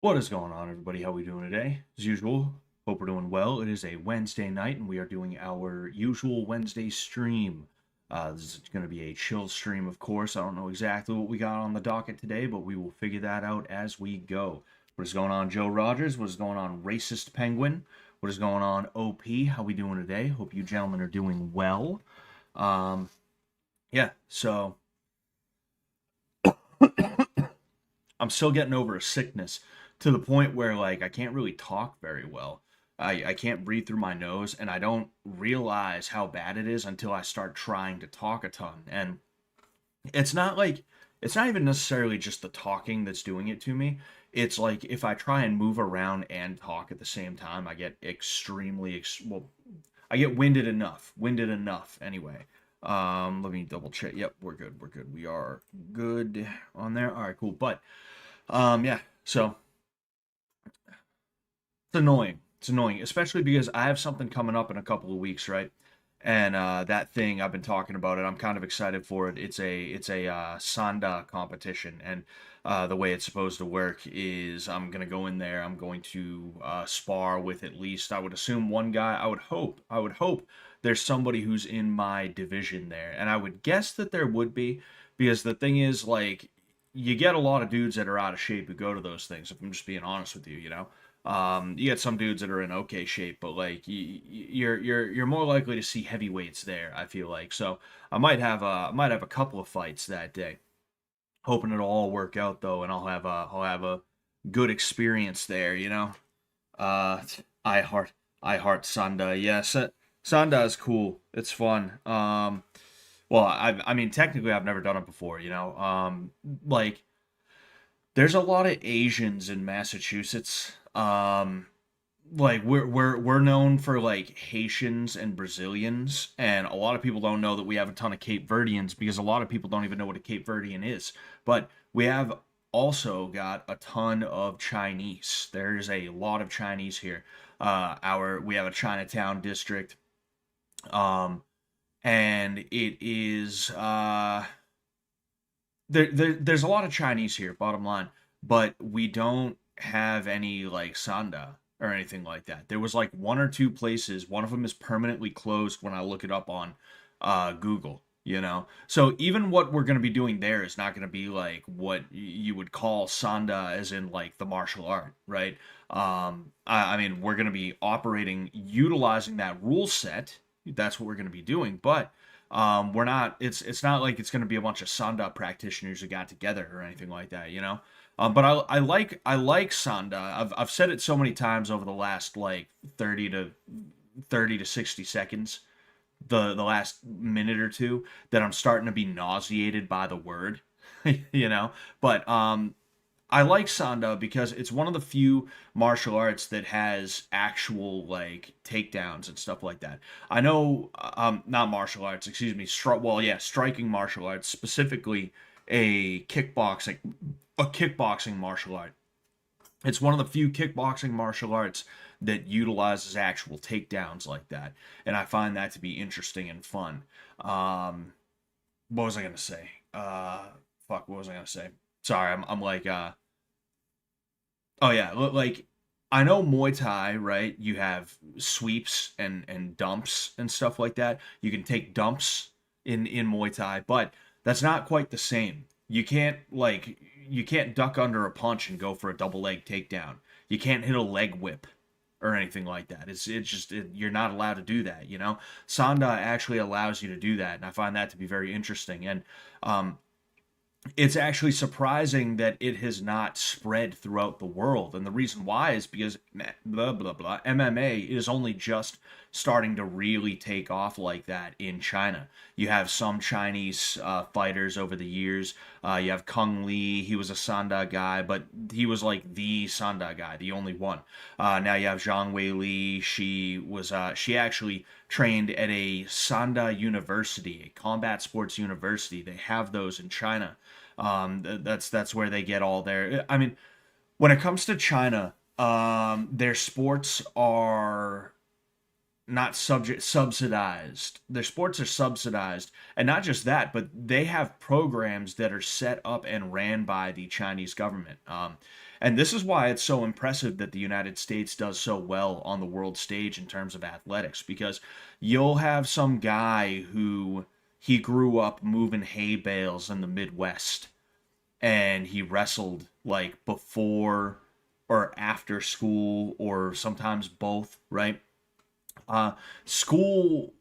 What is going on, everybody? How we doing today? As usual, hope we're doing well. It is a Wednesday night, and we are doing our usual Wednesday stream. This is going to be a chill stream, of course. I don't know exactly what we got on the docket today, but we will figure that out as we go. What is going on, Joe Rogers? What is going on, Racist Penguin? What is going on, OP? How we doing today? Hope you gentlemen are doing well. Um, yeah, so I'm still getting over a sickness to the point where like I can't really talk very well. I can't breathe through my nose and I don't realize how bad it is until I start trying to talk a ton. And it's not like it's not even necessarily just the talking that's doing it to me. It's like if I try and move around and talk at the same time, I get well, I get winded enough anyway. Let me double check. Yep, we're good. We're good. We are good on there. All right, cool. But yeah, so it's annoying. It's annoying, especially because I have something coming up in a couple of weeks, right? And that thing I've been talking about it. I'm kind of excited for it. It's a Sanda competition, and the way it's supposed to work is I'm gonna go in there. I'm going to spar with at least I would assume one guy. I would hope there's somebody who's in my division there, and I would guess that there would be because the thing is like you get a lot of dudes that are out of shape who go to those things. If I'm just being honest with you, you know. You get some dudes that are in okay shape, but like you're more likely to see heavyweights there. I feel like so I might have a couple of fights that day. Hoping it'll all work out though, and I'll have a good experience there. You know. Uh, I heart I heart Sanda. Yes, Sanda is cool. It's fun. Well, I mean technically I've never done it before. You know. Like there's a lot of Asians in Massachusetts. Like we're known for like Haitians and Brazilians, and a lot of people don't know that we have a ton of Cape Verdeans because a lot of people don't even know what a Cape Verdean is. But we have also got a ton of Chinese. There's a lot of Chinese here. Our we have a Chinatown district, um, and it is there's a lot of Chinese here, bottom line, but we don't have any like Sanda or anything like that. There was like one or two places. One of them is permanently closed when I look it up on Google. You know, so even what we're going to be doing there is not going to be like what you would call Sanda, as in like the martial art, right? I mean, we're going to be utilizing that rule set. That's what we're going to be doing, but we're not. It's not like it's going to be a bunch of Sanda practitioners who got together or anything like that, you know. But I like Sanda. I've said it so many times over the last like 30 to 60 seconds, the last minute or two, that I'm starting to be nauseated by the word, you know. But I like Sanda because it's one of the few martial arts that has actual like takedowns and stuff like that. I know, not martial arts, excuse me. Well, yeah, striking martial arts, specifically a kickboxing martial art. It's one of the few kickboxing martial arts that utilizes actual takedowns like that, and I find that to be interesting and fun. Um, what was I gonna say? Fuck, what was I gonna say? Sorry, I'm like oh yeah, like I know Muay Thai, right? You have sweeps and dumps and stuff like that. You can take dumps in Muay Thai, but that's not quite the same. You can't duck under a punch and go for a double leg takedown. You can't hit a leg whip or anything like that. You're not allowed to do that, you know? Sanda actually allows you to do that, and I find that to be very interesting. And um it's actually surprising that it has not spread throughout the world. And the reason why is because blah, blah, blah, MMA is only just starting to really take off like that in China. You have some Chinese fighters over the years. You have Kung Lee. He was a Sanda guy, but he was like the Sanda guy, the only one. Now you have Zhang Wei Li. She actually trained at a Sanda University, a combat sports university. They have those in China. That's where they get all their. I mean, when it comes to China, their sports are not subsidized. Their sports are subsidized, and not just that, but they have programs that are set up and ran by the Chinese government. And this is why it's so impressive that the United States does so well on the world stage in terms of athletics, because you'll have some guy who he grew up moving hay bales in the Midwest, and he wrestled like before or after school, or sometimes both, right? uh School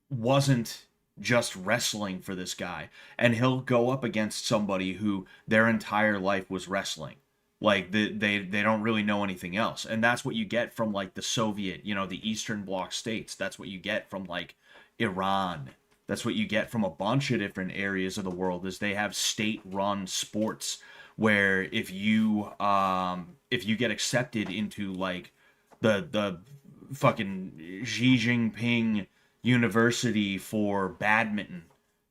wasn't just wrestling for this guy, and he'll go up against somebody who their entire life was wrestling. Like they don't really know anything else, and that's what you get from like the Soviet, the Eastern Bloc states. That's what you get from like Iran. That's what you get from a bunch of different areas of the world, is they have state-run sports where if you get accepted into like the fucking Xi Jinping University for badminton,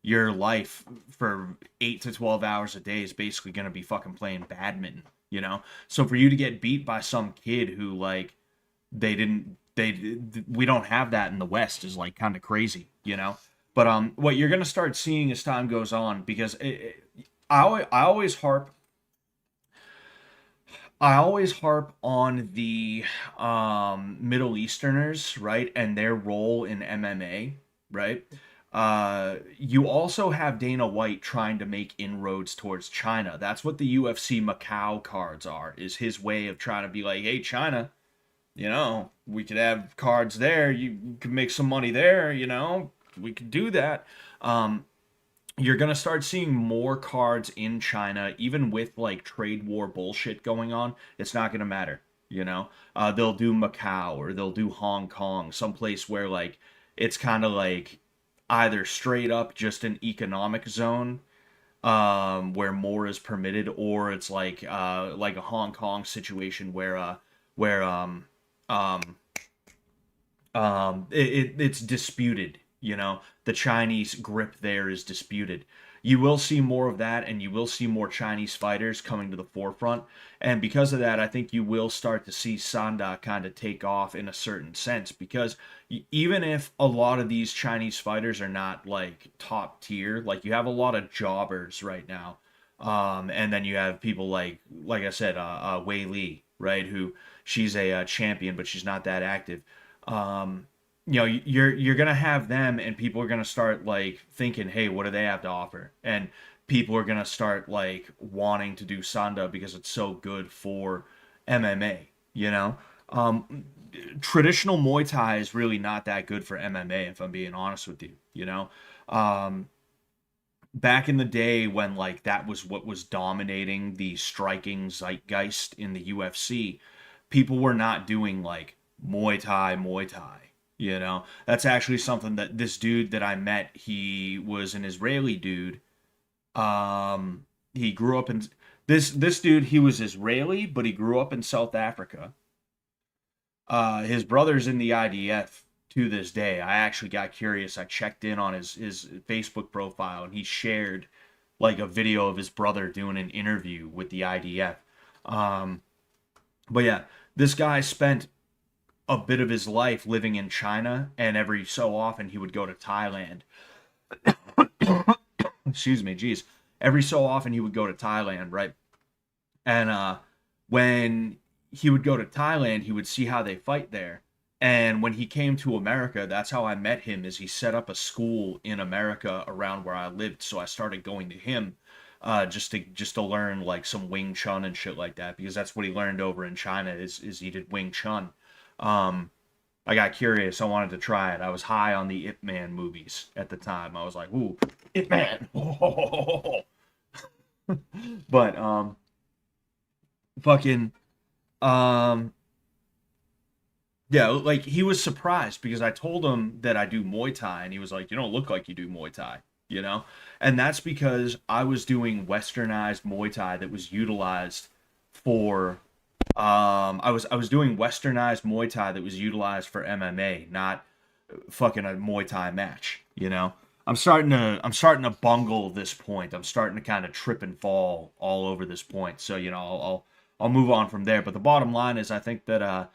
your life for 8 to 12 hours a day is basically going to be fucking playing badminton, So for you to get beat by some kid who like they didn't they we don't have that in the West is like kind of crazy. But what you're going to start seeing as time goes on, because I always harp on the Middle Easterners, right, and their role in MMA, right? You also have Dana White trying to make inroads towards China. That's what the UFC Macau cards are, is his way of trying to be like, hey, China, we could have cards there. You could make some money there, we could do that. You're gonna start seeing more cards in China, even with like trade war bullshit going on. It's not gonna matter. They'll do Macau, or they'll do Hong Kong, someplace where like it's kind of like either straight up just an economic zone, where more is permitted, or it's like a Hong Kong situation where it's disputed. The Chinese grip there is disputed. You will see more of that, and you will see more Chinese fighters coming to the forefront. And because of that, I think you will start to see Sanda kind of take off in a certain sense, because even if a lot of these Chinese fighters are not like top tier, like you have a lot of jobbers right now. And then you have people like I said, Wei Li, right? Who she's a champion, but she's not that active. Um, you're gonna have them, and people are gonna start like thinking, hey, what do they have to offer? And people are gonna start like wanting to do Sanda because it's so good for MMA. Um, Traditional Muay Thai is really not that good for MMA, if I'm being honest with you. Um, Back in the day when like that was what was dominating the striking zeitgeist in the UFC, people were not doing like Muay Thai. That's actually something that this dude that I met, he was an Israeli dude. He grew up in this dude, he was Israeli, but he grew up in South Africa. His brother's in the IDF to this day. I actually got curious. I checked in on his Facebook profile, and he shared like a video of his brother doing an interview with the IDF. Um, but yeah, this guy spent a bit of his life living in China, and every so often he would go to Thailand. Excuse me, geez. Every so often he would go to Thailand, right? And when he would go to Thailand, he would see how they fight there. And when he came to America, that's how I met him. Is he set up a school in America around where I lived, so I started going to him, just to learn like some Wing Chun and shit like that, because that's what he learned over in China, is he did Wing Chun. Um, I got curious. I wanted to try it. I was high on the Ip Man movies at the time. I was like, "Ooh, Ip Man!" But fucking um, yeah, like he was surprised because I told him that I do Muay Thai, and he was like, "You don't look like you do Muay Thai," you know. And that's because I was doing westernized Muay Thai that was utilized for I was doing westernized Muay Thai that was utilized for MMA, not fucking a Muay Thai match. I'm starting to bungle this point. I'm starting to kind of trip and fall all over this point. So, I'll move on from there. But the bottom line is I think that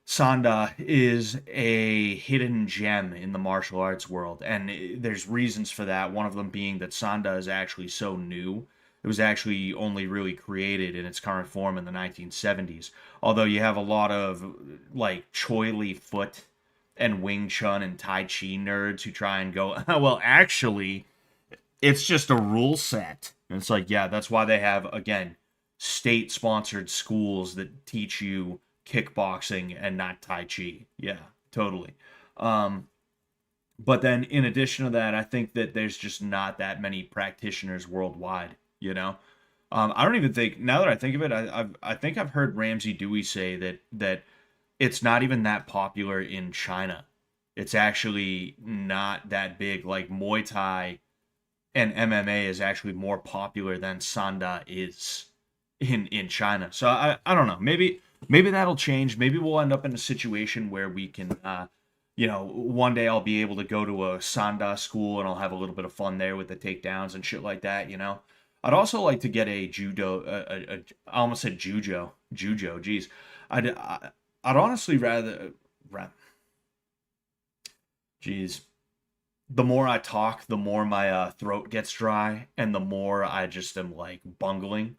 Sanda is a hidden gem in the martial arts world, and there's reasons for that. One of them being that Sanda is actually so new. It was actually only really created in its current form in the 1970s. Although you have a lot of like Choi Li Foot and Wing Chun and Tai Chi nerds who try and go, well, actually, it's just a rule set. And it's like, yeah, that's why they have, again, state sponsored schools that teach you kickboxing and not Tai Chi. Yeah, totally. Um, but then in addition to that, I think that there's just not that many practitioners worldwide, you know? I don't even think, now that I think of it, I think I've heard Ramsey Dewey say that it's not even that popular in China. It's actually not that big. Like Muay Thai and MMA is actually more popular than Sanda is in China. So I don't know. Maybe that'll change. Maybe we'll end up in a situation where we can one day I'll be able to go to a Sanda school and I'll have a little bit of fun there with the takedowns and shit like that, you know. I'd also like to get a judo I almost said jujo, geez. I'd honestly geez, the more I talk, the more my throat gets dry, and the more I just am like bungling.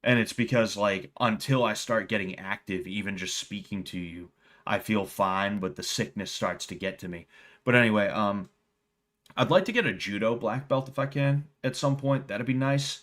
And it's because like until I start getting active, even just speaking to you, I feel fine, but the sickness starts to get to me. But anyway, I'd like to get a judo black belt if I can at some point. That'd be nice.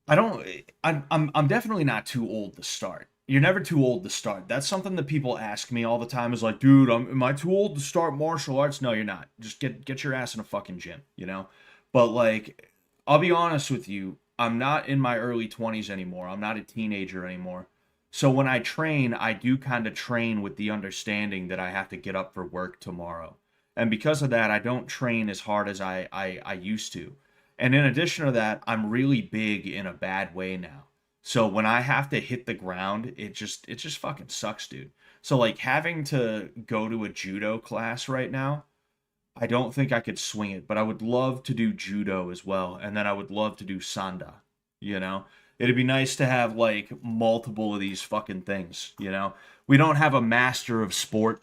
I don't. I'm definitely not too old to start. You're never too old to start. That's something that people ask me all the time. Is like, dude, am I too old to start martial arts? No, you're not. Just get your ass in a fucking gym, you know. But like, I'll be honest with you. I'm not in my early 20s anymore. I'm not a teenager anymore. So when I train, I do kind of train with the understanding that I have to get up for work tomorrow. And because of that, I don't train as hard as I used to. And in addition to that, I'm really big in a bad way now. So when I have to hit the ground, it just fucking sucks, dude. So like having to go to a judo class right now, I don't think I could swing it, but I would love to do judo as well, and then I would love to do sanda, you know? It'd be nice to have like multiple of these fucking things, you know? We don't have a master of sport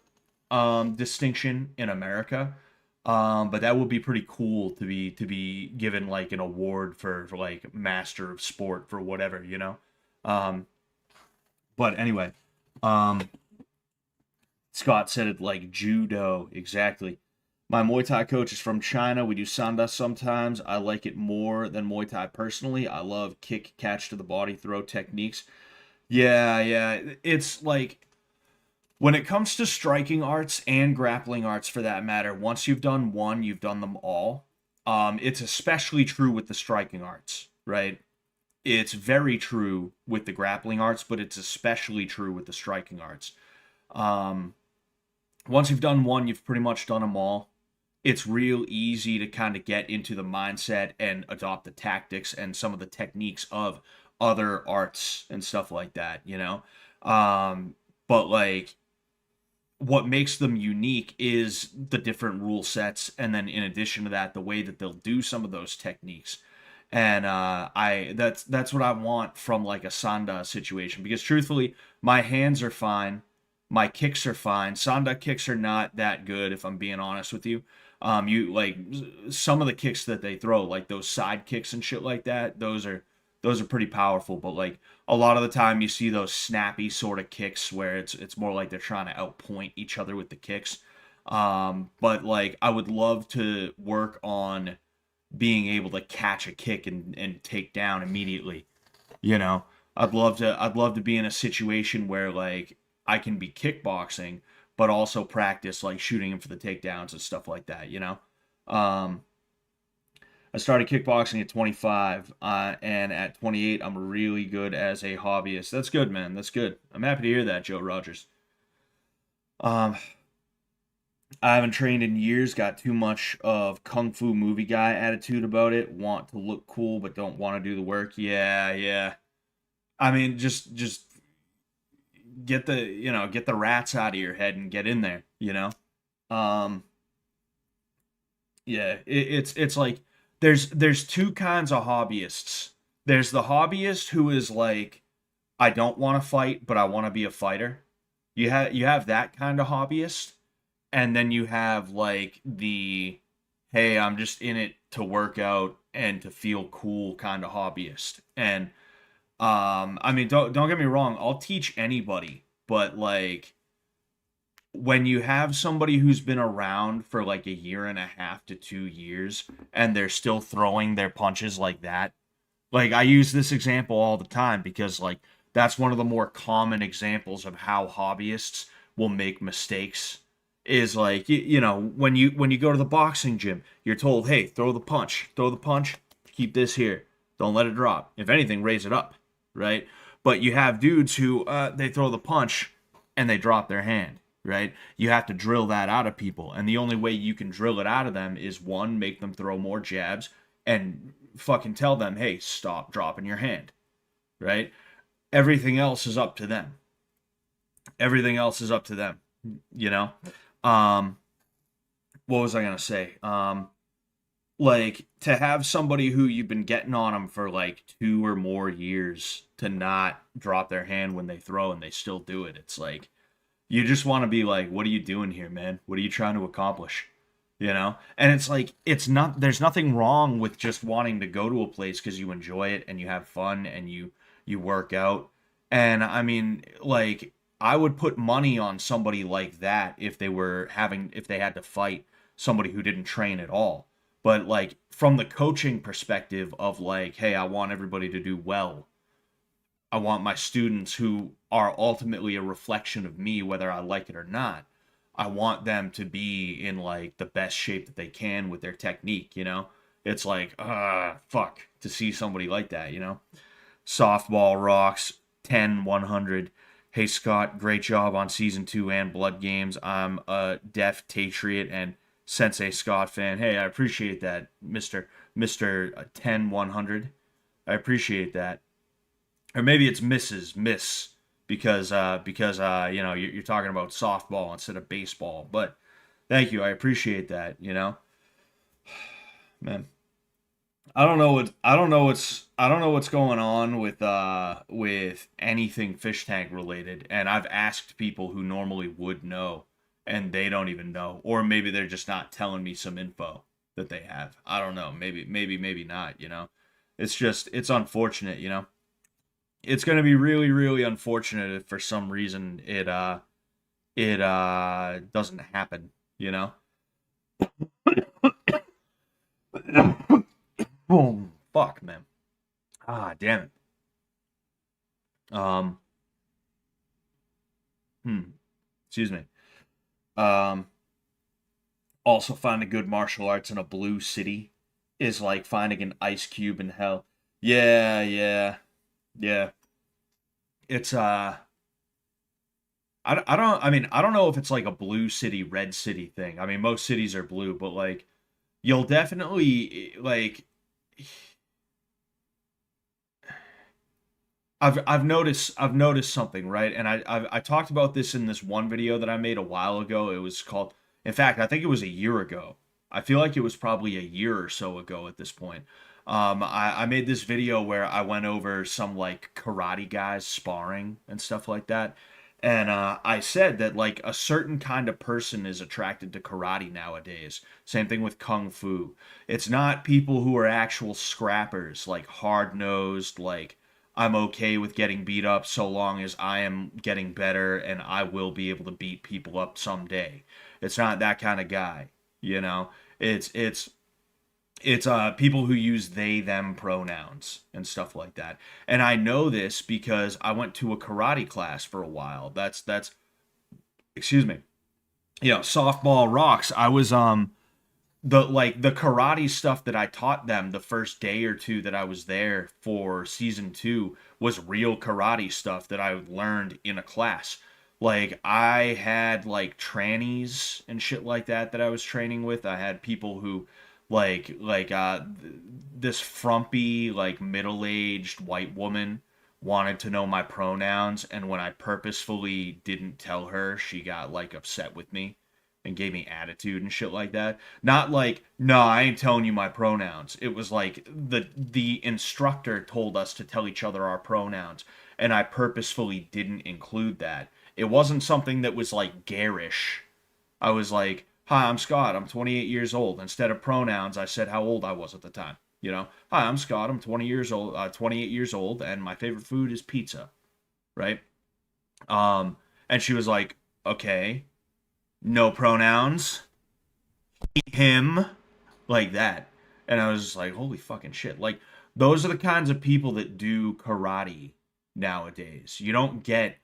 distinction in America. But that would be pretty cool to be given like an award for like master of sport for whatever, you know. Um, but anyway, um, Scott said it like judo exactly. My Muay Thai coach is from China. We do sanda sometimes. I like it more than Muay Thai personally. I love kick, catch to the body, throw techniques. Yeah, yeah. It's like when it comes to striking arts and grappling arts for that matter, once you've done one, you've done them all. It's especially true with the striking arts, right? It's very true with the grappling arts, but it's especially true with the striking arts. Um, Once you've done one, you've pretty much done them all. It's real easy to kind of get into the mindset and adopt the tactics and some of the techniques of other arts and stuff like that, you know? But like what makes them unique is the different rule sets, and then in addition to that, the way that they'll do some of those techniques. And I that's what I want from like a Sanda situation, because truthfully, my hands are fine, my kicks are fine. Sanda kicks are not that good, if I'm being honest with you. You like some of the kicks that they throw, like those side kicks and shit like that. Those are pretty powerful, but like a lot of the time you see those snappy sort of kicks where it's more like they're trying to outpoint each other with the kicks. But like I would love to work on being able to catch a kick and take down immediately. You know, I'd love to be in a situation where like I can be kickboxing, but also practice like shooting him for the takedowns and stuff like that. You know, um, I started kickboxing at 25, and at 28, I'm really good as a hobbyist. That's good, man. That's good. I'm happy to hear that, Joe Rogers. Um, I haven't trained in years. Got too much of kung fu movie guy attitude about it. Want to look cool, but don't want to do the work. Yeah, yeah. I mean, just get the rats out of your head and get in there. You know. Um, Yeah, it's like there's two kinds of hobbyists. There's the hobbyist who is like, I don't want to fight, but I want to be a fighter. You have that kind of hobbyist, and then you have like the, hey, I'm just in it to work out. and to feel cool kind of hobbyist. And I mean, don't get me wrong, I'll teach anybody, but like when you have somebody who's been around for like a year and a half to 2 years and they're still throwing their punches like that, like I use this example all the time because like that's one of the more common examples of how hobbyists will make mistakes. Is like you know when you go to the boxing gym, you're told, hey, throw the punch, keep this here, don't let it drop. If anything, raise it up, right? But you have dudes who they throw the punch and they drop their hand, right? You have to drill that out of people, and the only way you can drill it out of them is one, make them throw more jabs, and fucking tell them, hey, stop dropping your hand, right? Everything else is up to them. Everything else is up to them, you know? Um, what was I gonna say? Like to have somebody who you've been getting on them for like 2 or more years to not drop their hand when they throw and they still do it. It's like you just want to be like, what are you doing here, man? What are you trying to accomplish? You know? And it's like it's not there's nothing wrong with just wanting to go to a place because you enjoy it and you have fun and you work out. And I mean, like I would put money on somebody like that if they had to fight somebody who didn't train at all. But like from the coaching perspective of like, hey, I want everybody to do well. I want my students who are ultimately a reflection of me, whether I like it or not. I want them to be in like the best shape that they can with their technique, you know? It's like, fuck to see somebody like that, you know? Softball rocks 10-100. Hey Scott, great job on season 2 and Blood Games. I'm a Def Tatriot and Sensei Scott fan. Hey, I appreciate that, Mister 10-100. I appreciate that. Or maybe it's Mrs. Miss because you know you're talking about softball instead of baseball. But thank you, I appreciate that. You know, man. I don't know what's going on with anything fish tank related, and I've asked people who normally would know, and they don't even know, or maybe they're just not telling me some info that they have. I don't know. Maybe not. You know, it's just it's unfortunate. You know, it's gonna be really really unfortunate if for some reason it doesn't happen. You know. Boom. Fuck, man. Ah, damn it. Hmm. Excuse me. Um, Also finding good martial arts in a blue city is like finding an ice cube in hell. Yeah, yeah, yeah. It's I mean I don't know if it's like a blue city, red city thing. I mean most cities are blue, but like you'll definitely like I've noticed something, right? And I talked about this in this one video that I made a while ago. It was called, in fact, I think it was a year ago. I feel like it was probably a year or so ago at this point. I made this video where I went over some like karate guys sparring and stuff like that. And I said that like a certain kind of person is attracted to karate nowadays. Same thing with kung fu. It's not people who are actual scrappers, like hard nosed, like I'm okay with getting beat up so long as I am getting better and I will be able to beat people up someday. It's not that kind of guy, you know. It's people who use they them pronouns and stuff like that. And I know this because I went to a karate class for a while. That's excuse me. You know, softball rocks. I was the karate stuff that I taught them the first day or two that I was there for season 2 was real karate stuff that I learned in a class. Like I had like trannies and shit like that I was training with. I had people who this frumpy like middle-aged white woman wanted to know my pronouns, and when I purposefully didn't tell her, she got like upset with me and gave me attitude and shit like that. Not like, no, I ain't telling you my pronouns. It was like the instructor told us to tell each other our pronouns, and I purposefully didn't include that. It wasn't something that was like garish. I was like, "Hi, I'm Scott. I'm 28 years old." Instead of pronouns, I said how old I was at the time. You know, hi, I'm Scott. I'm 20 years old, 28 years old, and my favorite food is pizza, right? Um, and she was like, okay, no pronouns, him, like that. And I was just like, holy fucking shit. Like, those are the kinds of people that do karate nowadays. You don't get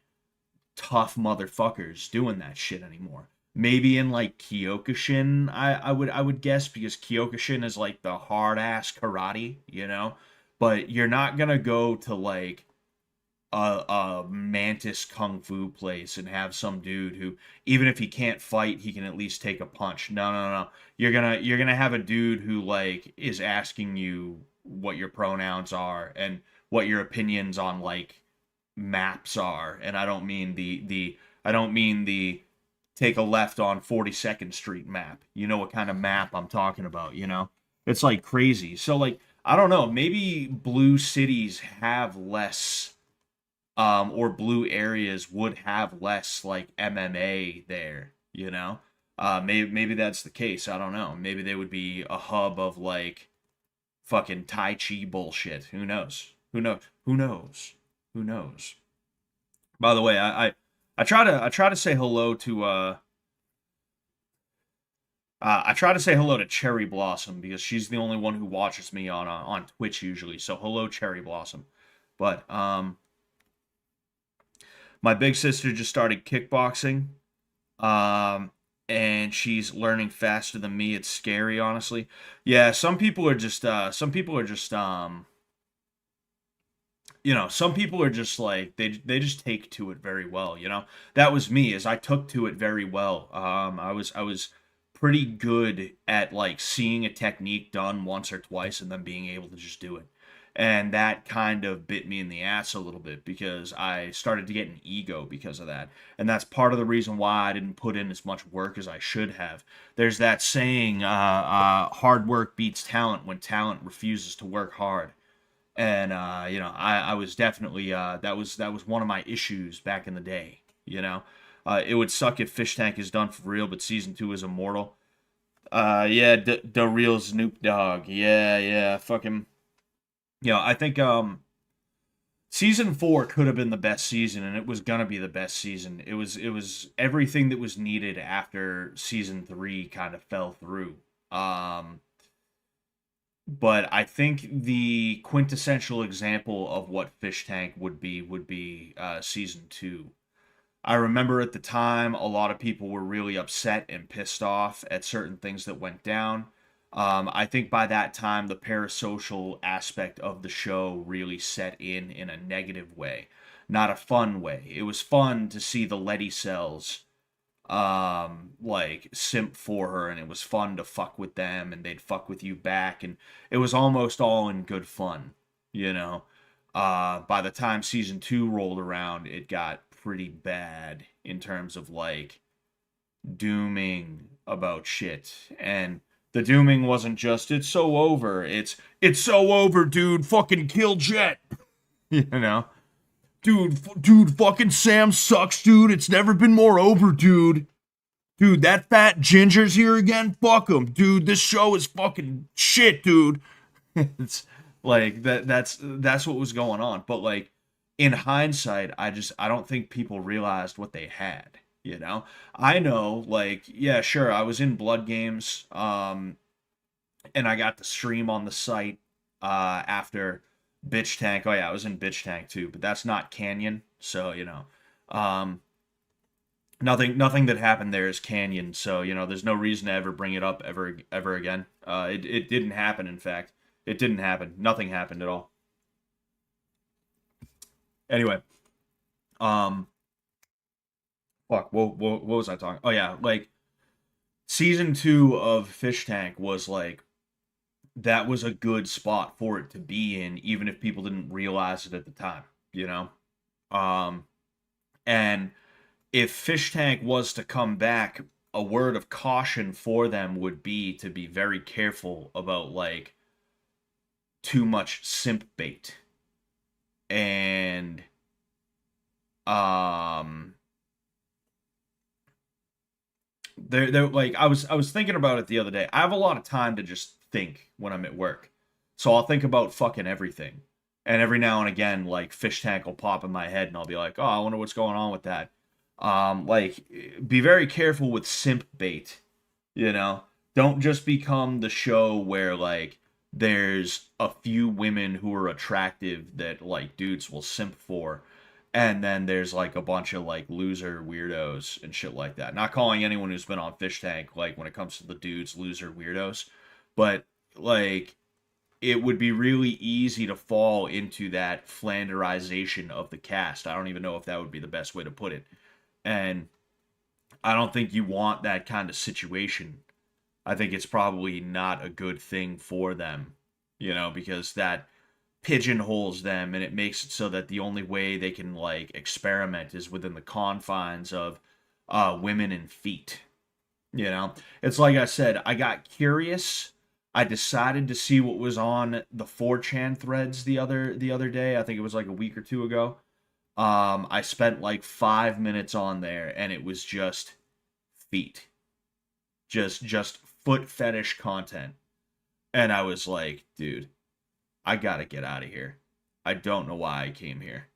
tough motherfuckers doing that shit anymore. Maybe in like Kyokushin, I would guess, because Kyokushin is like the hard ass karate, you know? But you're not gonna go to like a mantis kung fu place and have some dude who, even if he can't fight, he can at least take a punch. No, no, no. You're gonna have a dude who like is asking you what your pronouns are and what your opinions on like maps are. And I don't mean the take a left on 42nd Street map. You know what kind of map I'm talking about, you know? It's like crazy. So like I don't know, maybe blue cities have less or blue areas would have less like MMA there, you know? Maybe that's the case. I don't know. Maybe they would be a hub of like fucking Tai Chi bullshit. Who knows? Who knows? Who knows? Who knows? By the way, I try to say hello to I try to say hello to Cherry Blossom because she's the only one who watches me on Twitch usually. So hello, Cherry Blossom. But my big sister just started kickboxing, um, and she's learning faster than me. It's scary, honestly. Yeah, some people are just some people are just like they just take to it very well. That was me, as I took to it very well. I was pretty good at like seeing a technique done once or twice and then being able to just do it. And that kind of bit me in the ass a little bit because I started to get an ego because of that. And that's part of the reason why I didn't put in as much work as I should have. There's that saying, hard work beats talent when talent refuses to work hard. And I was definitely that was one of my issues back in the day. It would suck if Fish Tank is done for real, but season two is immortal. Yeah, the real Snoop Dogg. Yeah, yeah, fucking. I think season four could have been the best season, and it was gonna be the best season. It was everything that was needed after season three kind of fell through. Um, but I think the quintessential example of what Fish Tank would be season two. I remember at the time a lot of people were really upset and pissed off at certain things that went down. I think by that time the parasocial aspect of the show really set in a negative way, not a fun way. It was fun to see the Letty cells like simp for her, and it was fun to fuck with them and they'd fuck with you back, and it was almost all in good fun, you know. By the time season two rolled around, it got pretty bad in terms of like dooming about shit. And the dooming wasn't just it's so over, it's so over, dude, fucking kill Jet. you know dude, fucking Sam sucks, dude. It's never been more over, dude. Dude, that fat ginger's here again. Fuck him, dude. This show is fucking shit, dude. It's like that's what was going on. But like in hindsight, I don't think people realized what they had. I know, like, yeah, sure, I was in Blood Games, and I got to stream on the site after Bitch Tank. Oh yeah, I was in Bitch Tank too, but that's not Canyon, so um, nothing that happened there is Canyon, so there's no reason to ever bring it up ever again. It didn't happen. In fact, it didn't happen. Nothing happened at all. Anyway, um, fuck, what was I talking? Oh yeah, like season two of Fish Tank was like that was a good spot for it to be in, even if people didn't realize it at the time. You know, um, and if Fish Tank was to come back, a word of caution for them would be to be very careful about like too much simp bait. And um they're like I was thinking about it the other day. I have a lot of time to just think when I'm at work. So I'll think about fucking everything. And every now and again, like fish tank will pop in my head and I'll be like, oh, I wonder what's going on with that. Like be very careful with simp bait, you know? Don't just become the show where like there's a few women who are attractive that like dudes will simp for, and then there's like a bunch of like loser weirdos and shit like that. Not calling anyone who's been on fish tank like when it comes to the dudes loser weirdos, but like it would be really easy to fall into that flanderization of the cast. I don't even know if that would be the best way to put it. And I don't think you want that kind of situation. I think it's probably not a good thing for them, because that pigeonholes them and it makes it so that the only way they can like experiment is within the confines of women and feet. It's like I said, I got curious. I decided to see what was on the 4chan threads the other day. I think it was like a week or two ago. I spent like 5 minutes on there, and it was just feet, just foot fetish content, and I was like, dude, I gotta get out of here. I don't know why I came here.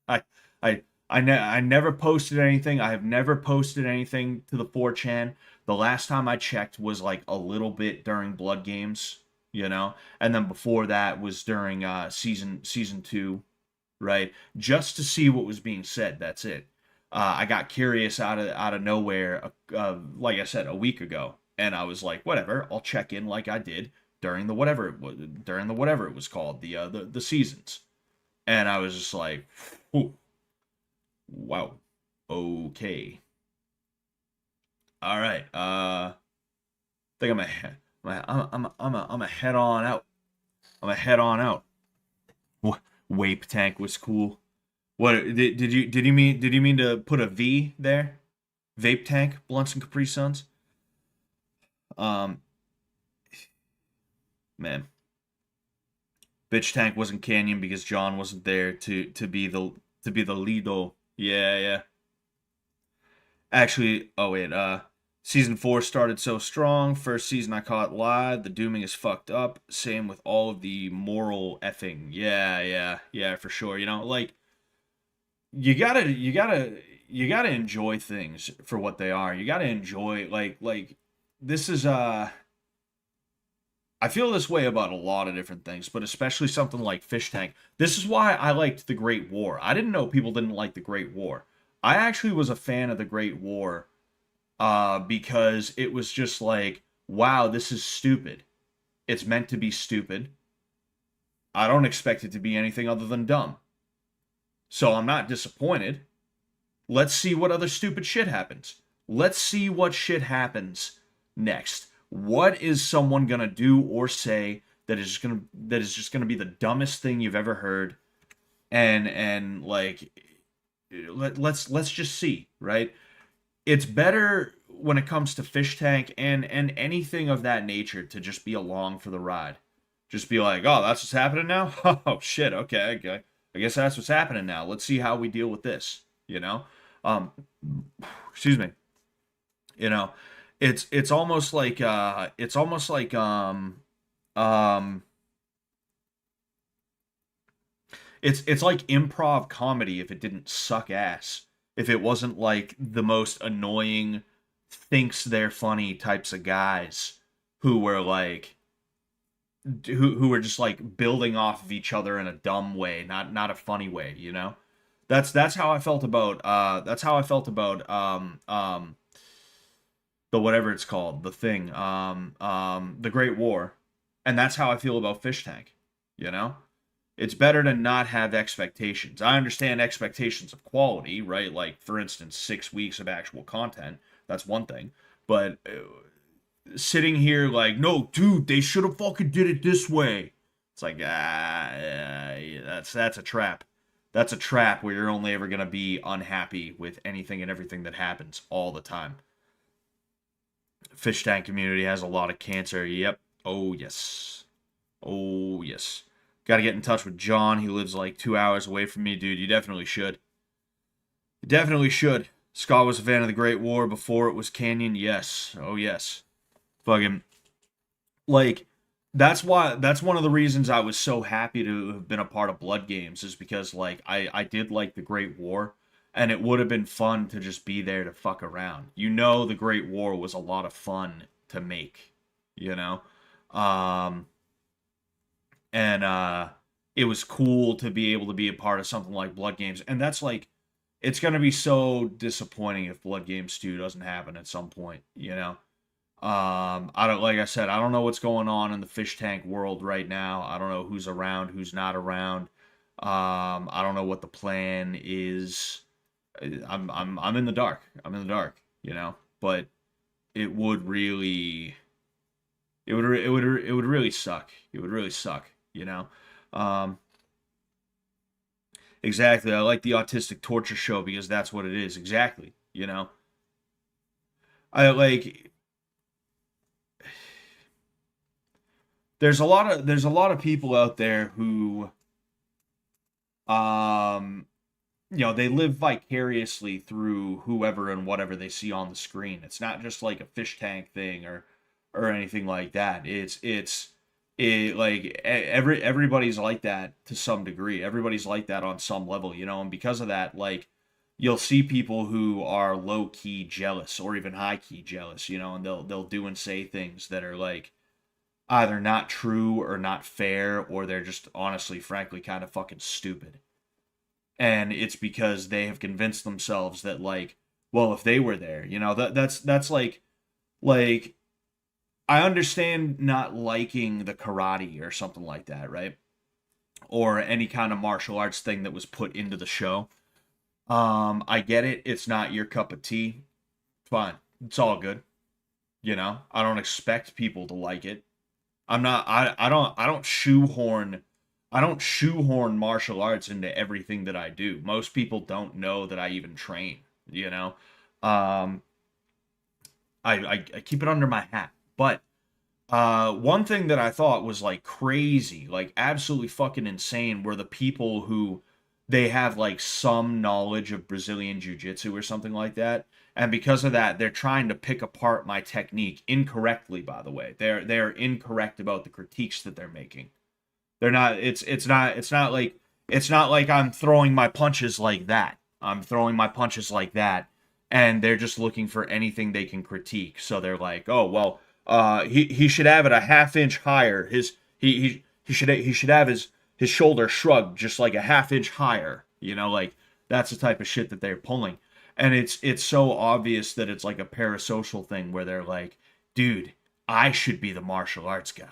I I I never posted anything. I have never posted anything to the 4chan. The last time I checked was like a little bit during Blood Games, and then before that was during season 2, right? Just to see what was being said. That's it. I got curious out of nowhere, like I said, a week ago, and I was like, whatever, I'll check in like I did during the whatever it was called, the seasons, and I was just like, ooh, wow, okay, all right, I think I'm a head on out. I'm a head on out. Wape tank was cool. What did you mean to put a V there? Vape tank, blunts and Capri Suns. Um, man, bitch tank wasn't Canyon because John wasn't there to be the Lido. Yeah, yeah. Actually, oh wait, season 4 started so strong. First season I caught live. The dooming is fucked up. Same with all of the moral effing. Yeah, yeah, yeah, for sure. Like you gotta enjoy things for what they are. You gotta enjoy like this is I feel this way about a lot of different things, but especially something like Fish Tank. This is why I liked the Great War. I didn't know people didn't like the Great War. I actually was a fan of the Great War because it was just like, wow, this is stupid. It's meant to be stupid. I don't expect it to be anything other than dumb. So I'm not disappointed. Let's see what other stupid shit happens. Let's see what shit happens next. What is someone gonna do or say that is just gonna be the dumbest thing you've ever heard? And like let's just see, right? It's better when it comes to Fish Tank and anything of that nature to just be along for the ride. Just be like, oh, that's what's happening now. Oh shit, okay, okay. I guess that's what's happening now. Let's see how we deal with this. Um, excuse me. You know, it's almost like um it's like improv comedy if it didn't suck ass. If it wasn't like the most annoying thinks they're funny types of guys who were like who were just like building off of each other in a dumb way, not a funny way. That's how I felt about the whatever it's called, the thing, the Great War, and that's how I feel about Fish Tank. You know, it's better to not have expectations. I understand expectations of quality, right? Like for instance, 6 weeks of actual content. That's one thing, but sitting here like, no, dude, they should have fucking did it this way. It's like yeah, that's a trap. That's a trap where you're only ever gonna be unhappy with anything and everything that happens all the time. Fish tank community has a lot of cancer. Yep. Oh yes. Oh yes. Got to get in touch with John. He lives like 2 hours away from me, dude. You definitely should. You definitely should. Scott was a fan of the Great War before it was Canyon. Yes. Oh yes. Fucking like that's one of the reasons I was so happy to have been a part of Blood Games, is because like I did like the Great War, and it would have been fun to just be there to fuck around. You know, the Great War was a lot of fun to make, you know? Um and it was cool to be able to be a part of something like Blood Games. And that's like, it's going to be so disappointing if Blood Games 2 doesn't happen at some point, you know? I don't, like I said, I don't know what's going on in the fish tank world right now. I don't know who's around, who's not around. I don't know what the plan is. I'm in the dark. I'm in the dark, you know. But it would really, it would really suck. It would really suck, you know. Um, exactly. I like the autistic torture show because that's what it is. Exactly, you know. I like there's a lot of people out there who um you know, they live vicariously through whoever and whatever they see on the screen. It's not just like a fish tank thing or anything like that. Everybody's like that to some degree. Everybody's like that on some level, you know, and because of that, like you'll see people who are low key jealous or even high key jealous, you know, and they'll do and say things that are like either not true or not fair, or they're just honestly, frankly, kind of fucking stupid. And it's because they have convinced themselves that like, well, if they were there, you know, that's like I understand not liking the karate or something like that, right? Or any kind of martial arts thing that was put into the show. I get it. It's not your cup of tea. Fine. It's all good. You know, I don't expect people to like it. I don't shoehorn martial arts into everything that I do. Most people don't know that I even train, you know. Um I keep it under my hat. But one thing that I thought was like crazy, like absolutely fucking insane, were the people who they have like some knowledge of Brazilian jiu-jitsu or something like that. And because of that, they're trying to pick apart my technique incorrectly, by the way. They're incorrect about the critiques that they're making. They're not it's not like I'm throwing my punches like that. I'm throwing my punches like that, and they're just looking for anything they can critique. So they're like, "Oh, well, he should have it a half inch higher. He should have his shoulder shrugged just like a half inch higher." You know, like that's the type of shit that they're pulling. And it's so obvious that it's like a parasocial thing where they're like, "Dude, I should be the martial arts guy.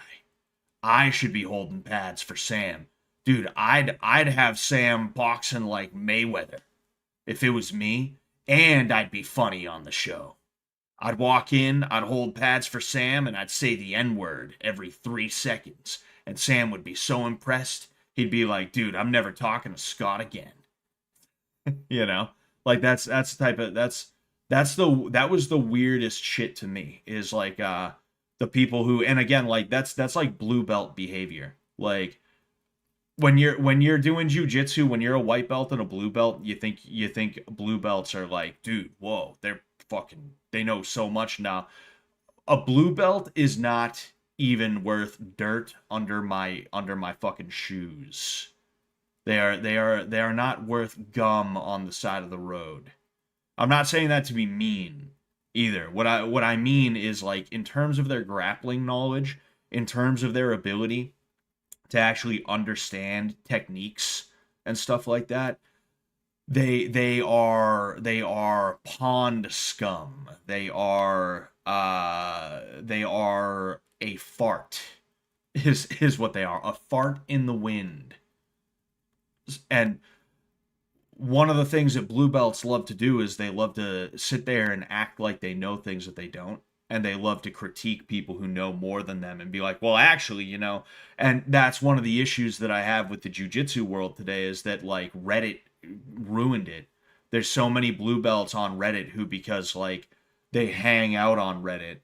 I should be holding pads for Sam. Dude, I'd have Sam boxing like Mayweather if it was me, and I'd be funny on the show. I'd walk in, I'd hold pads for Sam, and I'd say the N-word every 3 seconds. And Sam would be so impressed, he'd be like, dude, I'm never talking to Scott again." You know? Like that's the type of that was the weirdest shit to me, is like the people who, and again, like that's like blue belt behavior. Like when you're doing jujitsu, when you're a white belt and a blue belt, you think blue belts are like, dude, whoa, they're fucking, they know so much now. A blue belt is not even worth dirt under my fucking shoes. They are not worth gum on the side of the road. I'm not saying that to be mean either. What I mean is like in terms of their grappling knowledge, in terms of their ability to actually understand techniques and stuff like that, they are pond scum. They are a fart is what they are. A fart in the wind. And one of the things that blue belts love to do is they love to sit there and act like they know things that they don't, and they love to critique people who know more than them and be like, well, actually, you know. And that's one of the issues that I have with the jiu-jitsu world today, is that like Reddit ruined it. There's so many blue belts on Reddit who, because like they hang out on Reddit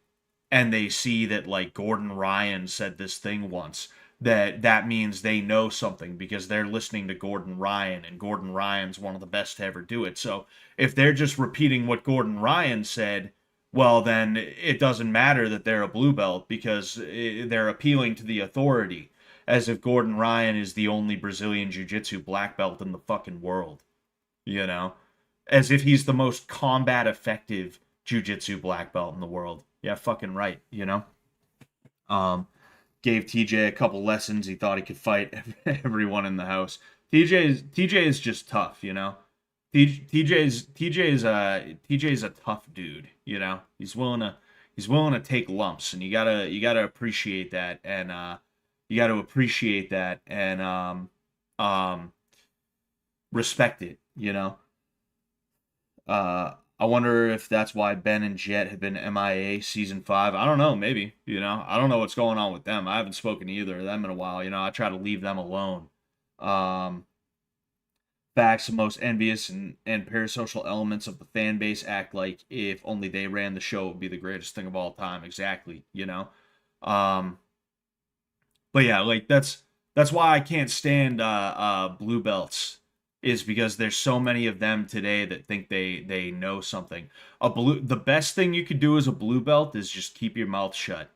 and they see that like Gordon Ryan said this thing once, that means they know something because they're listening to Gordon Ryan, and Gordon Ryan's one of the best to ever do it. So if they're just repeating what Gordon Ryan said, well, then it doesn't matter that they're a blue belt because they're appealing to the authority, as if Gordon Ryan is the only Brazilian jiu-jitsu black belt in the fucking world, you know? As if he's the most combat effective jiu-jitsu black belt in the world. Yeah, fucking right, you know? Um, Gave TJ a couple lessons. He thought he could fight everyone in the house. TJ is just tough, you know. TJ's a tough dude, you know. He's willing to take lumps, and you gotta appreciate that, and um respect it, you know. I wonder if that's why Ben and Jet have been MIA season 5. I don't know, maybe, you know. I don't know what's going on with them. I haven't spoken to either of them in a while, you know. I try to leave them alone. Um, Facts, the most envious and parasocial elements of the fan base act like if only they ran the show, it would be the greatest thing of all time. Exactly, you know. Um, but yeah, like that's why I can't stand blue belts, is because there's so many of them today that think they know something. The best thing you could do as a blue belt is just keep your mouth shut.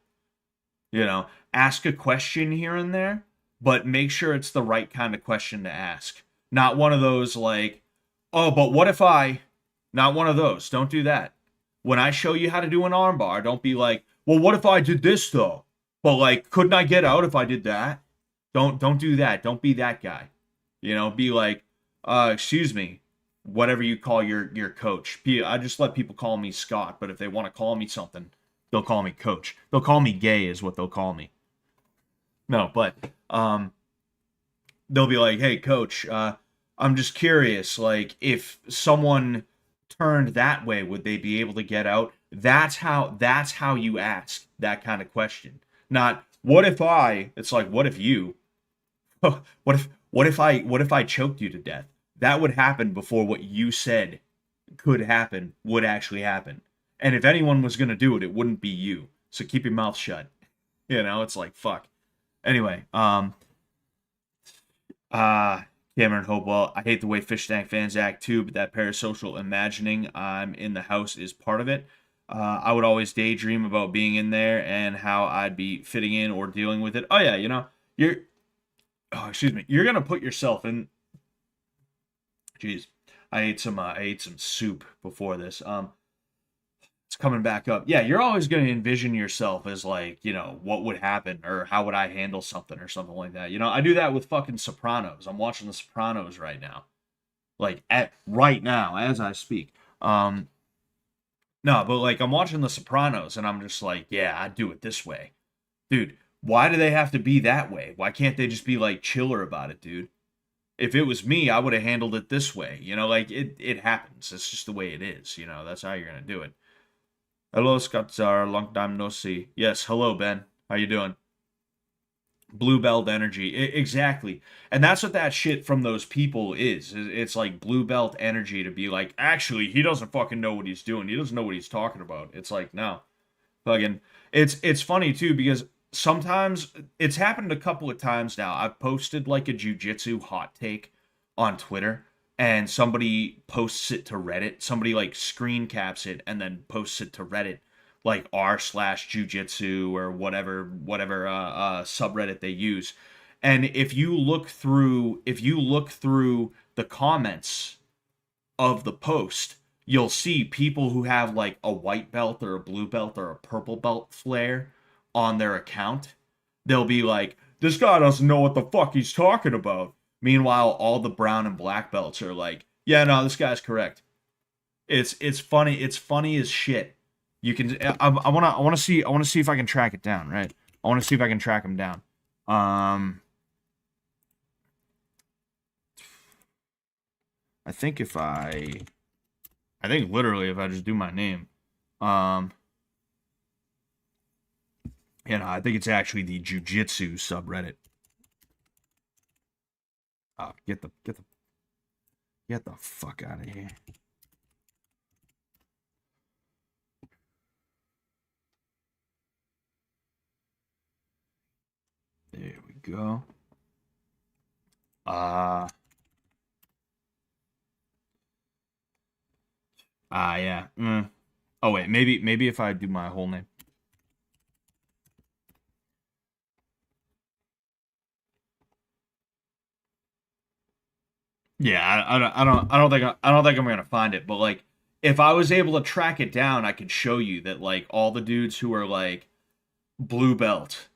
You know, ask a question here and there, but make sure it's the right kind of question to ask. Not one of those like, "Oh, but what if I?" Not one of those. Don't do that. When I show you how to do an armbar, don't be like, "Well, what if I did this though?" But like, couldn't I get out if I did that? Don't do that. Don't be that guy. You know, be like, excuse me, whatever you call your coach. I just let people call me Scott, but if they want to call me something, they'll call me coach. They'll call me gay is what they'll call me. No, but they'll be like, "Hey coach, I'm just curious, like if someone turned that way, would they be able to get out?" That's how you ask that kind of question. Not what if I, it's like what if you what if I choked you to death? That would happen before what you said could happen would actually happen. And if anyone was gonna do it, it wouldn't be you. So keep your mouth shut. You know, it's like fuck. Anyway, uh Cameron Hopewell, I hate the way Fish Tank fans act too, but that parasocial imagining I'm in the house is part of it. I would always daydream about being in there and how I'd be fitting in or dealing with it. Oh yeah, you know, you're oh, excuse me, you're gonna put yourself in. Jeez, I ate some soup before this. It's coming back up. Yeah, you're always gonna envision yourself as like, you know, what would happen or how would I handle something or something like that. You know, I do that with fucking Sopranos. I'm watching The Sopranos right now, like at right now as I speak. No, but like I'm watching The Sopranos and I'm just like, yeah, I'd do it this way, dude. Why do they have to be that way? Why can't they just be like chiller about it, dude? If it was me, I would have handled it this way. You know, like it happens. It's just the way it is. You know, that's how you're gonna do it. Hello, Scottzar. Long time no see. Yes, hello, Ben. How you doing? Blue belt energy. Exactly. And that's what that shit from those people is. It's like blue belt energy to be like, actually, he doesn't fucking know what he's doing. He doesn't know what he's talking about. It's like, no. Fucking it's funny too because sometimes it's happened a couple of times now. I've posted like a jujitsu hot take on Twitter and somebody posts it to Reddit. Somebody like screen caps it and then posts it to Reddit, like r/jujitsu or whatever subreddit they use. And if you look through the comments of the post, you'll see people who have like a white belt or a blue belt or a purple belt flare on their account. They'll be like, this guy doesn't know what the fuck he's talking about. Meanwhile, all the brown and black belts are like, yeah, no, this guy's correct. It's funny. It's funny as shit. You can. I want to see if I can track it down. Right. I want to see if I can track him down. Um, I think if I think literally if I just do my name, um, I think it's actually the jujitsu subreddit. Get the fuck out of here. There we go. Yeah. Oh wait, maybe if I do my whole name. Yeah, I don't think I'm gonna find it. But like, if I was able to track it down, I could show you that like all the dudes who are like blue belt,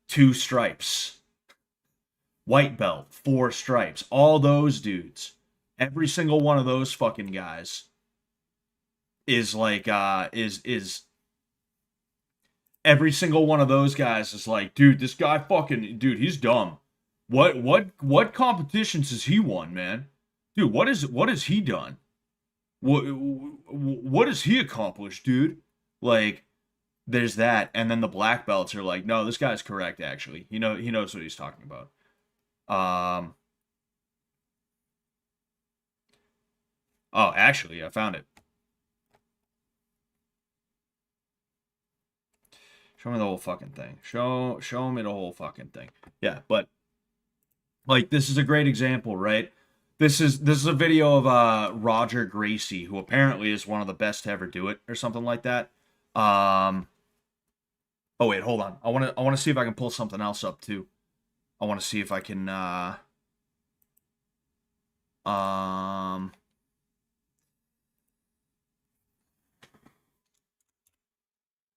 2 stripes, white belt, 4 stripes, all those dudes, every single one of those fucking guys is like is every single one of those guys is like, dude, this guy fucking dude, he's dumb. What competitions has he won, man? Dude, what has he done? What has he accomplished, dude? Like, there's that, and then the black belts are like, no, this guy's correct. Actually, he knows what he's talking about. Um. Oh, actually, I found it. Show me the whole fucking thing. Show me the whole fucking thing. Yeah, but like this is a great example, right? This is a video of Roger Gracie, who apparently is one of the best to ever do it, or something like that. Um. Oh wait, hold on. I want to see if I can pull something else up too. I want to see if I can. Um.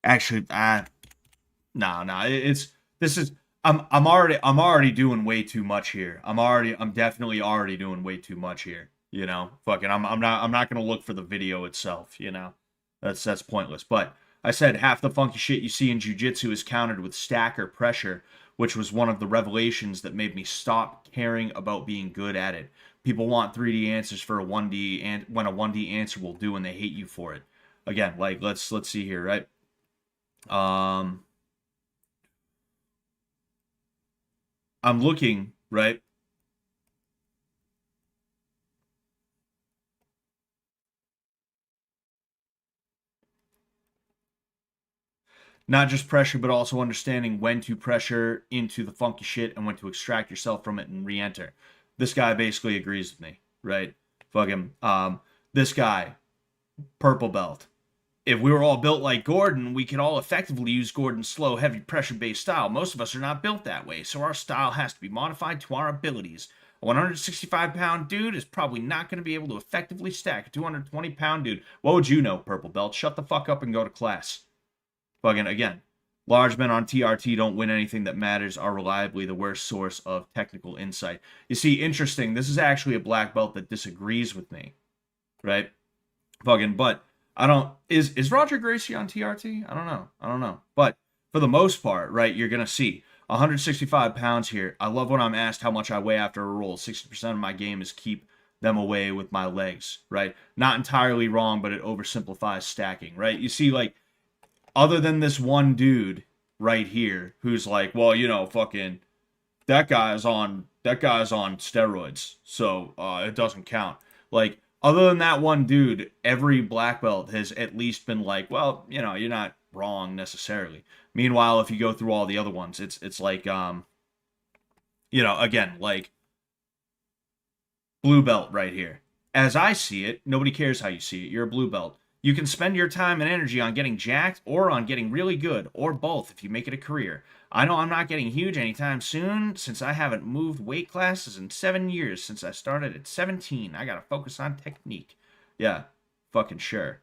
Actually, no. It's this is. I'm already doing way too much here. I'm definitely already doing way too much here. Fucking I'm not gonna look for the video itself. That's pointless. But I said half the funky shit you see in jiu-jitsu is countered with stack or pressure, which was one of the revelations that made me stop caring about being good at it. People want 3D answers for a 1D, and when a 1D answer will do, and they hate you for it. Again, like let's see here, right? Um, I'm looking, right? Not just pressure, but also understanding when to pressure into the funky shit and when to extract yourself from it and re-enter. This guy basically agrees with me, right? Fuck him. This guy, purple belt. If we were all built like Gordon, we could all effectively use Gordon's slow, heavy pressure-based style. Most of us are not built that way, so our style has to be modified to our abilities. A 165-pound dude is probably not going to be able to effectively stack a 220-pound dude. What would you know, purple belt? Shut the fuck up and go to class. Fucking again, large men on TRT don't win anything that matters, are reliably the worst source of technical insight. You see, interesting, this is actually a black belt that disagrees with me, right? Fucking, but I don't, is Roger Gracie on TRT? I don't know. But for the most part, right, you're going to see 165 pounds here. I love when I'm asked how much I weigh after a roll. 60% of my game is keep them away with my legs, right? Not entirely wrong, but it oversimplifies stacking, right? You see, like, other than this one dude right here who's like, well, fucking that guy's on steroids, so it doesn't count. Like, other than that one dude, every black belt has at least been like, well, you're not wrong necessarily. Meanwhile, if you go through all the other ones, it's like again, like blue belt right here. As I see it, nobody cares how you see it. You're a blue belt. You can spend your time and energy on getting jacked or on getting really good, or both if you make it a career. I know I'm not getting huge anytime soon since I haven't moved weight classes in 7 years since I started at 17. I gotta focus on technique. Yeah, fucking sure.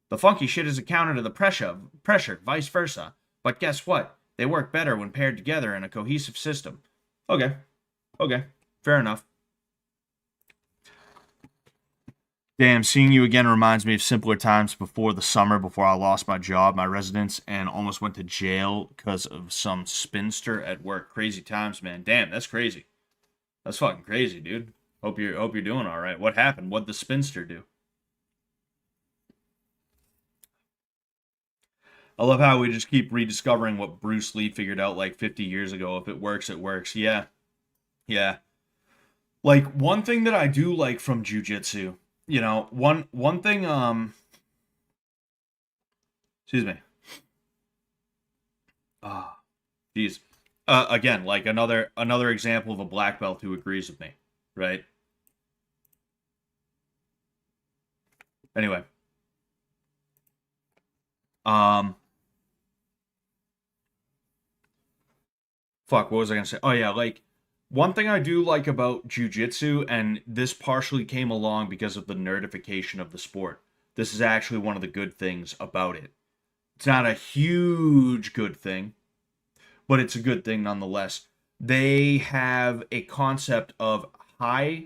The funky shit is a counter to the pressure, vice versa. But guess what? They work better when paired together in a cohesive system. Okay, okay, fair enough. Damn, seeing you again reminds me of simpler times before the summer, before I lost my job, my residence, and almost went to jail because of some spinster at work. Crazy times, man. Damn, that's crazy. That's fucking crazy, dude. Hope you're doing all right. What happened? What'd the spinster do? I love how we just keep rediscovering what Bruce Lee figured out like 50 years ago. If it works, it works. Yeah, yeah. Like one thing that I do like from jujitsu, one thing. Excuse me. Ah, jeez. Again, like another example of a black belt who agrees with me, right? Anyway, Um, Fuck, what was I gonna say? Oh yeah, like one thing I do like about jujitsu, and this partially came along because of the nerdification of the sport. This is actually one of the good things about it. It's not a huge good thing, but it's a good thing nonetheless. They have a concept of high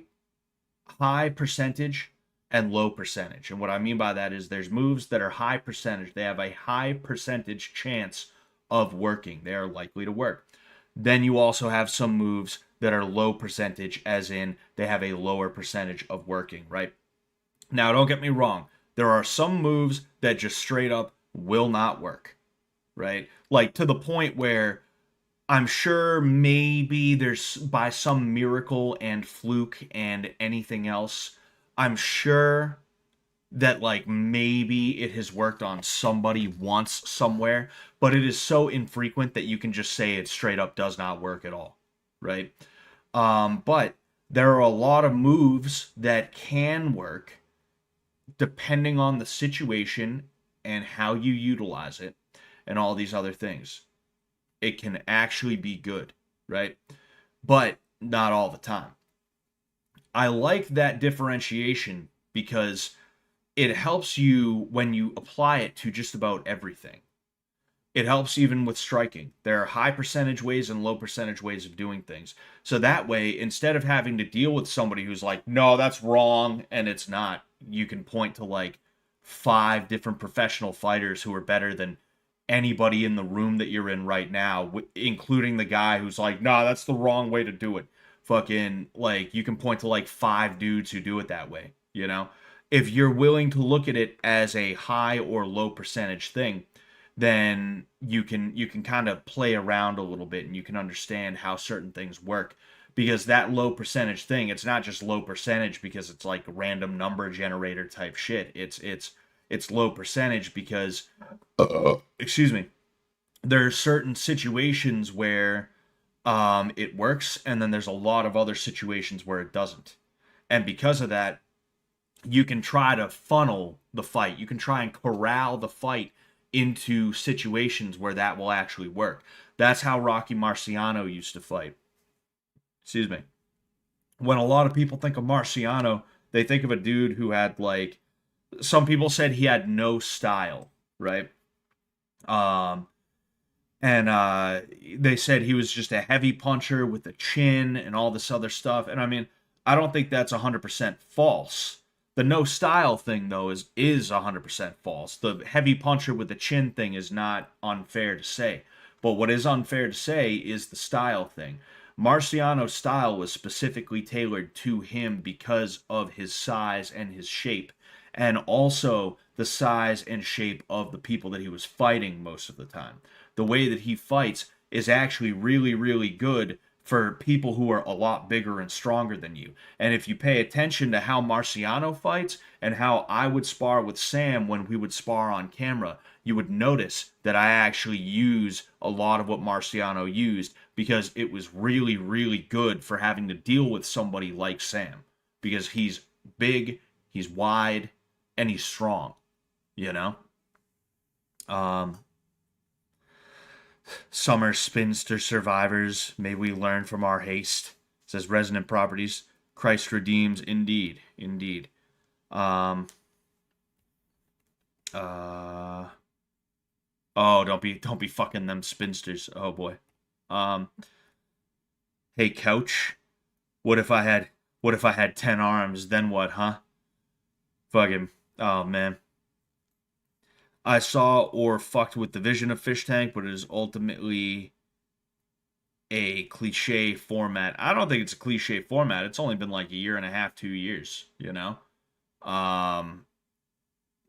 high percentage and low percentage. And what I mean by that is there's moves that are high percentage. They have a high percentage chance of working. They are likely to work. Then you also have some moves that are low percentage, as in they have a lower percentage of working, right? Now, don't get me wrong. There are some moves that just straight up will not work, right? Like to the point where I'm sure maybe there's by some miracle and fluke and anything else, I'm sure that like maybe it has worked on somebody once somewhere, but it is so infrequent that you can just say it straight up does not work at all, right? But there are a lot of moves that can work depending on the situation and how you utilize it and all these other things. It can actually be good, right? But not all the time. I like that differentiation because it helps you when you apply it to just about everything. It helps even with striking. There are high percentage ways and low percentage ways of doing things. So that way, instead of having to deal with somebody who's like, no, that's wrong, and it's not, you can point to like five different professional fighters who are better than anybody in the room that you're in right now, including the guy who's like, nah, that's the wrong way to do it. Fucking, like, you can point to like five dudes who do it that way, you know? If you're willing to look at it as a high or low percentage thing, then you can kind of play around a little bit and you can understand how certain things work, because that low percentage thing, it's not just low percentage because it's like random number generator type shit. It's low percentage because excuse me, there are certain situations where it works, and then there's a lot of other situations where it doesn't. And because of that, you can try to funnel the fight. You can try and corral the fight into situations where that will actually work. That's how Rocky Marciano used to fight. Excuse me. When a lot of people think of Marciano, they think of a dude who had like, some people said he had no style, right? Um and they said he was just a heavy puncher with a chin and all this other stuff. And I mean, I don't think that's 100% false. The no style thing though is 100% false. The heavy puncher with the chin thing is not unfair to say. But what is unfair to say is the style thing. Marciano's style was specifically tailored to him because of his size and his shape, and also the size and shape of the people that he was fighting most of the time. The way that he fights is actually really, really good for people who are a lot bigger and stronger than you. And if you pay attention to how Marciano fights and how I would spar with Sam when we would spar on camera, you would notice that I actually use a lot of what Marciano used because it was really, really good for having to deal with somebody like Sam, because he's big, he's wide, and he's strong, you know? Um, Summer spinster survivors, may we learn from our haste, says Resonant Properties. Christ redeems, indeed, indeed. Um, uh, oh, don't be fucking them spinsters. Oh boy. Um, hey couch, what if I had what if I had 10 arms? Then what, huh? Fucking, oh man. I saw or fucked with the vision of Fish Tank, but it is ultimately a cliche format. I don't think it's a cliche format. It's only been like a year and a half, 2 years, you know? Um,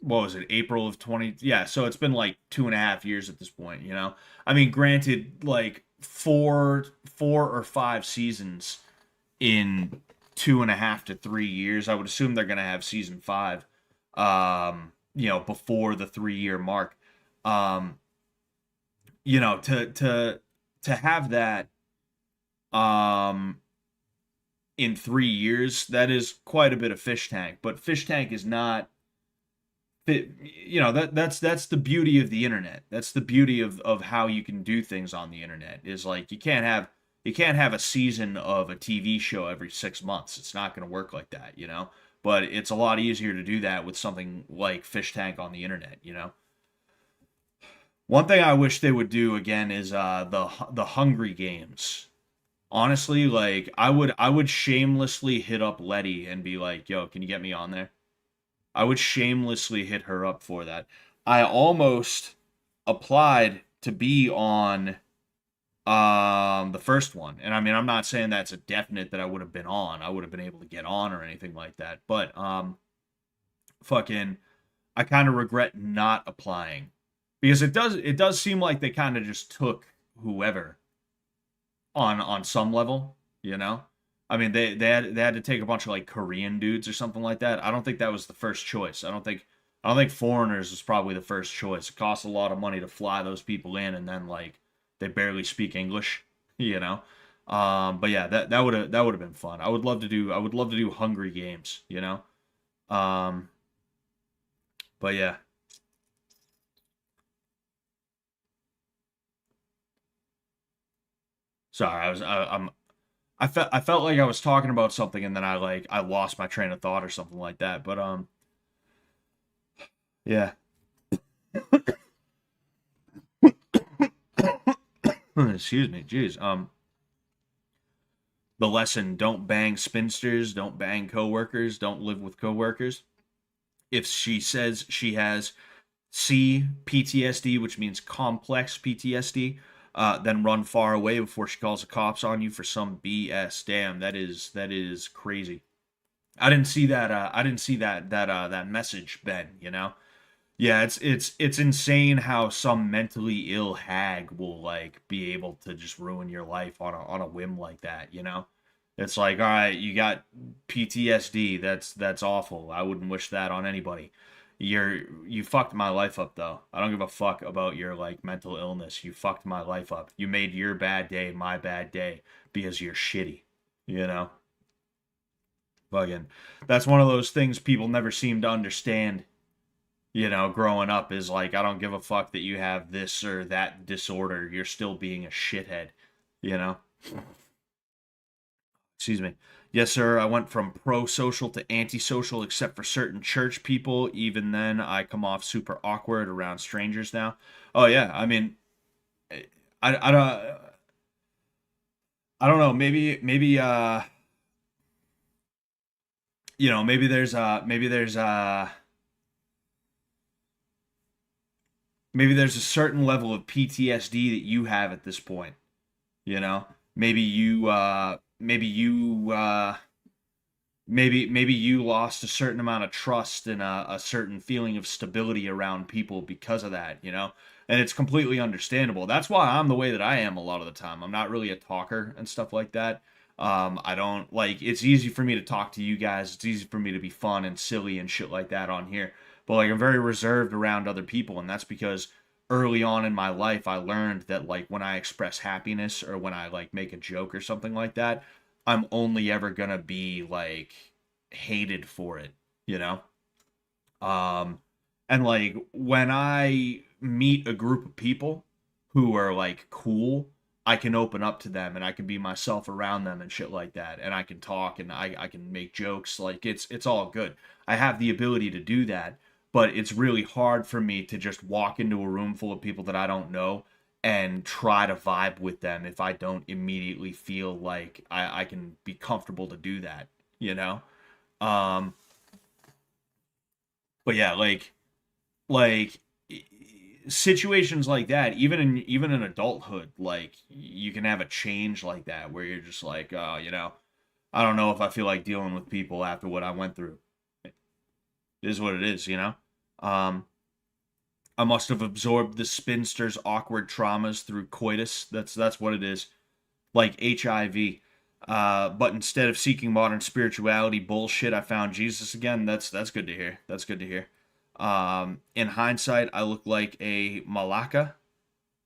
what was it, April of 20? Yeah, so it's been like 2.5 years at this point, you know? I mean, granted, like four or five seasons in 2.5 to 3 years. I would assume they're gonna have season five, before the 3 year mark. Um, to have that um in 3 years, that is quite a bit of Fish Tank. But Fish Tank is not that's the beauty of the internet. That's the beauty of how you can do things on the internet. Is like you can't have a season of a TV show every 6 months. It's not going to work like that, you know. But it's a lot easier to do that with something like Fish Tank on the internet, you know. One thing I wish they would do again is the Hungry Games. Honestly, like I would shamelessly hit up Letty and be like, "Yo, can you get me on there?" I would shamelessly hit her up for that. I almost applied to be on the first one. And I mean, I'm not saying that's a definite that I would have been on. I would have been able to get on or anything like that. But fucking I kind of regret not applying because it does seem like they kind of just took whoever on some level, you know? I mean, they had to take a bunch of like Korean dudes or something like that. I don't think that was the first choice. I don't think foreigners was probably the first choice. It costs a lot of money to fly those people in, and then like they barely speak English, you know. But yeah, that would have been fun. I would love to do Hungry Games, you know. Um, but yeah, sorry, I felt like I was talking about something, and then I lost my train of thought or something like that. But yeah. Excuse me, jeez. The lesson: don't bang spinsters, don't bang coworkers, don't live with coworkers. If she says she has CPTSD, which means complex PTSD, then run far away before she calls the cops on you for some BS. Damn, that is crazy. I didn't see that. I didn't see that message, Ben. You know. Yeah, it's insane how some mentally ill hag will like be able to just ruin your life on a whim like that, you know? It's like, all right, you got PTSD. That's awful. I wouldn't wish that on anybody. You fucked my life up though. I don't give a fuck about your like mental illness. You fucked my life up. You made your bad day my bad day because you're shitty, you know? Fucking that's one of those things people never seem to understand, growing up is like, I don't give a fuck that you have this or that disorder. You're still being a shithead, you know? Excuse me. Yes, sir. I went from pro-social to anti-social, except for certain church people. Even then, I come off super awkward around strangers now. Oh yeah, I mean, I don't I don't know. Maybe there's a certain level of PTSD that you have at this point. You know, maybe you lost a certain amount of trust and a certain feeling of stability around people because of that, and it's completely understandable. That's why I'm the way that I am a lot of the time. I'm not really a talker and stuff like that. I don't like, it's easy for me to talk to you guys. It's easy for me to be fun and silly and shit like that on here, but like I'm very reserved around other people, and that's because early on in my life I learned that like when I express happiness or when I like make a joke or something like that, I'm only ever gonna be like hated for it, you know? Um, and like when I meet a group of people who are like cool, I can open up to them and I can be myself around them and shit like that. And I can talk and I can make jokes. Like it's all good. I have the ability to do that, but it's really hard for me to just walk into a room full of people that I don't know and try to vibe with them if I don't immediately feel like I can be comfortable to do that, you know? Um, but yeah, like situations like that, even in adulthood, like you can have a change like that where you're just like, oh, I don't know if I feel like dealing with people after what I went through. It is what it is, you know. Um, I must have absorbed the spinster's awkward traumas through coitus. That's what it is, like HIV. But instead of seeking modern spirituality bullshit, I found Jesus again. That's good to hear. That's good to hear. In hindsight, I look like a malaka,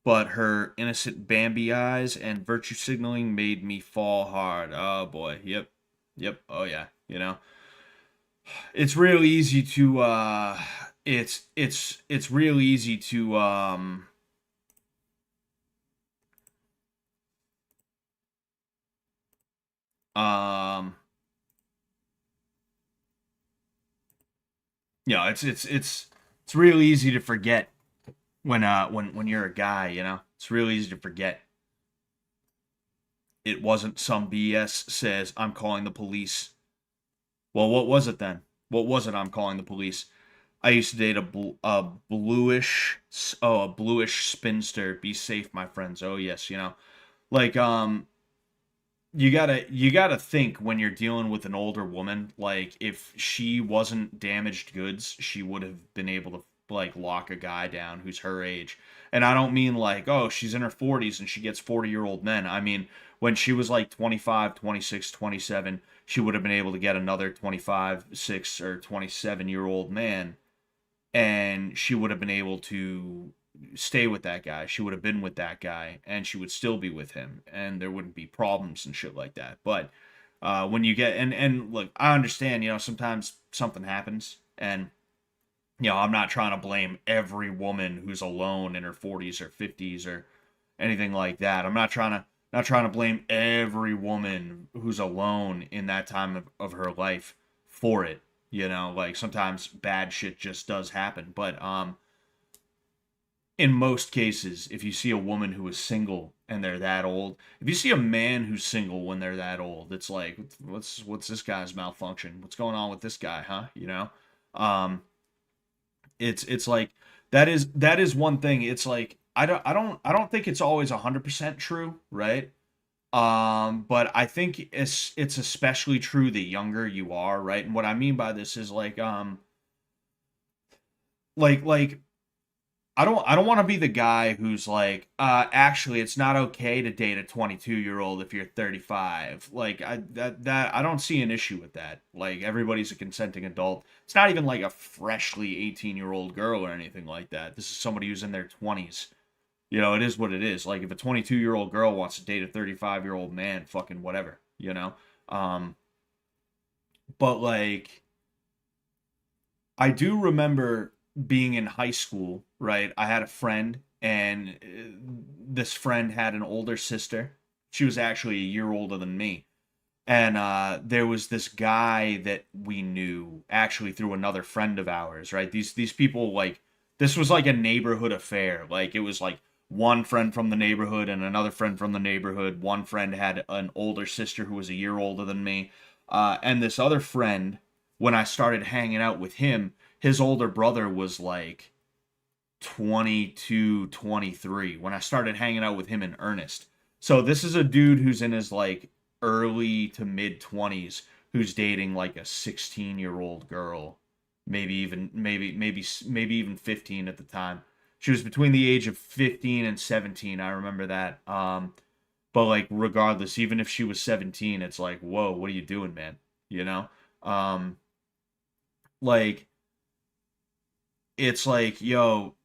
but her innocent Bambi eyes and virtue signaling made me fall hard. Oh boy, yep. Oh yeah. It's real easy to it's real easy to um it's real easy to forget when you're a guy, you know. It's real easy to forget. It wasn't some BS says I'm calling the police. Well, what was it then? What was it? I'm calling the police. I used to date a bluish spinster. Be safe, my friends. Oh yes, you know, like you gotta think when you're dealing with an older woman, like if she wasn't damaged goods, she would have been able to like lock a guy down who's her age. And I don't mean like, oh, she's in her 40s and she gets 40-year-old men. I mean, when she was like 25, 26, 27, she would have been able to get another 25, 6 or 27-year-old man, and she would have been able to stay with that guy. She would have been with that guy, and she would still be with him, and there wouldn't be problems and shit like that. But when you get and look, I understand. You know, sometimes something happens, and you know, I'm not trying to blame every woman who's alone in her 40s or 50s or anything like that. I'm not trying to blame every woman who's alone in that time of her life for it. You know, like sometimes bad shit just does happen. But in most cases, if you see a woman who is single and they're that old, if you see a man who's single when they're that old, it's like, what's this guy's malfunction? What's going on with this guy, huh? You know, um, it's like that is one thing. It's like I don't think it's always 100% true, right? But I think it's especially true the younger you are, right? And what I mean by this is like I don't want to be the guy who's like, actually it's not okay to date a 22-year-old if you're 35. Like that I don't see an issue with that. Like everybody's a consenting adult. It's not even like a freshly 18-year-old girl or anything like that. This is somebody who's in their 20s. You know, it is what it is. Like if a 22-year-old girl wants to date a 35-year-old man, fucking whatever, you know? Um but like I do remember being in high school, right? I had a friend, and this friend had an older sister. She was actually a year older than me. And there was this guy that we knew actually through another friend of ours, right? These people, like, this was like a neighborhood affair. Like it was like one friend from the neighborhood and another friend from the neighborhood. One friend had an older sister who was a year older than me. And this other friend, when I started hanging out with him, his older brother was like 22, 23 when I started hanging out with him in earnest. So this is a dude who's in his like early to mid 20s who's dating like a 16-year-old girl, maybe even 15 at the time. She was between the age of 15 and 17, I remember that. But like regardless, even if she was 17, it's like, "Whoa, what are you doing, man?" You know? Um like it's like, "Yo,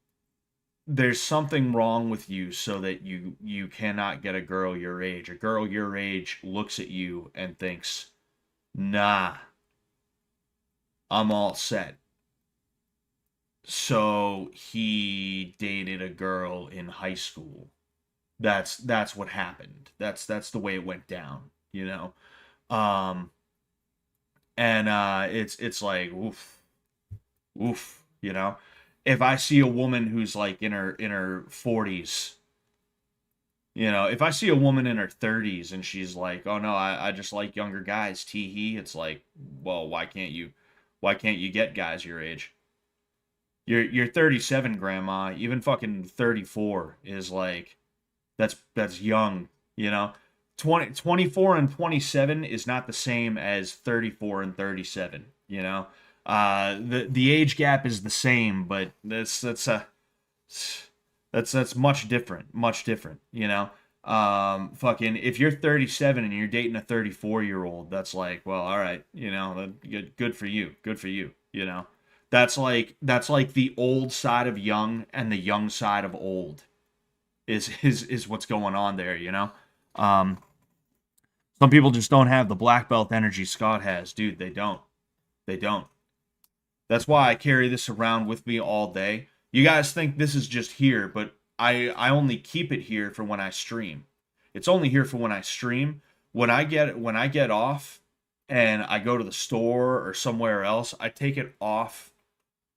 there's something wrong with you so that you cannot get a girl your age. A girl your age looks at you and thinks, "Nah, I'm all set." So he dated a girl in high school. That's what happened. That's the way it went down, you know. Um and it's like oof, you know. If I see a woman who's like in her 40s, you know, if I see a woman in her 30s and she's like, "Oh no, I just like younger guys," tee hee, it's like, well, why can't you get guys your age? You're 37, grandma. Even fucking 34 is like that's young, you know. 24 and 27 is not the same as 34 and 37, you know. The age gap is the same, but that's much different, you know. Fucking if you're 37 and you're dating a 34-year-old, that's like, well, all right, you know, good for you, you know. That's like the old side of young and the young side of old is what's going on there, you know. Um, some people just don't have the black belt energy Scott has, dude. They don't. That's why I carry this around with me all day. You guys think this is just here, but I only keep it here for when I stream. It's only here for when I stream. When I get off and I go to the store or somewhere else, I take it off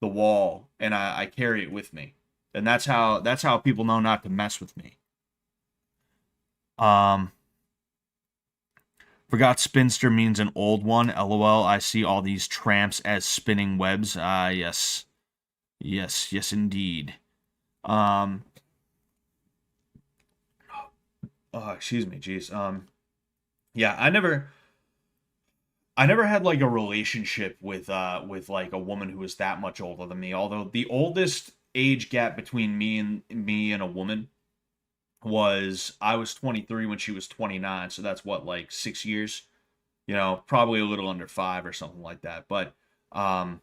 the wall and I carry it with me. And that's how people know not to mess with me. Um Forgot spinster means an old one. LOL. I see all these tramps as spinning webs. Ah, yes. Yes, yes indeed. Um oh, excuse me, jeez. Yeah, I never had like a relationship with like a woman who was that much older than me. Although the oldest age gap between me and a woman was I was 23 when she was 29, so that's what, like 6 years, probably a little under 5 or something like that. But um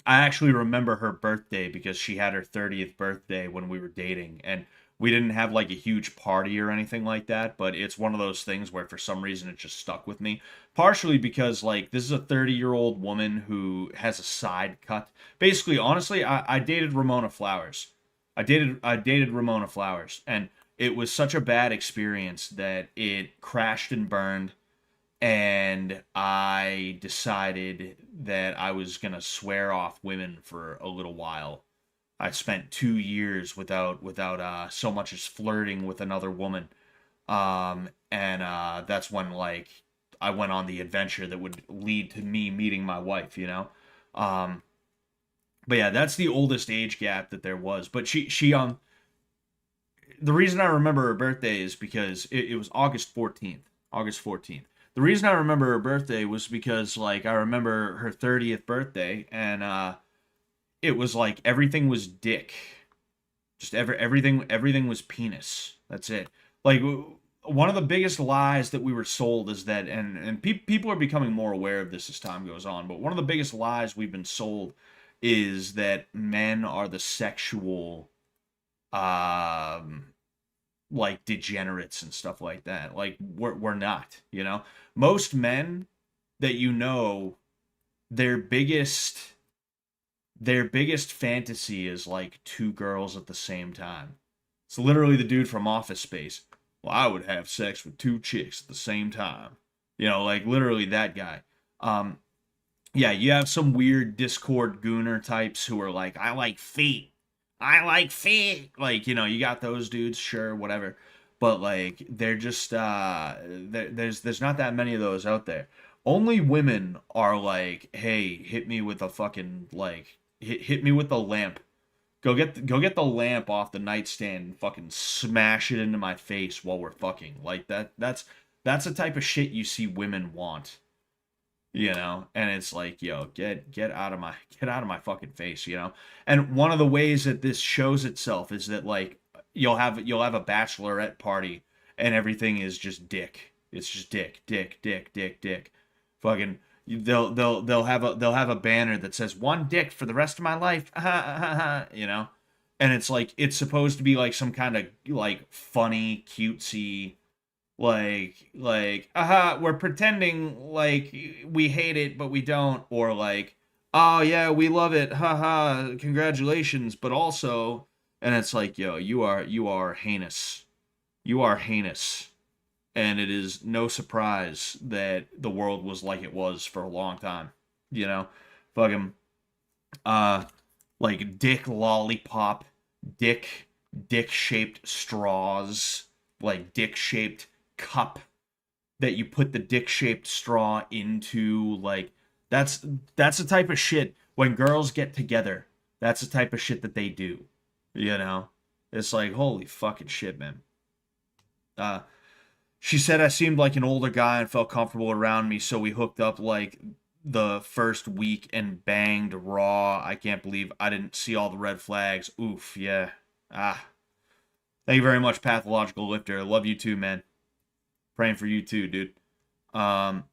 I actually remember her birthday because she had her 30th birthday when we were dating, and we didn't have like a huge party or anything like that, but it's one of those things where for some reason it just stuck with me. Partially because like this is a 30-year-old woman who has a side cut. Basically, honestly, I dated Ramona Flowers. I dated Ramona Flowers, and it was such a bad experience that it crashed and burned, and I decided that I was gonna swear off women for a little while. I spent 2 years without so much as flirting with another woman, and that's when like I went on the adventure that would lead to me meeting my wife. Um, but yeah, that's the oldest age gap that there was. But she the reason I remember her birthday is because it was August 14th. August 14th. The reason I remember her birthday was because like I remember her 30th birthday, and it was like everything was dick. Just everything was penis. That's it. Like one of the biggest lies that we were sold is that, and people are becoming more aware of this as time goes on, but one of the biggest lies we've been sold is that men are the sexual um like degenerates and stuff like that. Like we're not. Most men that their biggest their biggest fantasy is like two girls at the same time. It's literally the dude from Office Space. Well, I would have sex with two chicks at the same time. Like literally that guy. Um, yeah, you have some weird Discord gooner types who are like, I like feet. I like feet. Like, you got those dudes, sure, whatever. But like they're just there's not that many of those out there. Only women are like, hey, hit me with a fucking like hit me with the lamp. Go get the lamp off the nightstand and fucking smash it into my face while we're fucking. Like that's the type of shit you see women want. And it's like, yo, get out of my fucking face. And one of the ways that this shows itself is that like you'll have a bachelorette party and everything is just dick. It's just dick, dick, dick, dick, dick. Fucking they'll have a banner that says one dick for the rest of my life. And it's like it's supposed to be like some kind of like funny cutesy like aha, we're pretending like we hate it but we don't, or like, oh yeah, we love it, haha, congratulations, but also, and it's like, yo, you are heinous. You are heinous. And it is no surprise that the world was like it was for a long time. you know Fucking uh like dick lollipop, dick dick shaped straws, like dick shaped cup that you put the dick shaped straw into. Like that's that's the type of shit when girls get together. That's the type of shit that they do. You know, it's like holy fucking shit, man. Uh, she said I seemed like an older guy and felt comfortable around me, so we hooked up like the first week and banged raw. I can't believe I didn't see all the red flags. Oof, yeah. Ah, thank you very much, Pathological Lifter. Love you too, man. Praying for you too, dude. Um,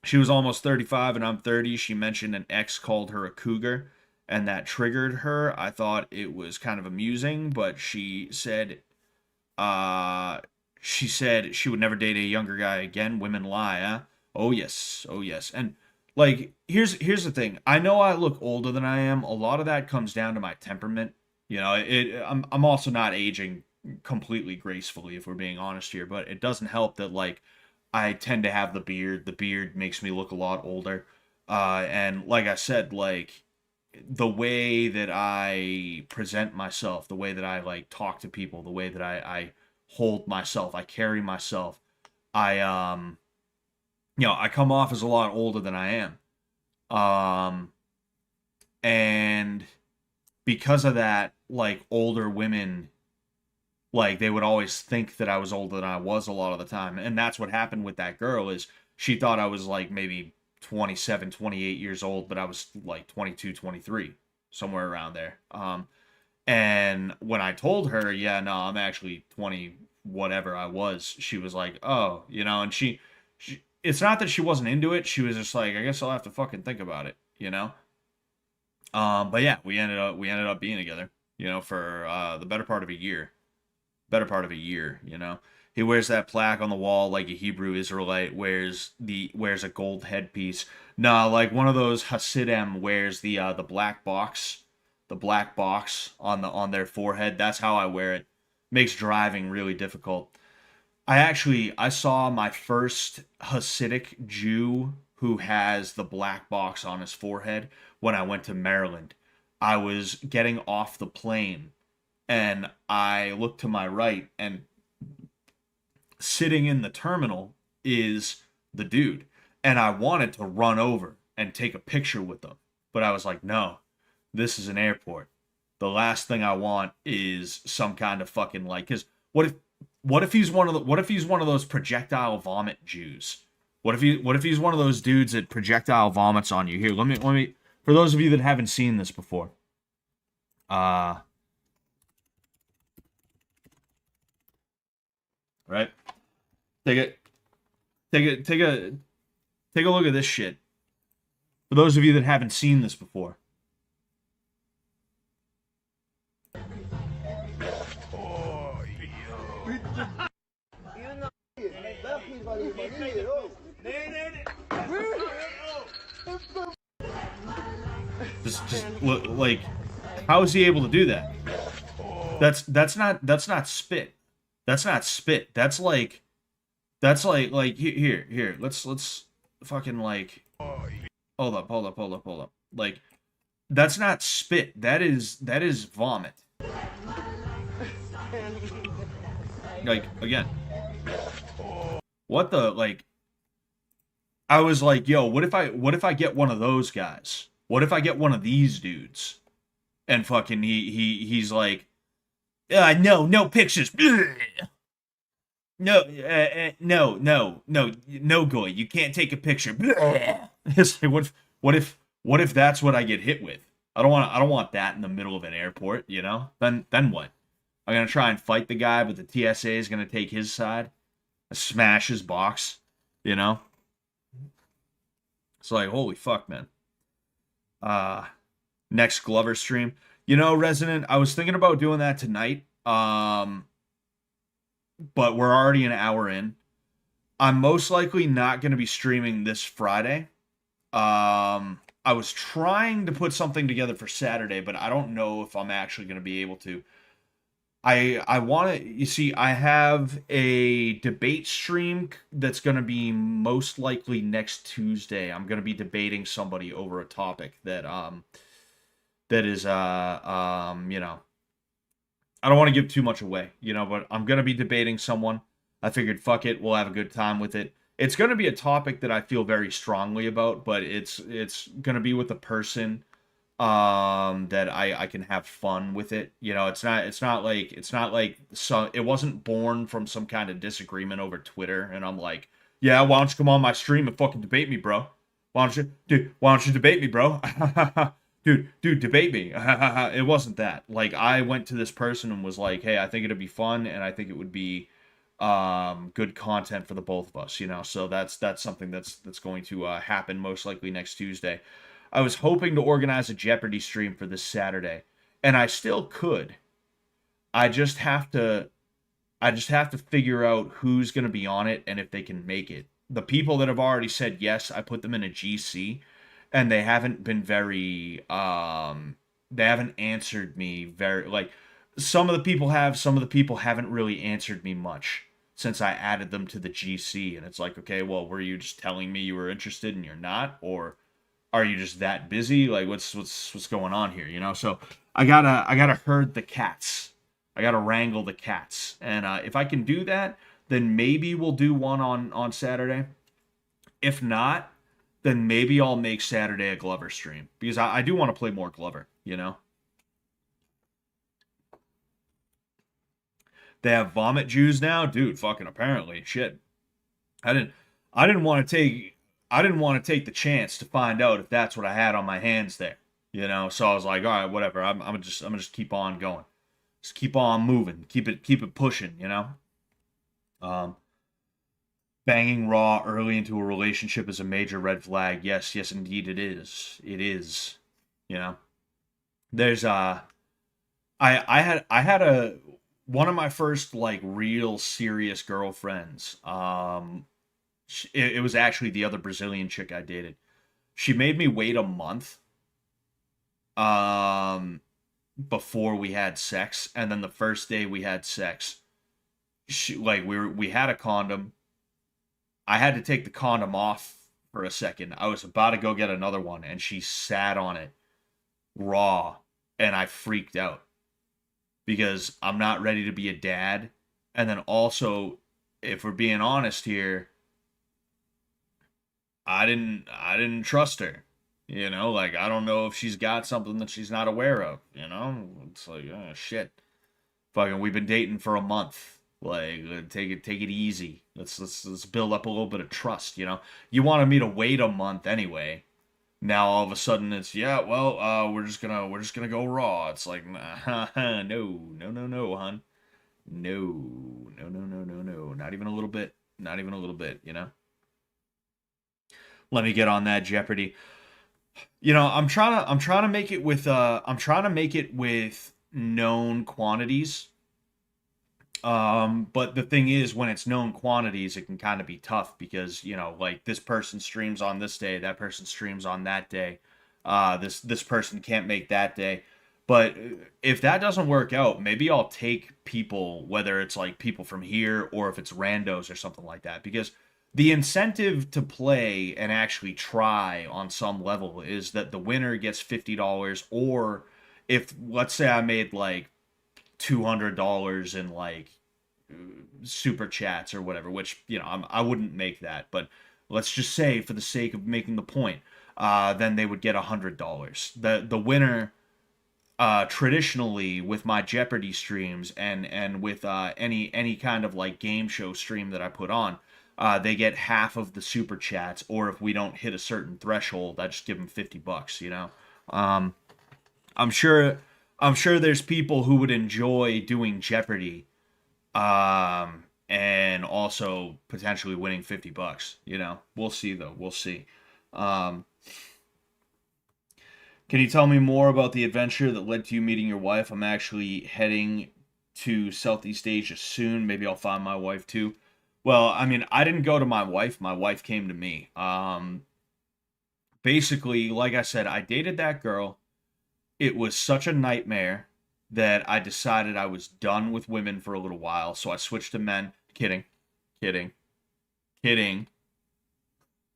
she was almost 35 and I'm 30. She mentioned an ex called her a cougar, and that triggered her. I thought it was kind of amusing, but uh, she said she would never date a younger guy again. Women lie, huh? Oh yes, oh yes. And like here's the thing. I know I look older than I am. A lot of that comes down to my temperament. You know, I'm also not aging completely gracefully if we're being honest here, but it doesn't help that like I tend to have the beard. The beard makes me look a lot older. And like I said, like the way that I present myself, the way that I like talk to people, the way that I hold myself, I carry myself, I I come off as a lot older than I am. Um, and because of that, like older women, like they would always think that I was older than I was a lot of the time. And that's what happened with that girl is she thought I was like maybe 27, 28 years old, but I was like 22, 23, somewhere around there. And when I told her, yeah, no, I'm actually 20, whatever I was, she was like, oh, and she it's not that she wasn't into it. She was just like, I guess I'll have to fucking think about it, you know? But yeah, we ended up being together, for the better part of a year. Better part of a year. He wears that plaque on the wall like a Hebrew Israelite wears a gold headpiece. Nah, like one of those Hasidim wears the black box on their forehead. That's how I wear it. Makes driving really difficult. I saw my first Hasidic Jew who has the black box on his forehead when I went to Maryland. I was getting off the plane and I looked to my right, and sitting in the terminal is the dude. And I wanted to run over and take a picture with them. But I was like, no, this is an airport. The last thing I want is some kind of fucking like, because what if he's one of those projectile vomit Jews? What if he's one of those dudes that projectile vomits on you? Here, let me for those of you that haven't seen this before. Uh right? Take it take it take a look at this shit. For those of you that haven't seen this before. Just look like how is he able to do that? That's not spit. That's not spit. That's like here. Let's fucking like hold up. Like that's not spit. That is vomit. Like again. What the like I was like, yo, what if I get one of those guys? What if I get one of these dudes? And fucking he's like, no pictures. No, Goy, you can't take a picture. It's like, what if that's what I get hit with? I don't want that in the middle of an airport, Then what? I'm gonna try and fight the guy, but the TSA is gonna take his side, smash his box, you know? It's like, holy fuck, man. Uh Next Glover stream. Resident, I was thinking about doing that tonight. But we're already an hour in. I'm most likely not going to be streaming this Friday. I was trying to put something together for Saturday, but I don't know if I'm actually going to be able to. I want to, you see, I have a debate stream that's going to be most likely next Tuesday. I'm going to be debating somebody over a topic that is I don't want to give too much away, but I'm going to be debating someone. I figured, fuck it, we'll have a good time with it. It's going to be a topic that I feel very strongly about, but it's going to be with a person that I can have fun with it. It's not like so it wasn't born from some kind of disagreement over Twitter and I'm like, "Yeah, why don't you come on my stream and fucking debate me, bro? Why don't you debate me, bro?" Dude, debate me. It wasn't that. Like I went to this person and was like, "Hey, I think it'd be fun and I think it would be good content for the both of us, So that's something that's going to happen most likely next Tuesday. I was hoping to organize a Jeopardy stream for this Saturday, and I still could. I just have to figure out who's going to be on it and if they can make it the people that have already said yes, I put them in a GC, and they haven't been very they haven't answered me very, like, some of the people have, some of the people haven't really answered me much since I added them to the GC. And it's like, okay, well, were you just telling me you were interested and you're not, or are you just that busy? Like, what's going on here, you know? So I gotta herd the cats. I gotta wrangle the cats, and if I can do that, then maybe we'll do one on Saturday. If not, then maybe I'll make Saturday a Glover stream, because I do want to play more Glover. You know, they have vomit Jews now, dude. Fucking apparently, shit. I didn't I didn't want to take I didn't want to take the chance to find out if that's what I had on my hands there. You know, so I was like, all right, whatever. I'm gonna just keep on going, just keep on moving, keep it pushing. You know, um, banging raw early into a relationship is a major red flag. Yes, yes, indeed, it is. It is. You know, there's I had a one of my first like real serious girlfriends. It was actually the other Brazilian chick I dated. She made me wait a month um before we had sex, and then the first day we had sex, she like we had a condom. I had to take the condom off for a second. I was about to go get another one, and she sat on it raw, and I freaked out because I'm not ready to be a dad. And then also, if we're being honest here, I didn't trust her. You know, like, I don't know if she's got something that she's not aware of, you know? It's like, oh shit. Fucking, we've been dating for a month. Like, take it easy. Let's build up a little bit of trust, you know? You wanted me to wait a month anyway. Now all of a sudden it's, yeah, well, we're just gonna go raw. It's like, nah, no, hun. No. Not even a little bit. Not even a little bit, you know? Let me get on that Jeopardy. You know, I'm trying to make it with I'm trying to make it with known quantities. But the thing is, when it's known quantities, it can kind of be tough because, you know, like, this person streams on this day, that person streams on that day. This person can't make that day. But if that doesn't work out, maybe I'll take people, whether it's like people from here or if it's randos or something like that, because the incentive to play and actually try on some level is that the winner gets $50, or if, let's say, I made like $200 in like super chats or whatever, which, you know, I wouldn't make that, but let's just say for the sake of making the point, then they would get $100. The winner, traditionally with my Jeopardy streams and with any kind of like game show stream that I put on, they get half of the super chats, or if we don't hit a certain threshold, I just give them $50. You know, um, I'm sure I'm sure there's people who would enjoy doing Jeopardy, and also potentially winning $50. You know, we'll see though. We'll see. Um, can you tell me more about the adventure that led to you meeting your wife? I'm actually heading to Southeast Asia soon. Maybe I'll find my wife too. Well, I mean, I didn't go to my wife. My wife came to me. Basically, like I said, I dated that girl. It was such a nightmare that I decided I was done with women for a little while. So I switched to men. Kidding, kidding, kidding.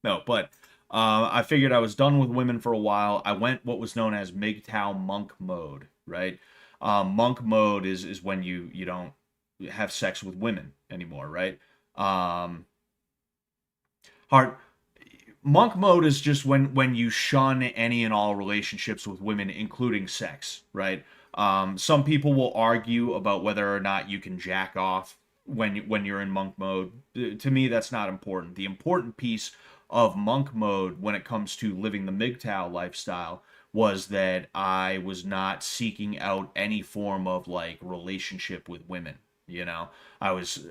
No, but I figured I was done with women for a while. I went what was known as MGTOW monk mode, right? Monk mode is when you don't have sex with women anymore, right? Um, hard Monk mode is just when you shun any and all relationships with women, including sex, right? Some people will argue about whether or not you can jack off when you're in monk mode. To me, that's not important. The important piece of monk mode when it comes to living the MGTOW lifestyle was that I was not seeking out any form of like relationship with women. You know, I was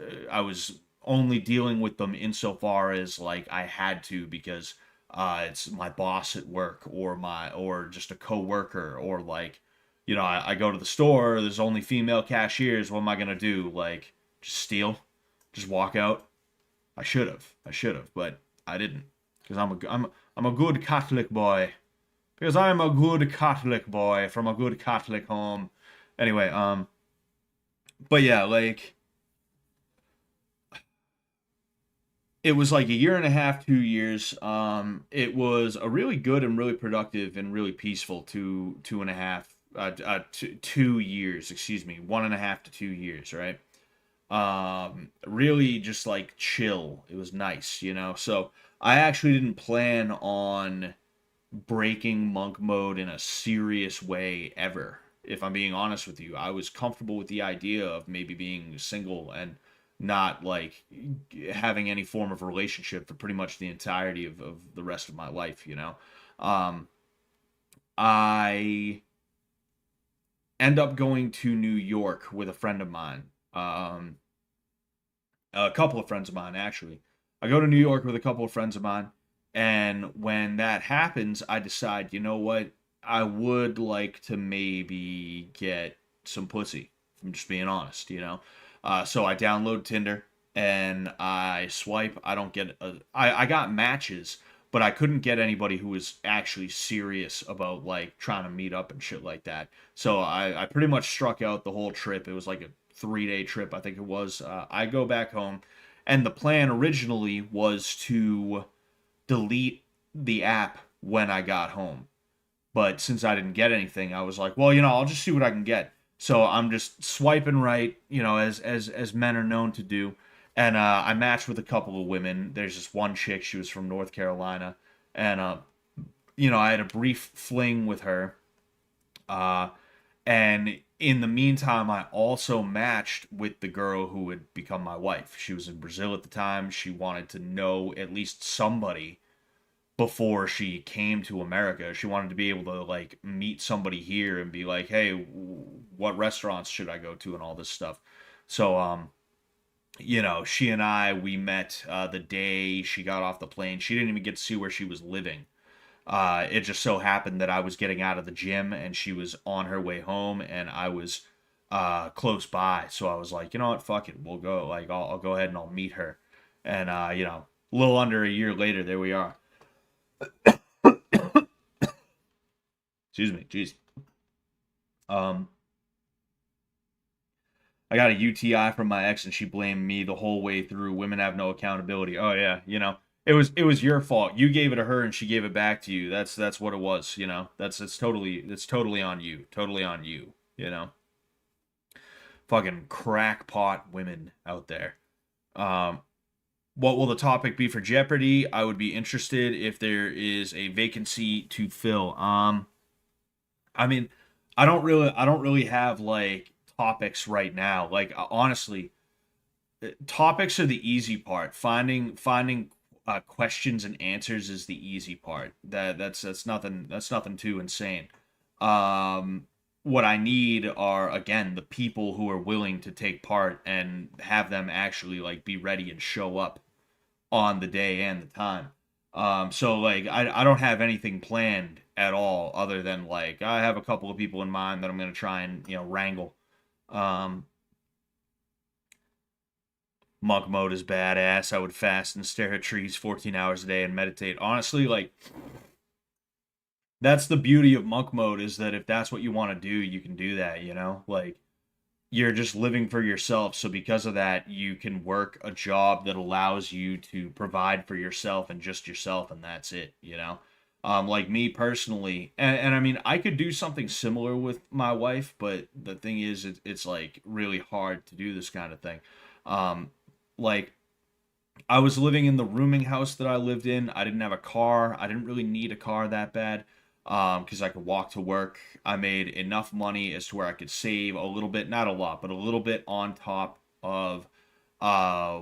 only dealing with them insofar as like I had to, because it's my boss at work, or just a coworker, or like, you know, I go to the store, there's only female cashiers, what am I gonna do? Like, just steal? Just walk out? I should have, but I didn't because I'm a good Catholic boy. Because I'm a good Catholic boy from a good Catholic home. Anyway, but yeah, like it was like a year and a half, 2 years. It was a really good and really productive and really peaceful 2.5, 2 years, excuse me, 1.5 to 2 years, right? Really just like chill. It was nice, you know. So I actually didn't plan on breaking monk mode in a serious way ever. If I'm being honest with you, I was comfortable with the idea of maybe being single and not like having any form of relationship for pretty much the entirety of the rest of my life, you know. Um, I end up going to New York with a friend of mine. A couple of friends of mine, actually. I go to New York with a couple of friends of mine, and when that happens, I decide, you know what? I would like to maybe get some pussy. If I'm just being honest, you know. So I download Tinder and I swipe. I don't get I got matches, but I couldn't get anybody who was actually serious about like trying to meet up and shit like that. So I pretty much struck out the whole trip. It was like a 3 day trip, I think it was. I go back home, and the plan originally was to delete the app when I got home. But since I didn't get anything, I was like, well, you know, I'll just see what I can get. So I'm just swiping right, you know, as men are known to do. And I matched with a couple of women. There's this one chick, she was from North Carolina, and you know, I had a brief fling with her. Uh, and in the meantime, I also matched with the girl who would become my wife. She was in Brazil at the time. She wanted to know at least somebody before she came to America. She wanted to be able to like meet somebody here and be like, "Hey, what restaurants should I go to?" and all this stuff. So you know, she and we met the day she got off the plane. She didn't even get to see where she was living. It just so happened that I was getting out of the gym and she was on her way home, and I was close by. So I was like, you know what, fuck it, we'll go. Like, I'll go ahead and I'll meet her. And you know, a little under a year later, there we are. Excuse me, jeez. Um, I got a UTI from my ex, and she blamed me the whole way through. Women have no accountability. Oh yeah, you know, it was your fault. You gave it to her, and she gave it back to you. That's what it was. You know, it's totally on you. Totally on you. You know, fucking crackpot women out there. Um, what will the topic be for Jeopardy? I would be interested if there is a vacancy to fill. I mean, I don't really have like topics right now. Like honestly, topics are the easy part. Finding questions and answers is the easy part. That's nothing too insane. Um, what I need are again the people who are willing to take part and have them actually like be ready and show up on the day and the time. So like I don't have anything planned at all other than like I have a couple of people in mind that I'm gonna try and wrangle. Um, Monk mode is badass. I would fast and stare at trees 14 hours a day and meditate. Honestly, like that's the beauty of monk mode is that if that's what you want to do, you can do that, you know? Like you're just living for yourself. So because of that, you can work a job that allows you to provide for yourself and just yourself, and that's it, you know? Like me personally, and I mean, I could do something similar with my wife, but the thing is, it's like really hard to do this kind of thing. Um, like I was living in the rooming house that I lived in. I didn't have a car. I didn't really need a car that bad because I could walk to work. I made enough money as to where I could save a little bit, not a lot, but a little bit on top of uh,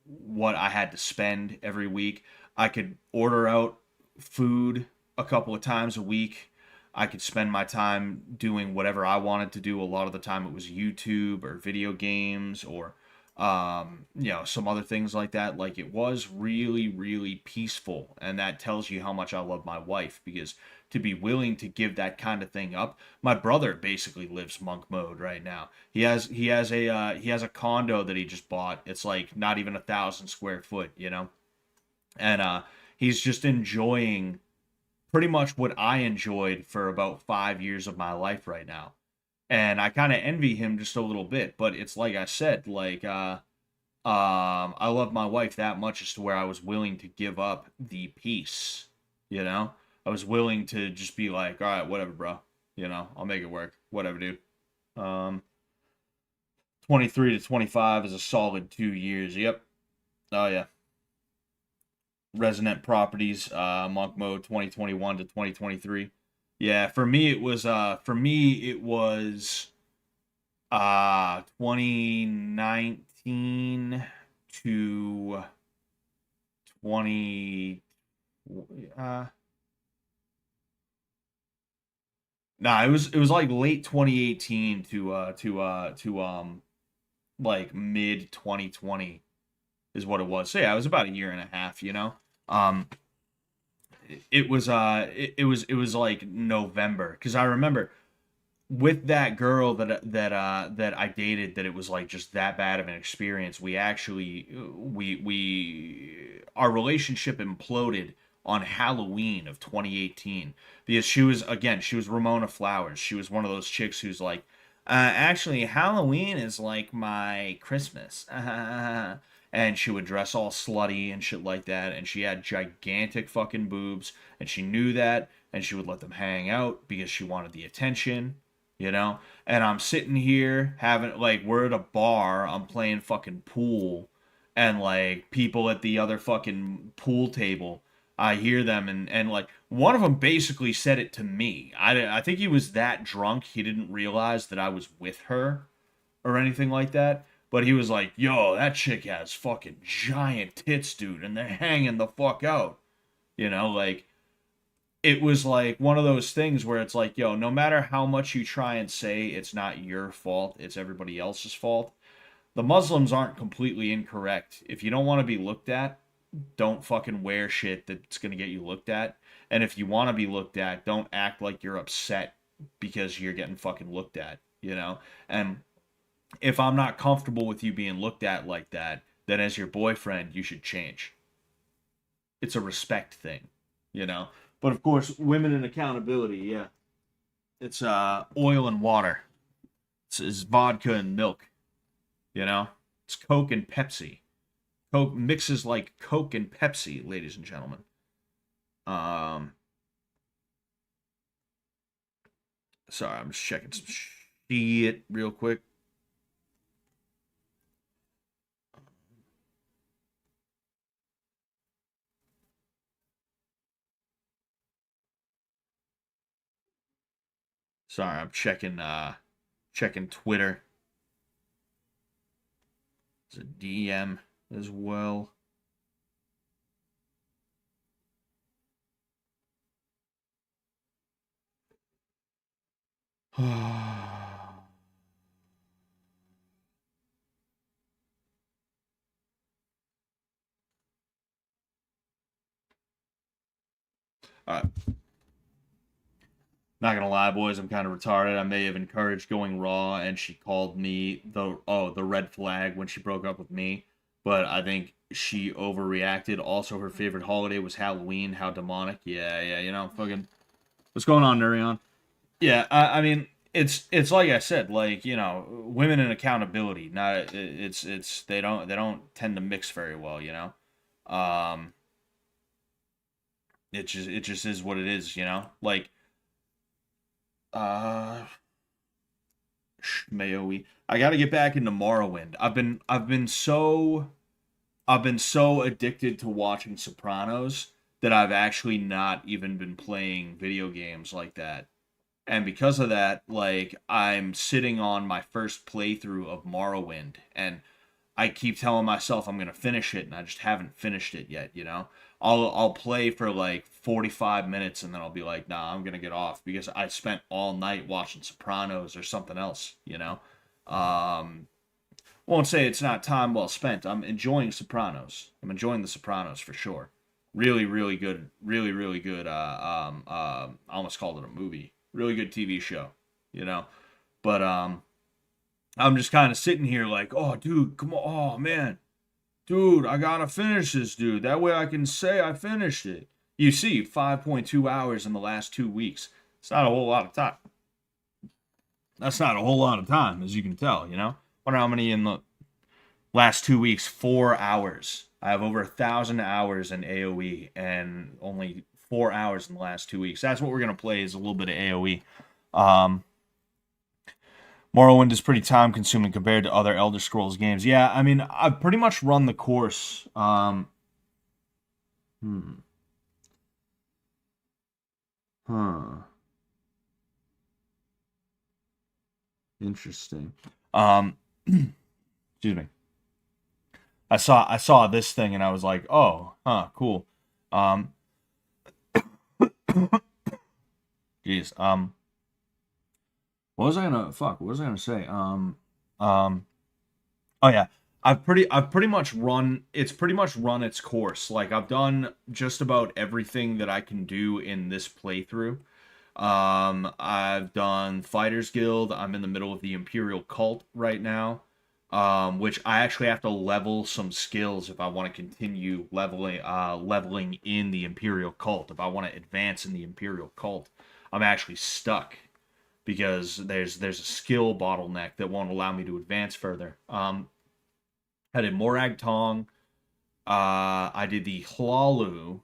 what I had to spend every week. I could order out food a couple of times a week. I could spend my time doing whatever I wanted to do. A lot of the time it was YouTube or video games or some other things like that. Like it was really, really peaceful, and that tells you how much I love my wife because to be willing to give that kind of thing up. My brother basically lives monk mode right now. He has a condo that he just bought. It's like not even 1,000 square foot, you know, and he's just enjoying pretty much what I enjoyed for about 5 years of my life right now. And I kind of envy him just a little bit, but it's like I said, like I love my wife that much as to where I was willing to give up the peace, you know? I was willing to just be like, all right, whatever, bro. You know, I'll make it work. Whatever, dude. Um, 23 to 25 is a solid 2 years. Yep. Oh, yeah. Resonant Properties, Monk Mode 2021 to 2023. Yeah, for me it was 2019 to 20 uh nah, it was like late 2018 to like mid 2020 is what it was. So yeah, it was about a year and a half, you know. Um it was like November, because I remember with that girl that I dated, that it was like just that bad of an experience. We actually we our relationship imploded on Halloween of 2018, because she was Ramona Flowers. She was one of those chicks who's like, actually Halloween is like my Christmas. And she would dress all slutty and shit like that, and she had gigantic fucking boobs, and she knew that, and she would let them hang out because she wanted the attention, you know? And I'm sitting here having, like, we're at a bar, I'm playing fucking pool, and, like, people at the other fucking pool table, I hear them, and like, one of them basically said it to me. I think he was that drunk, he didn't realize that I was with her or anything like that. But he was like, yo, that chick has fucking giant tits, dude, and they're hanging the fuck out. You know, like, it was like one of those things where it's like, yo, no matter how much you try and say it's not your fault, it's everybody else's fault, the Muslims aren't completely incorrect. If you don't want to be looked at, don't fucking wear shit that's going to get you looked at. And if you want to be looked at, don't act like you're upset because you're getting fucking looked at, you know? And if I'm not comfortable with you being looked at like that, then as your boyfriend, you should change. It's a respect thing, you know? But of course, women and accountability, yeah. It's oil and water. It's vodka and milk, you know? It's Coke and Pepsi. Coke mixes like Coke and Pepsi, ladies and gentlemen. Um, Sorry, I'm just checking some shit real quick. Sorry, I'm checking Twitter. It's a DM as well. All right. Not gonna lie, boys, I'm kind of retarded. I may have encouraged going raw, and she called me the red flag when she broke up with me. But I think she overreacted. Also, her favorite holiday was Halloween. How demonic! Yeah, yeah, you know, fucking. What's going on, Nurion? Yeah, I mean, it's like I said, like, you know, women and accountability. Not it's they don't tend to mix very well, you know. Um, it just is what it is, you know. Like, uh Mayoe. I got to get back into Morrowind. I've been so addicted to watching Sopranos that I've actually not even been playing video games like that. And because of that, like, I'm sitting on my first playthrough of Morrowind, and I keep telling myself I'm gonna finish it, and I just haven't finished it yet. You know, I'll play for like 45 minutes, and then I'll be like, nah, I'm gonna get off because I spent all night watching Sopranos or something else. You know, um, won't say it's not time well spent. I'm enjoying Sopranos. I'm enjoying the Sopranos for sure. Really, really good. Really, really good. I almost called it a movie. Really good TV show. You know, but I'm just kind of sitting here like, oh, dude, come on, oh man, dude, I gotta finish this, dude. That way I can say I finished it. You see, 5.2 hours in the last 2 weeks. It's not a whole lot of time. That's not a whole lot of time, as you can tell. Wonder how many in the last 2 weeks. 4 hours. I have over 1,000 hours in AOE, and only 4 hours in the last 2 weeks. That's what we're gonna play, is a little bit of AOE. Um, Morrowind is pretty time consuming compared to other Elder Scrolls games. Yeah, I mean, I've pretty much run the course. Hmm. Huh. Interesting. Um, excuse me. I saw this thing and I was like, oh, huh, cool. Um, geez. What was I gonna say? Um, oh yeah. I've pretty much run its course. Like I've done just about everything that I can do in this playthrough. I've done Fighters Guild. I'm in the middle of the Imperial Cult right now, which I actually have to level some skills if I want to continue leveling in the Imperial Cult. If I want to advance in the Imperial Cult, I'm actually stuck because there's a skill bottleneck that won't allow me to advance further. I did Morag Tong. I did the Hlaalu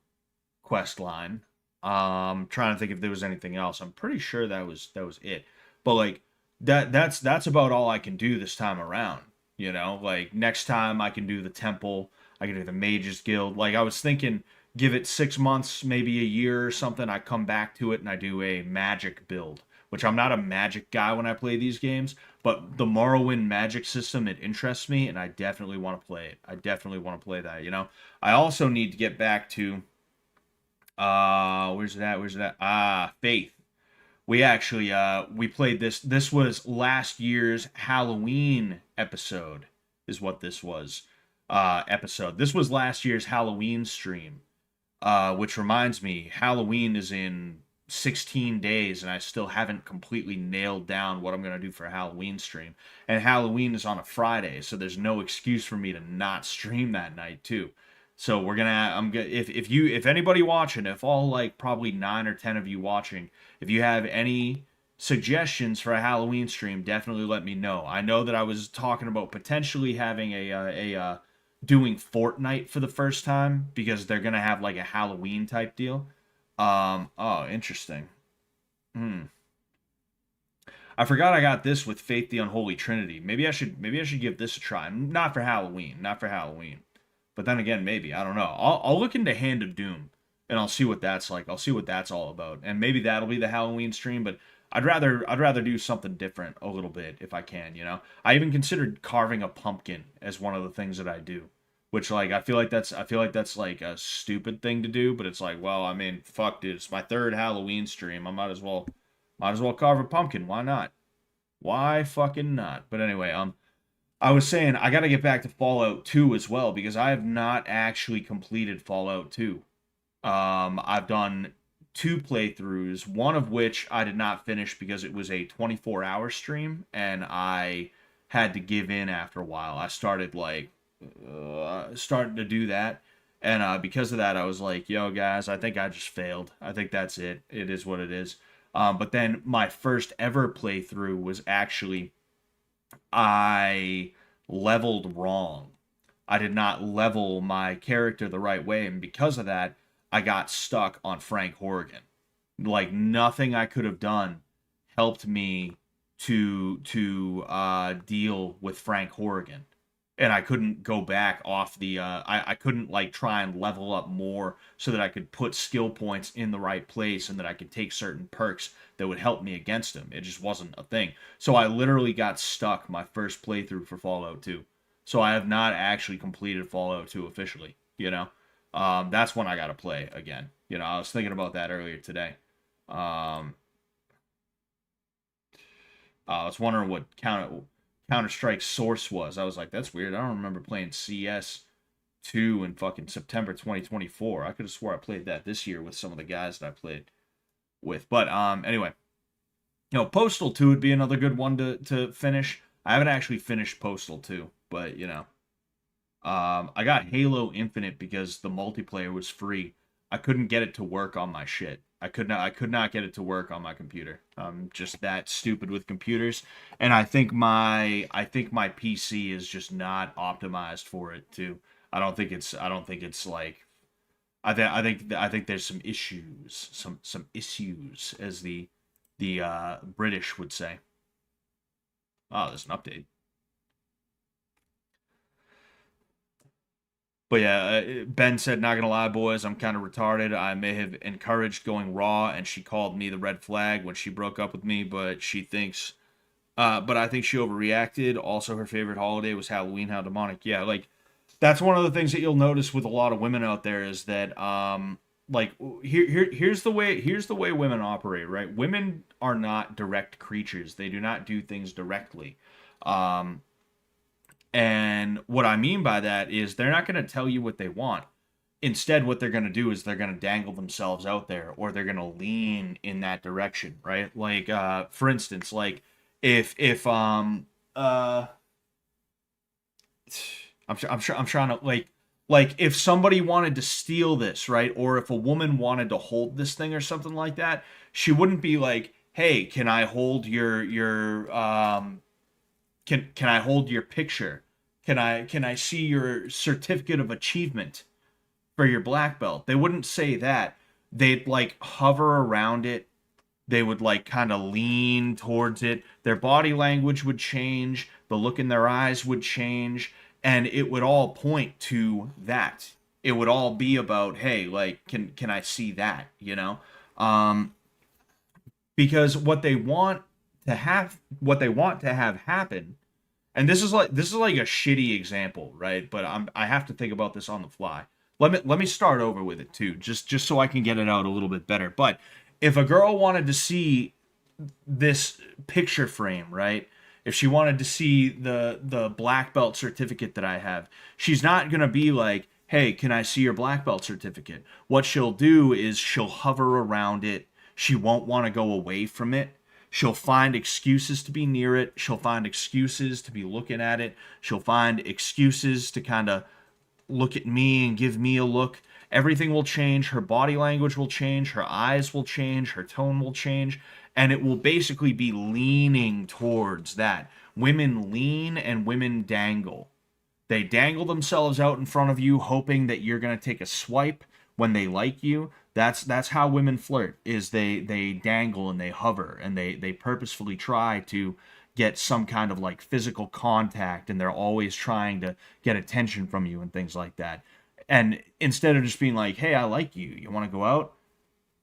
quest line. Trying to think if there was anything else. I'm pretty sure that was it. But like that's about all I can do this time around. Like next time I can do the temple, I can do the Mages Guild. Like I was thinking, give it 6 months, maybe a year or something. I come back to it and I do a magic build, which I'm not a magic guy when I play these games, but the Morrowind magic system, it interests me, and I definitely want to play it. I definitely want to play that. I also need to get back to where's it at? Where's it at? Faith. We actually we played this. This was last year's Halloween episode, is what this was. Episode. This was last year's Halloween stream. Which reminds me, Halloween is in 16 days, and I still haven't completely nailed down what I'm gonna do for a Halloween stream. And Halloween is on a Friday, so there's no excuse for me to not stream that night too. So we're gonna I'm gonna if anybody watching, if all like probably 9 or 10 of you watching, if you have any suggestions for a Halloween stream, definitely let me know. I know that I was talking about potentially having a doing Fortnite for the first time because they're gonna have like a Halloween type deal. Oh, interesting. Hmm. I forgot I got this with Faith the Unholy Trinity. Maybe I should give this a try. Not for Halloween, not for Halloween. But then again, maybe I don't know. I'll look into Hand of Doom and I'll see what that's like. I'll see what that's all about, and maybe that'll be the Halloween stream. But I'd rather do something different a little bit if I can. I even considered carving a pumpkin as one of the things that I do, which like I feel like that's like a stupid thing to do. But it's like, well, I mean, fuck, dude, it's my third Halloween stream. I might as well carve a pumpkin. Why not? Why fucking not? But anyway, I was saying I got to get back to Fallout 2 as well because I have not actually completed Fallout 2. I've done two playthroughs, one of which I did not finish because it was a 24-hour stream and I had to give in after a while. I started like starting to do that, and because of that, I was like, "Yo, guys, I think I just failed. I think that's it. It is what it is." But then my first ever playthrough was actually I leveled wrong. I did not level my character the right way, and because of that, I got stuck on Frank Horrigan. Like nothing I could have done helped me to deal with Frank Horrigan, and I couldn't go back off the. I couldn't like try and level up more so that I could put skill points in the right place and that I could take certain perks that would help me against him. It just wasn't a thing. So I literally got stuck my first playthrough for Fallout 2. So I have not actually completed Fallout 2 officially. That's when I got to play again. I was thinking about that earlier today. Um, I was wondering what Counter Strike Source was. I was like, that's weird. I don't remember playing CS 2 in fucking September 2024. I could have swore I played that this year with some of the guys that I played with. But anyway, Postal 2 would be another good one to finish. I haven't actually finished Postal 2, but I got Halo Infinite because the multiplayer was free. I couldn't get it to work on my shit. I could not get it to work on my computer. I'm just that stupid with computers, and I think my PC is just not optimized for it too. I don't think it's like I think there's some issues, as the British would say. Oh, there's an update. But yeah, Ben said, not gonna lie, boys, I'm kind of retarded. I may have encouraged going raw, and she called me the red flag when she broke up with me, but I think she overreacted. Also, her favorite holiday was Halloween. How demonic. Yeah, like, that's one of the things that you'll notice with a lot of women out there is that, like, here's the way women operate, right? Women are not direct creatures. They do not do things directly. Um, and what I mean by that is they're not going to tell you what they want. Instead, what they're going to do is they're going to dangle themselves out there, or they're going to lean in that direction, right? Like, for instance, like, if I'm trying to, like if somebody wanted to steal this, right? Or if a woman wanted to hold this thing or something like that, she wouldn't be like, "Hey, can I hold your can I hold your picture? Can I see your certificate of achievement for your black belt?" They wouldn't say that. They'd like hover around it. They would like kind of lean towards it. Their body language would change, the look in their eyes would change, and it would all point to that. It would all be about, hey, like, can I see that, Um because what they want to have happen, and this is like a shitty example, right? But I have to think about this on the fly. Let me start over with it too, just so I can get it out a little bit better. But if a girl wanted to see this picture frame, right? If she wanted to see the black belt certificate that I have, she's not gonna be like, "Hey, can I see your black belt certificate?" What she'll do is she'll hover around it. She won't want to go away from it. She'll find excuses to be near it. She'll find excuses to be looking at it. She'll find excuses to kind of look at me and give me a look. Everything will change. Her body language will change. Her eyes will change. Her tone will change. And it will basically be leaning towards that. Women lean and women dangle. They dangle themselves out in front of you, hoping that you're going to take a swipe when they like you. That's how women flirt. Is they dangle and they hover, and they purposefully try to get some kind of like physical contact, and they're always trying to get attention from you and things like that. And instead of just being like, "Hey, I like you. You want to go out?"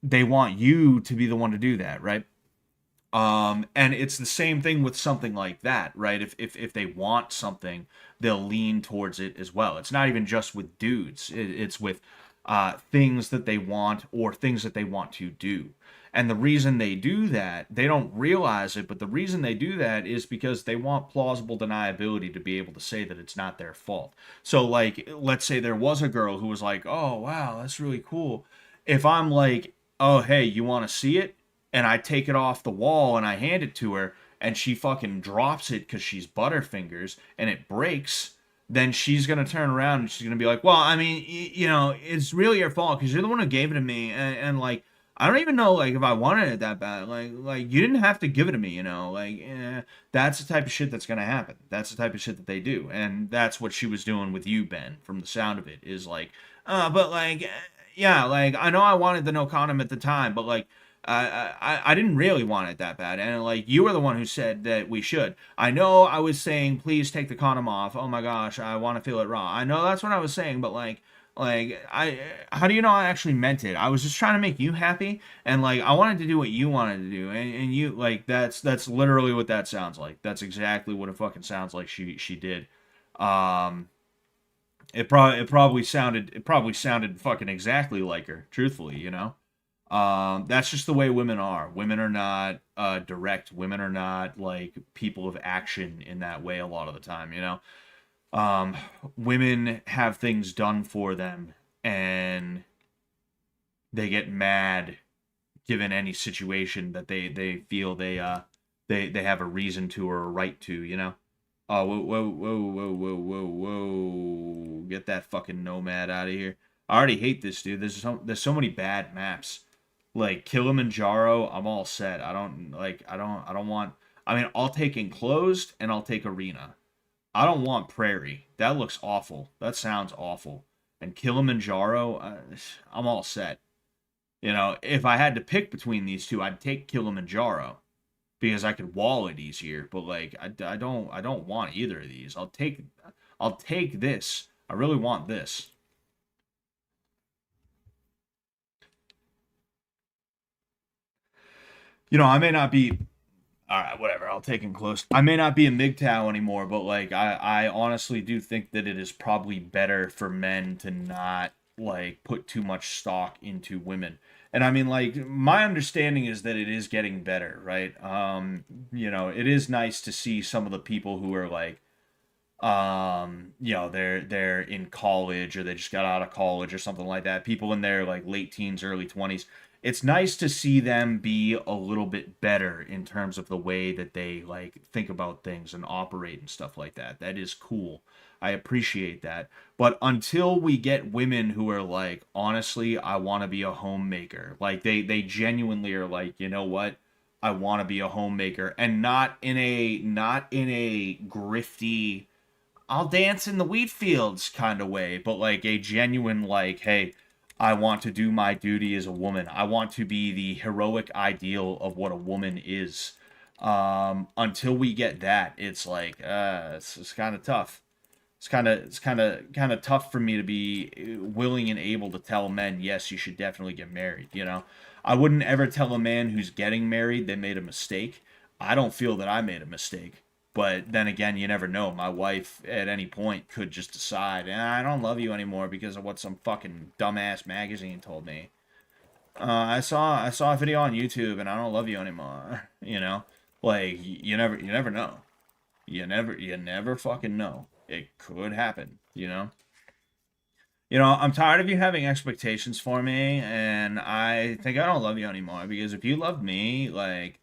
They want you to be the one to do that, right? And it's the same thing with something like that, right? If they want something, they'll lean towards it as well. It's not even just with dudes. It's with things that they want, or things that they want to do. And the reason they do that, they don't realize it, but the reason they do that is because they want plausible deniability to be able to say that it's not their fault. So, like, let's say there was a girl who was like, "Oh, wow, that's really cool." If I'm like, "Oh, hey, you want to see it?" and I take it off the wall and I hand it to her, and she fucking drops it because she's Butterfingers and it breaks, then she's gonna turn around and she's gonna be like, "Well, I mean, it's really your fault because you're the one who gave it to me, and like, I don't even know like if I wanted it that bad. Like you didn't have to give it to me, like." That's the type of shit that's gonna happen. That's the type of shit that they do, and that's what she was doing with you, Ben. From the sound of it, is like, but like, yeah, like, I know I wanted the no condom at the time, but like, I didn't really want it that bad, and like, you were the one who said that we should. I know I was saying, please take the condom off. Oh my gosh, I want to feel it raw. I know that's what I was saying, but like, how do you know I actually meant it? I was just trying to make you happy, and like, I wanted to do what you wanted to do, and you, like, that's literally what that sounds like. That's exactly what it fucking sounds like she did. Um, it probably sounded fucking exactly like her, truthfully. That's just the way women are. Women are not direct. Women are not like people of action in that way a lot of the time. um, women have things done for them and they get mad given any situation that they feel they have a reason to or a right to, you know? Oh, whoa, whoa, whoa, whoa, whoa, whoa, whoa! Get that fucking nomad out of here. I already hate this, dude. There's so many bad maps. Like Kilimanjaro, I'm all set. I don't want. I mean, I'll take enclosed and I'll take arena. I don't want prairie. That looks awful. That sounds awful. And Kilimanjaro, I'm all set. You know, if I had to pick between these two, I'd take Kilimanjaro because I could wall it easier. But like, I don't want either of these. I'll take this. I really want this. You know, I may not be. All right, whatever. I'll take him close. I may not be a MGTOW anymore, but like, I honestly do think that it is probably better for men to not like put too much stock into women. And I mean, like, my understanding is that it is getting better, right? You know, it is nice to see some of the people who are like, you know, they're in college or they just got out of college or something like that, people in their like late teens, early 20s. It's nice to see them be a little bit better in terms of the way that they like think about things and operate and stuff like that. That is cool. I appreciate that. But until we get women who are like, honestly, I want to be a homemaker, like they genuinely are like, you know what, I want to be a homemaker, and not in a grifty, I'll dance in the wheat fields kind of way, but like a genuine, like, hey, I want to do my duty as a woman. I want to be the heroic ideal of what a woman is. Until we get that, it's like, it's kind of tough. Kind of tough for me to be willing and able to tell men, yes, you should definitely get married. You know, I wouldn't ever tell a man who's getting married they made a mistake. I don't feel that I made a mistake. But then again, you never know. My wife at any point could just decide, I don't love you anymore because of what some fucking dumbass magazine told me. I saw a video on YouTube and I don't love you anymore. You know, like you never know. You never fucking know. It could happen. You know. You know, I'm tired of you having expectations for me, and I think I don't love you anymore because if you loved me, like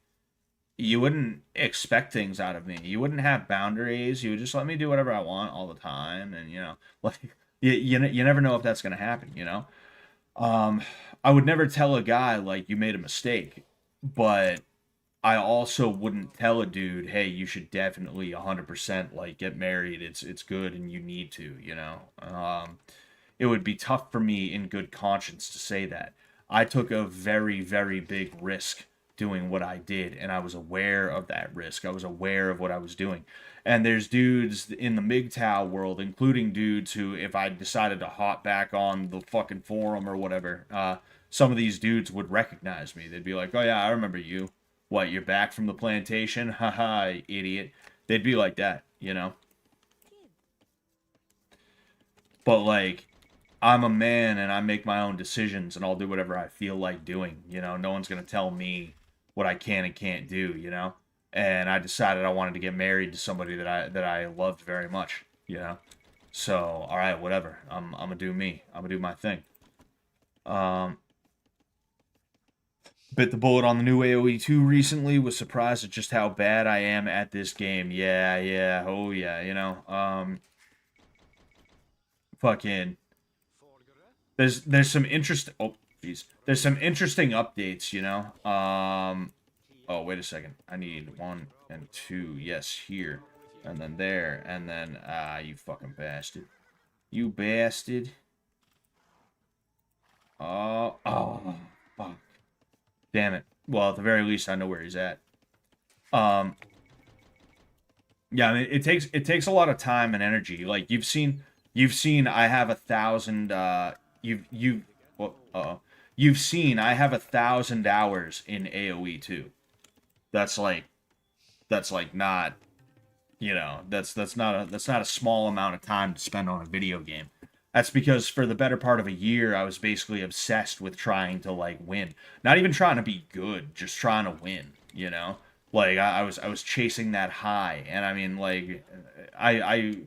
you wouldn't expect things out of me. You wouldn't have boundaries. You would just let me do whatever I want all the time, and you know, like you never know if that's gonna happen. You know, um, I would never tell a guy like you made a mistake, but I also wouldn't tell a dude, hey, you should definitely 100% like get married. It's good and you need to. You know, it would be tough for me in good conscience to say that. I took a very, very big risk doing what I did, and I was aware of that risk. I was aware of what I was doing. And there's dudes in the MGTOW world, including dudes who, if I decided to hop back on the fucking forum or whatever, some of these dudes would recognize me. They'd be like, oh yeah, I remember you. What, you're back from the plantation? Haha, idiot. They'd be like that, you know? But like, I'm a man and I make my own decisions and I'll do whatever I feel like doing. You know, no one's gonna tell me what I can and can't do, you know? And I decided I wanted to get married to somebody that I loved very much, you know? So, all right, whatever. I'm gonna do me. I'm gonna do my thing. Um, Bit the bullet on the new AoE 2 recently. Was surprised at just how bad I am at this game. Yeah, yeah, oh yeah, you know. Fucking there's some interest. Oh, jeez. There's some interesting updates, you know. Oh, wait a second. I need 1 and 2. Yes, here. And then there. And then, you fucking bastard. You bastard. Oh, fuck. Damn it. Well, at the very least, I know where he's at. Um, yeah, I mean, it takes a lot of time and energy. Like, you've seen I have 1,000, well, you've seen I have 1,000 hours in AoE 2. That's like, that's like not, you know, that's not a small amount of time to spend on a video game. That's because for the better part of a year I was basically obsessed with trying to like win. Not even trying to be good, just trying to win, you know? Like I was chasing that high, and I mean like I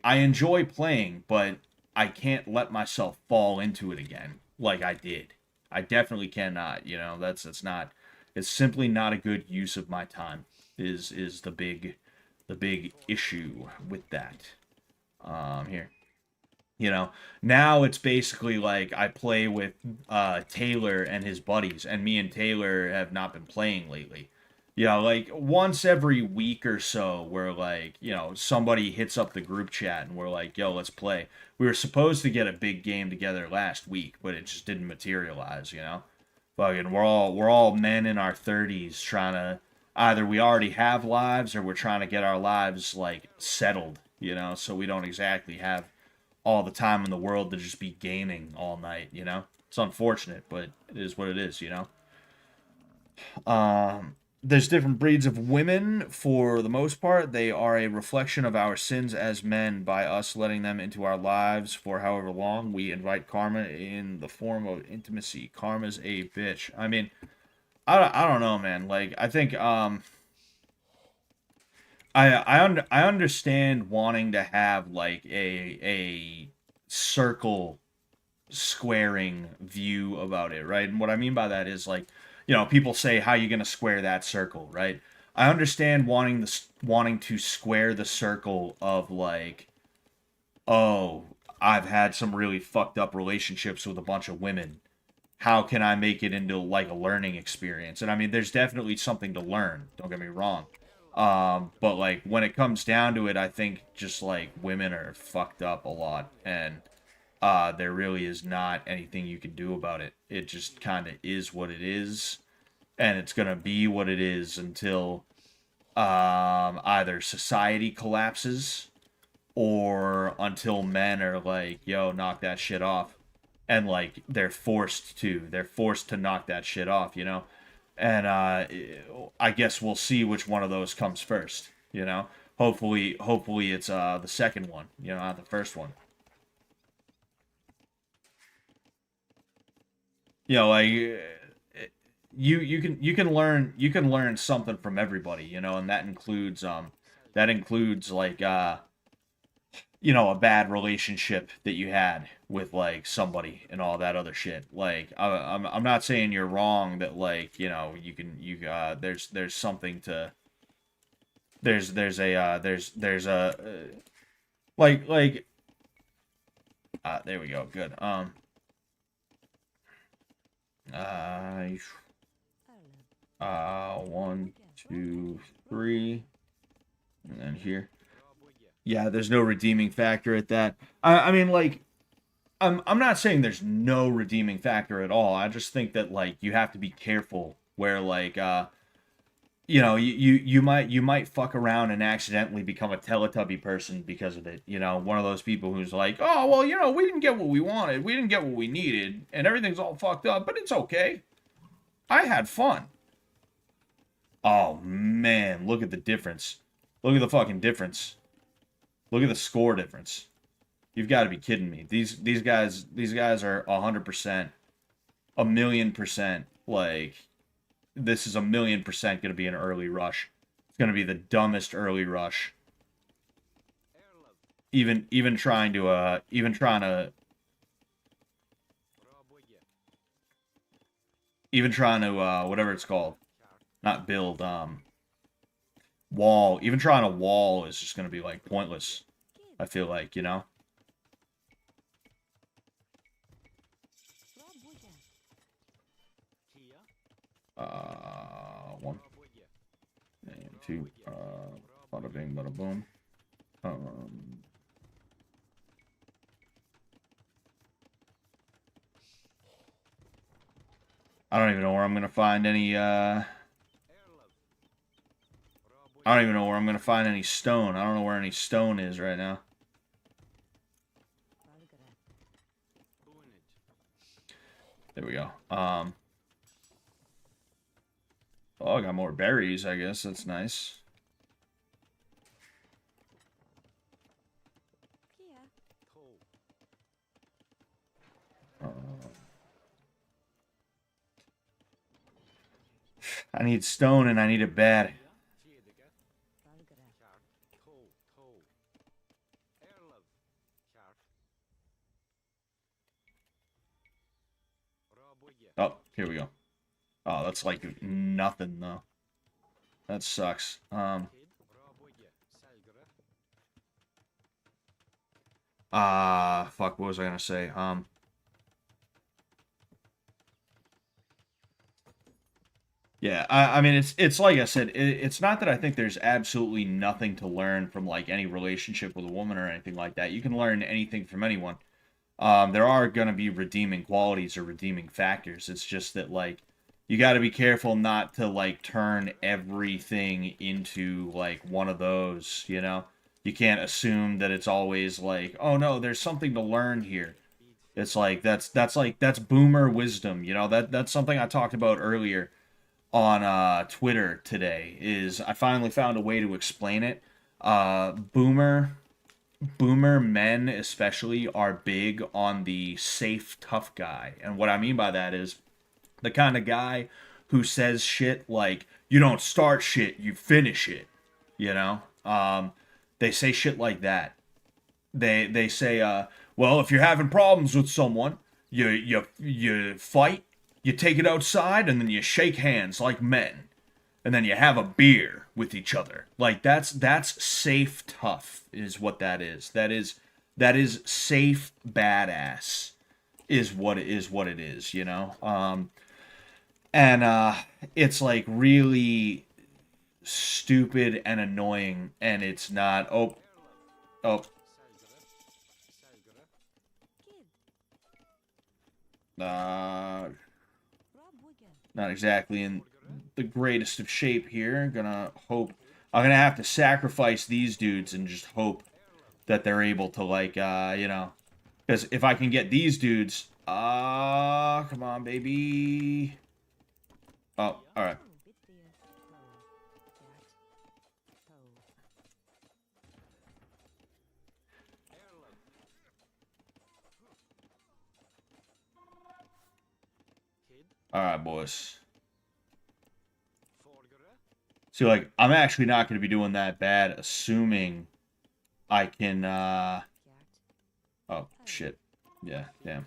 I enjoy playing, but I can't let myself fall into it again like I did. I definitely cannot. You know, that's not. It's simply not a good use of my time. Is the big issue with that. Here. You know, now it's basically like I play with Taylor and his buddies, and me and Taylor have not been playing lately. You know, like once every week or so, where like, you know, somebody hits up the group chat and we're like, yo, let's play. We were supposed to get a big game together last week, but it just didn't materialize, you know? Fucking we're all men in our 30s trying to either we already have lives or we're trying to get our lives like settled, you know, so we don't exactly have all the time in the world to just be gaming all night, you know? It's unfortunate, but it is what it is, you know? There's different breeds of women. For the most part, they are a reflection of our sins as men by us letting them into our lives for however long. We invite karma in the form of intimacy. Karma's a bitch. I mean, I don't know, man. Like, I think, I understand wanting to have like a circle squaring view about it, right? And what I mean by that is like, you know, people say how you going to square that circle, right? I understand wanting to square the circle of like, oh, I've had some really fucked up relationships with a bunch of women. How can I make it into like a learning experience? And I mean, there's definitely something to learn. Don't get me wrong. But like when it comes down to it, I think just like women are fucked up a lot, and there really is not anything you can do about it. It just kind of is what it is, and it's gonna be what it is until either society collapses or until men are like, "Yo, knock that shit off," and like they're forced to knock that shit off, you know. And I guess we'll see which one of those comes first, you know. Hopefully it's the second one, you know, not the first one. You know, like you can learn something from everybody, you know, and that includes like you know, a bad relationship that you had with like somebody and all that other shit. Like I'm not saying you're wrong that like, you know, there's something to there's a like there we go, good. Uh one, two, three, and then here. Yeah, there's no redeeming factor at that. I mean, like, I'm not saying there's no redeeming factor at all. I just think that like you have to be careful where like you know you might fuck around and accidentally become a Teletubby person because of it. You know, one of those people who's like, oh well, you know, we didn't get what we wanted, we didn't get what we needed, and everything's all fucked up, but it's okay. I had fun. Oh man, look at the difference. Look at the fucking difference. Look at the score difference. You've got to be kidding me. These guys are 100%, a million percent. Like this is a million percent going to be an early rush. It's going to be the dumbest early rush. Even trying to whatever it's called, not build wall. Even trying to wall is just going to be like pointless. I feel like, you know. One and two. Bada bing, bada boom. Um, I don't even know where I'm gonna find any. I don't even know where I'm gonna find any stone. I don't know where any stone is right now. There we go. Oh, I got more berries. I guess that's nice. Uh, I need stone and I need it bad. Oh, here we go. Oh, that's like nothing though. That sucks. Fuck, what was I gonna say? Yeah, I mean, it's like I said, it's not that I think there's absolutely nothing to learn from like any relationship with a woman or anything like that. You can learn anything from anyone. There are gonna be redeeming qualities or redeeming factors. It's just that like you got to be careful not to like turn everything into like one of those. You know, you can't assume that it's always like, oh no, there's something to learn here. It's like that's boomer wisdom. You know that's something I talked about earlier on Twitter today. Is I finally found a way to explain it. Boomer men especially are big on the safe tough guy, and what I mean by that is the kind of guy who says shit like you don't start shit, you finish it. You know, they say shit like that. They say, well, if you're having problems with someone, you fight, you take it outside, and then you shake hands like men, and then you have a beer with each other. Like that's safe tough is what that is. That is safe badass is what it is. You know. And it's like really stupid and annoying, and it's not. Oh, uh, not exactly in the greatest of shape here. Gonna hope I'm gonna have to sacrifice these dudes and just hope that they're able to like because if I can get these dudes, come on, baby. Oh, all right. All right, boys. See, like, I'm actually not going to be doing that bad, assuming I can, oh, shit. Yeah, damn.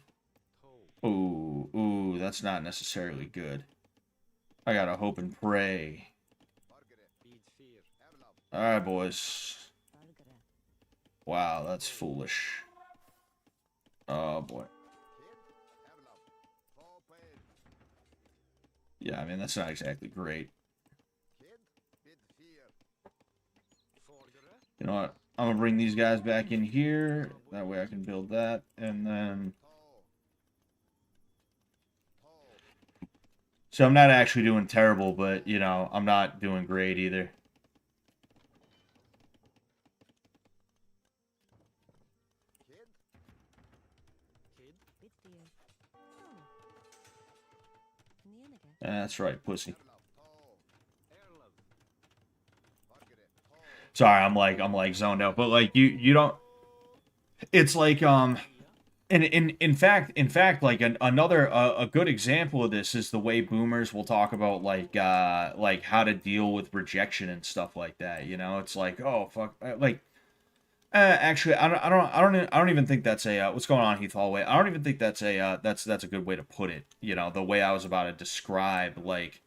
Ooh, that's not necessarily good. I gotta hope and pray. Alright, boys. Wow, that's foolish. Oh, boy. Yeah, I mean, that's not exactly great. You know what? I'm gonna bring these guys back in here. That way I can build that. And then... So I'm not actually doing terrible, but, you know, I'm not doing great either. That's right, pussy. Sorry, I'm like zoned out, but like you don't. It's like and in fact, like another a good example of this is the way boomers will talk about like how to deal with rejection and stuff like that. You know, it's like oh fuck, like actually I don't even think that's a what's going on Heath Holloway. I don't even think that's a that's a good way to put it. You know, the way I was about to describe like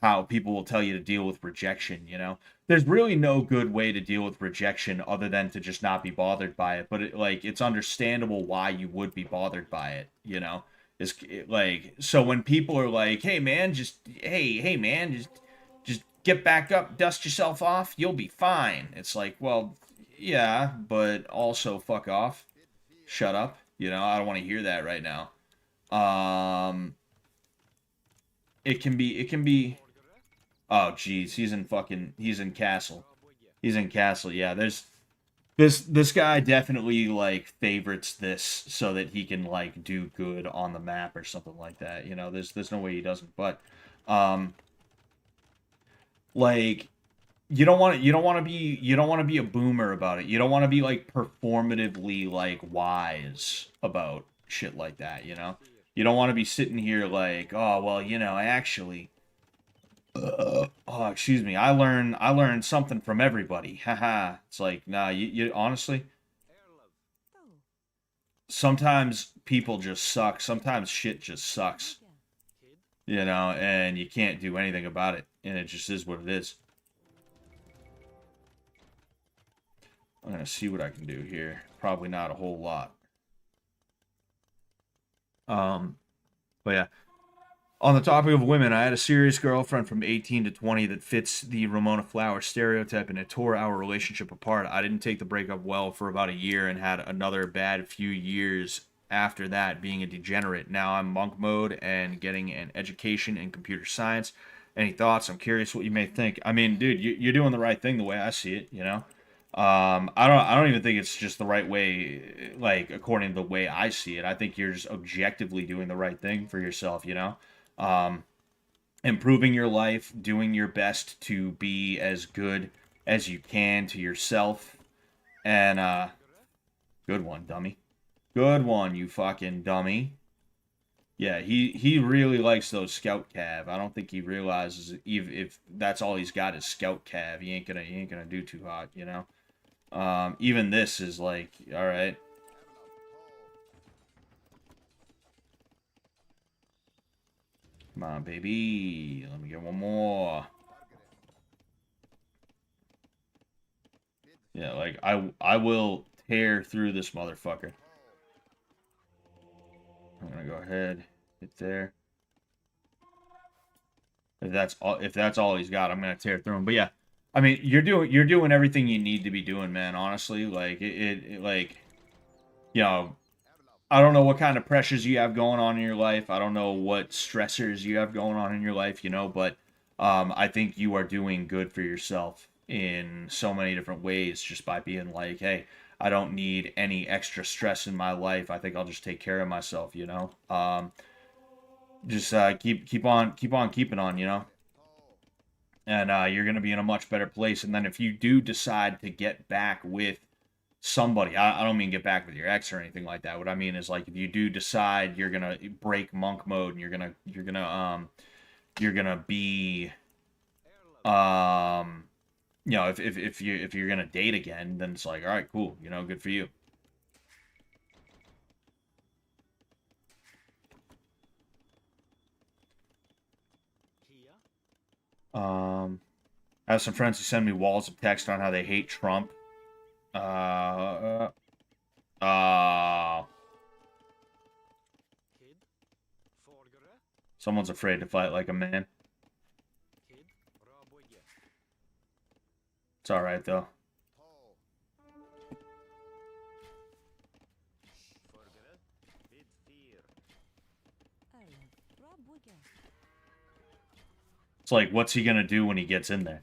how people will tell you to deal with rejection, you know? There's really no good way to deal with rejection other than to just not be bothered by it, but it's understandable why you would be bothered by it, you know? Like so when people are like, "Hey man, hey man, just get back up, dust yourself off, you'll be fine." It's like, "Well, yeah, but also fuck off. Shut up." You know, I don't want to hear that right now. Um it can be Oh, geez, he's in Castle. He's in Castle. Yeah, there's this guy definitely like favorites this so that he can like do good on the map or something like that. You know, there's no way he doesn't. But um, like you don't want to be a boomer about it. You don't want to be like performatively like wise about shit like that. You know, you don't want to be sitting here like, oh well, you know, actually oh, excuse me. I learned something from everybody. Haha. It's like, nah, you honestly, sometimes people just suck. Sometimes shit just sucks, you know, and you can't do anything about it. And it just is what it is. I'm going to see what I can do here. Probably not a whole lot. But yeah. On the topic of women, I had a serious girlfriend from 18 to 20 that fits the Ramona Flowers stereotype, and it tore our relationship apart. I didn't take the breakup well for about a year and had another bad few years after that being a degenerate. Now I'm monk mode and getting an education in computer science. Any thoughts? I'm curious what you may think. I mean, dude, you're doing the right thing the way I see it, you know? I don't even think it's just the right way, like, according to the way I see it. I think you're just objectively doing the right thing for yourself, you know? Um, Improving your life, doing your best to be as good as you can to yourself. And good one, dummy. Good one, you fucking dummy. Yeah, he really likes those scout cav. I don't think he realizes if that's all he's got is scout cav, he ain't gonna do too hot, you know. Even this is like, all right. Come on, baby. Let me get one more. Yeah, like I will tear through this motherfucker. I'm gonna go ahead, hit there. If that's all he's got, I'm gonna tear through him. But yeah, I mean, you're doing everything you need to be doing, man. Honestly, like it like, you know, I don't know what kind of pressures you have going on in your life. I don't know what stressors you have going on in your life, you know, but I think you are doing good for yourself in so many different ways just by being like, hey, I don't need any extra stress in my life. I think I'll just take care of myself, you know. Just keep on keeping on, you know. And you're gonna be in a much better place. And then if you do decide to get back with somebody, I don't mean get back with your ex or anything like that. What I mean is, like, if you do decide you're gonna break monk mode and you're gonna be um you know, if you're gonna date again, then it's like, all right, cool, you know, good for you. um I have some friends who send me walls of text on how they hate Trump. uh uh Someone's afraid to fight like a man. It's all right though. It's like, what's he gonna do when he gets in there?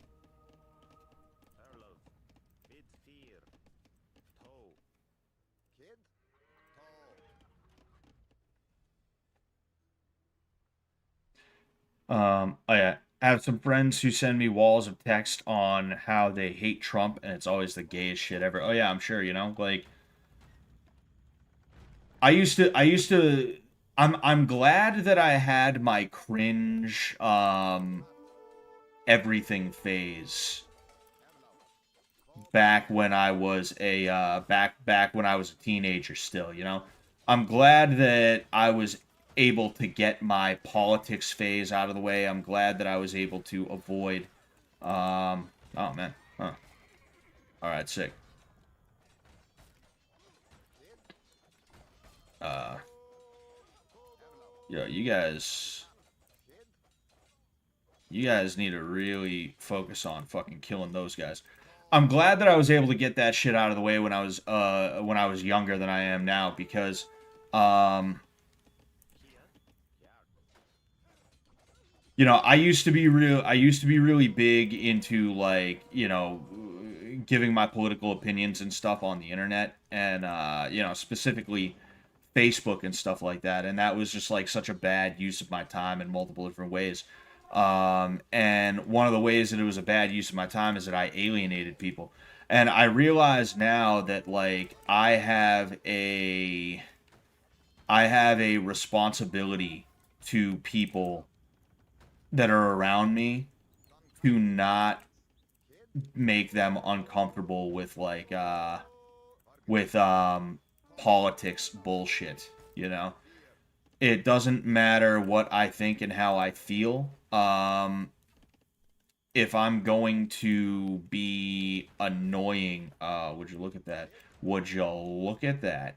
Oh yeah, I have some friends who send me walls of text on how they hate Trump, and it's always the gayest shit ever. Oh yeah, I'm sure, you know, like, I used to I'm glad that I had my cringe everything phase back when I was back when I was a teenager still, you know. I'm glad that I was able to get my politics phase out of the way. I'm glad that I was able to avoid oh man. Huh. All right, sick. Uh Yo, you guys need to really focus on fucking killing those guys. I'm glad that I was able to get that shit out of the way when I was younger than I am now, because um I used to be really big into, like, you know, giving my political opinions and stuff on the internet, and you know, specifically Facebook and stuff like that, and that was just like such a bad use of my time in multiple different ways. And one of the ways that it was a bad use of my time is that I alienated people. And I realize now that, like, I have a responsibility to people that are around me to not make them uncomfortable with, like, with politics bullshit, you know? It doesn't matter what I think and how I feel. If I'm going to be annoying, would you look at that? Would you look at that?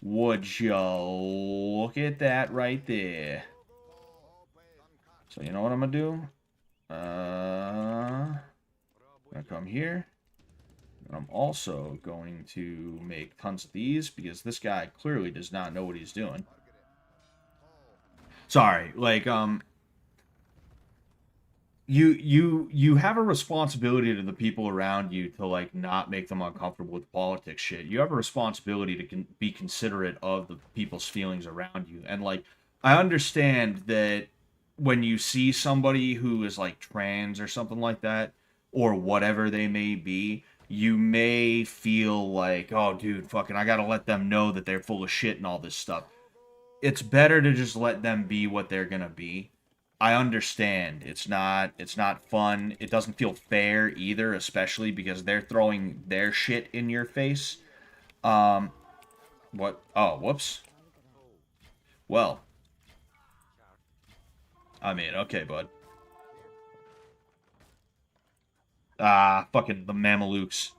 Would you look at that right there? So you know what I'm gonna do? I'm gonna come here. And I'm also going to make tons of these because this guy clearly does not know what he's doing. Sorry, like you have a responsibility to the people around you to like not make them uncomfortable with politics shit. You have a responsibility to be considerate of the people's feelings around you. And like I understand that when you see somebody who is like trans or something like that or whatever they may be, you may feel like, "Oh dude, fucking I got to let them know that they're full of shit and all this stuff." It's better to just let them be what they're going to be. I understand it's not fun. It doesn't feel fair either, especially because they're throwing their shit in your face. What? Oh, whoops. Well, I mean, okay, bud. Fucking the Mamelukes.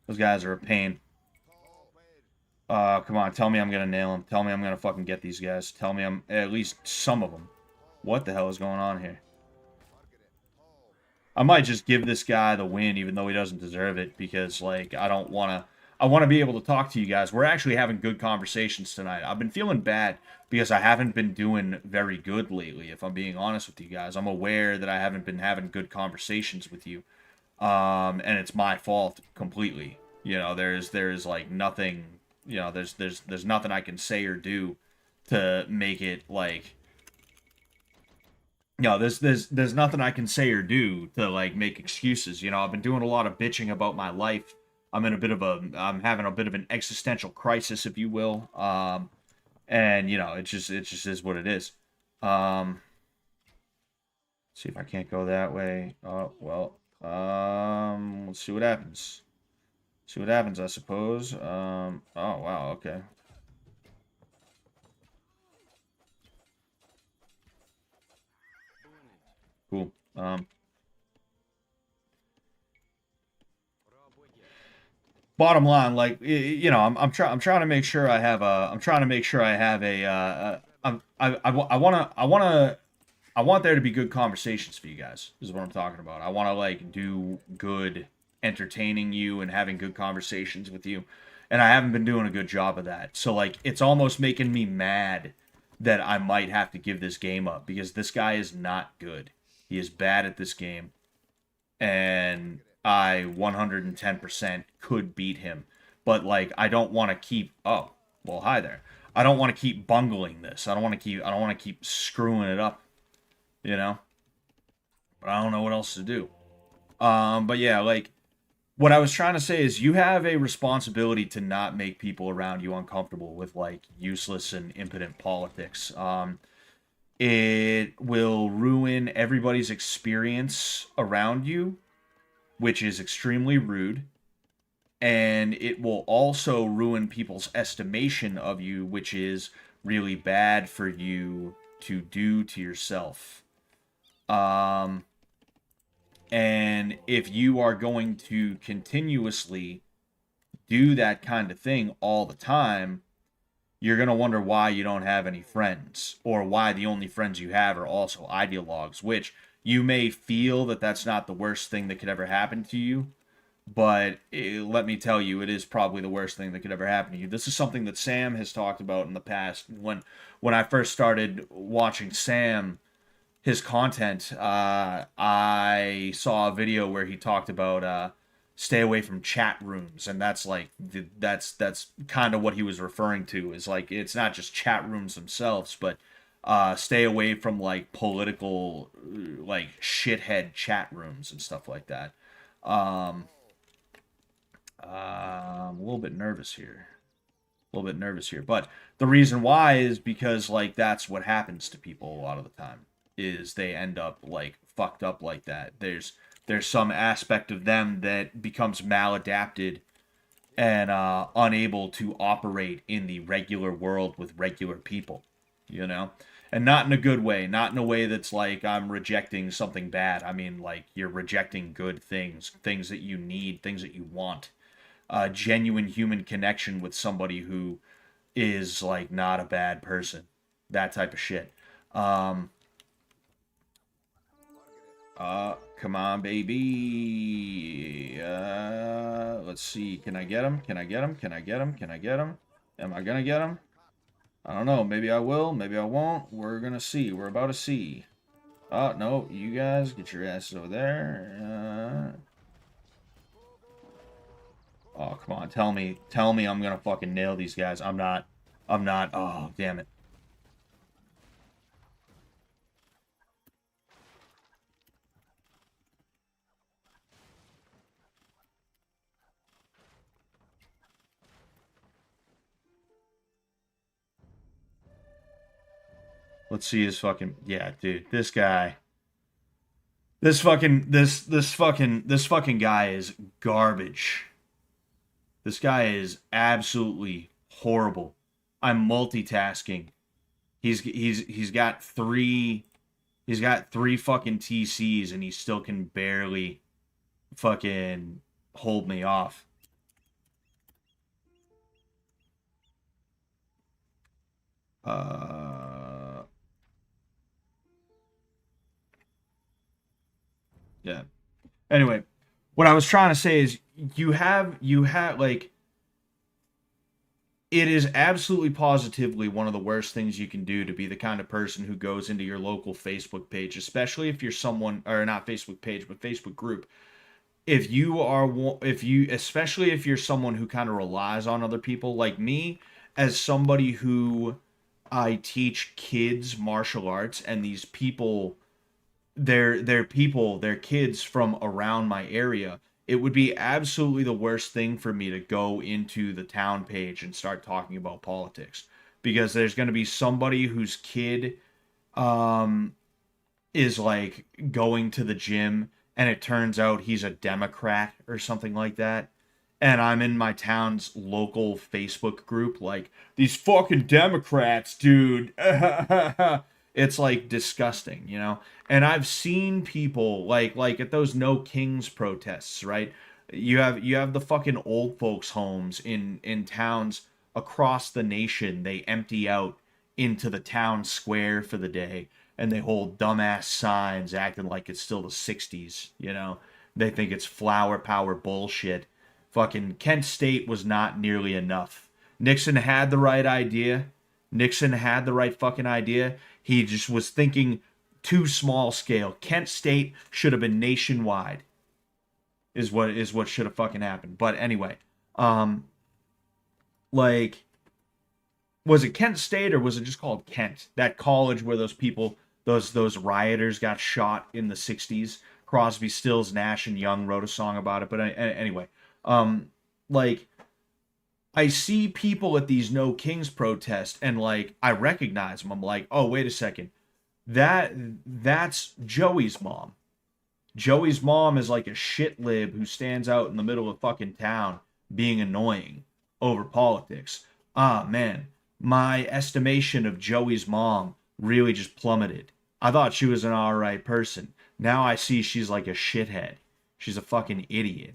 Those guys are a pain. Come on, tell me I'm gonna nail them. Tell me I'm gonna fucking get these guys. Tell me I'm at least some of them. What the hell is going on here? I might just give this guy the win, even though he doesn't deserve it, because, like, I don't want to... I want to be able to talk to you guys. We're actually having good conversations tonight. I've been feeling bad because I haven't been doing very good lately, if I'm being honest with you guys. I'm aware that I haven't been having good conversations with you, and it's my fault completely. You know, there's like nothing... You know, there's nothing I can say or do to make it, like... You know, there's nothing I can say or do to like make excuses. You know, I've been doing a lot of bitching about my life. I'm having a bit of an existential crisis, if you will. And you know, it just is what it is. See if I can't go that way. Oh well. Let's see what happens. See what happens, I suppose. Oh wow, okay. Cool. Bottom line, like you know, I'm trying to make sure I have a I'm trying to make sure I have a I want there to be good conversations for you guys. Is what I'm talking about. I want to like do good entertaining you and having good conversations with you, and I haven't been doing a good job of that. So like it's almost making me mad that I might have to give this game up because this guy is not good. He is bad at this game and I 110% could beat him. But like I don't want to keep well, hi there. I don't want to keep bungling this. I don't want to keep screwing it up, you know? But I don't know what else to do. But yeah, like what I was trying to say is you have a responsibility to not make people around you uncomfortable with like useless and impotent politics. It will ruin everybody's experience around you, which is extremely rude. And it will also ruin people's estimation of you, which is really bad for you to do to yourself. Um, and if you are going to continuously do that kind of thing all the time, you're going to wonder why you don't have any friends or why the only friends you have are also ideologues, which you may feel that that's not the worst thing that could ever happen to you, but let me tell you, it is probably the worst thing that could ever happen to you. This is something that Sam has talked about in the past. When I first started watching Sam, his content, I saw a video where he talked about stay away from chat rooms, and that's like that's kind of what he was referring to. Is like it's not just chat rooms themselves, but stay away from like political like shithead chat rooms and stuff like that. Um, I'm a little bit nervous here. A little bit nervous here, but the reason why is because like that's what happens to people a lot of the time is they end up like fucked up like that. There's some aspect of them that becomes maladapted and unable to operate in the regular world with regular people, you know? And not in a good way, not in a way that's like I'm rejecting something bad. I mean, like you're rejecting good things, things that you need, things that you want. Genuine human connection with somebody who is like not a bad person. That type of shit. Um, Come on, baby. Let's see. Can I get him? Can I get him? Can I get him? Can I get him? Am I gonna get him? I don't know. Maybe I will. Maybe I won't. We're gonna see. We're about to see. Oh, no. You guys, get your asses over there. Oh, come on. Tell me. Tell me I'm gonna fucking nail these guys. I'm not. I'm not. Oh, damn it. Let's see his fucking. Yeah, dude. This guy. This fucking guy is garbage. This guy is absolutely horrible. I'm multitasking. He's got three fucking TCs and he still can barely fucking hold me off. Uh yeah. Anyway, what I was trying to say is you have like it is absolutely positively one of the worst things you can do to be the kind of person who goes into your local Facebook page, especially if you're someone, or not Facebook page, but Facebook group. If you especially if you're someone who kind of relies on other people like me, as somebody who I teach kids martial arts, and these people, they're kids from around my area. It would be absolutely the worst thing for me to go into the town page and start talking about politics, because there's going to be somebody whose kid um is like going to the gym and it turns out he's a Democrat or something like that. And I'm in my town's local Facebook group, like, these fucking Democrats, dude. It's like disgusting, you know? And I've seen people like at those No Kings protests, right? You have the fucking old folks homes in towns across the nation. They empty out into the town square for the day and they hold dumbass signs acting like it's still the 60s, you know? They think it's flower power bullshit. Fucking Kent State was not nearly enough. Nixon had the right idea. Nixon had the right fucking idea. He just was thinking too small scale. Kent State should have been nationwide. Is what should have fucking happened. But anyway, um like, was it Kent State or was it just called Kent? That college where those people, those rioters got shot in the 60s. Crosby, Stills, Nash and Young wrote a song about it, but anyway, um like, I see people at these No Kings protests and like I recognize them. I'm like, "Oh, wait a second. That's Joey's mom." Joey's mom is like a shit lib who stands out in the middle of fucking town being annoying over politics. Ah, man, my estimation of Joey's mom really just plummeted. I thought she was an alright person. Now I see she's like a shithead. She's a fucking idiot.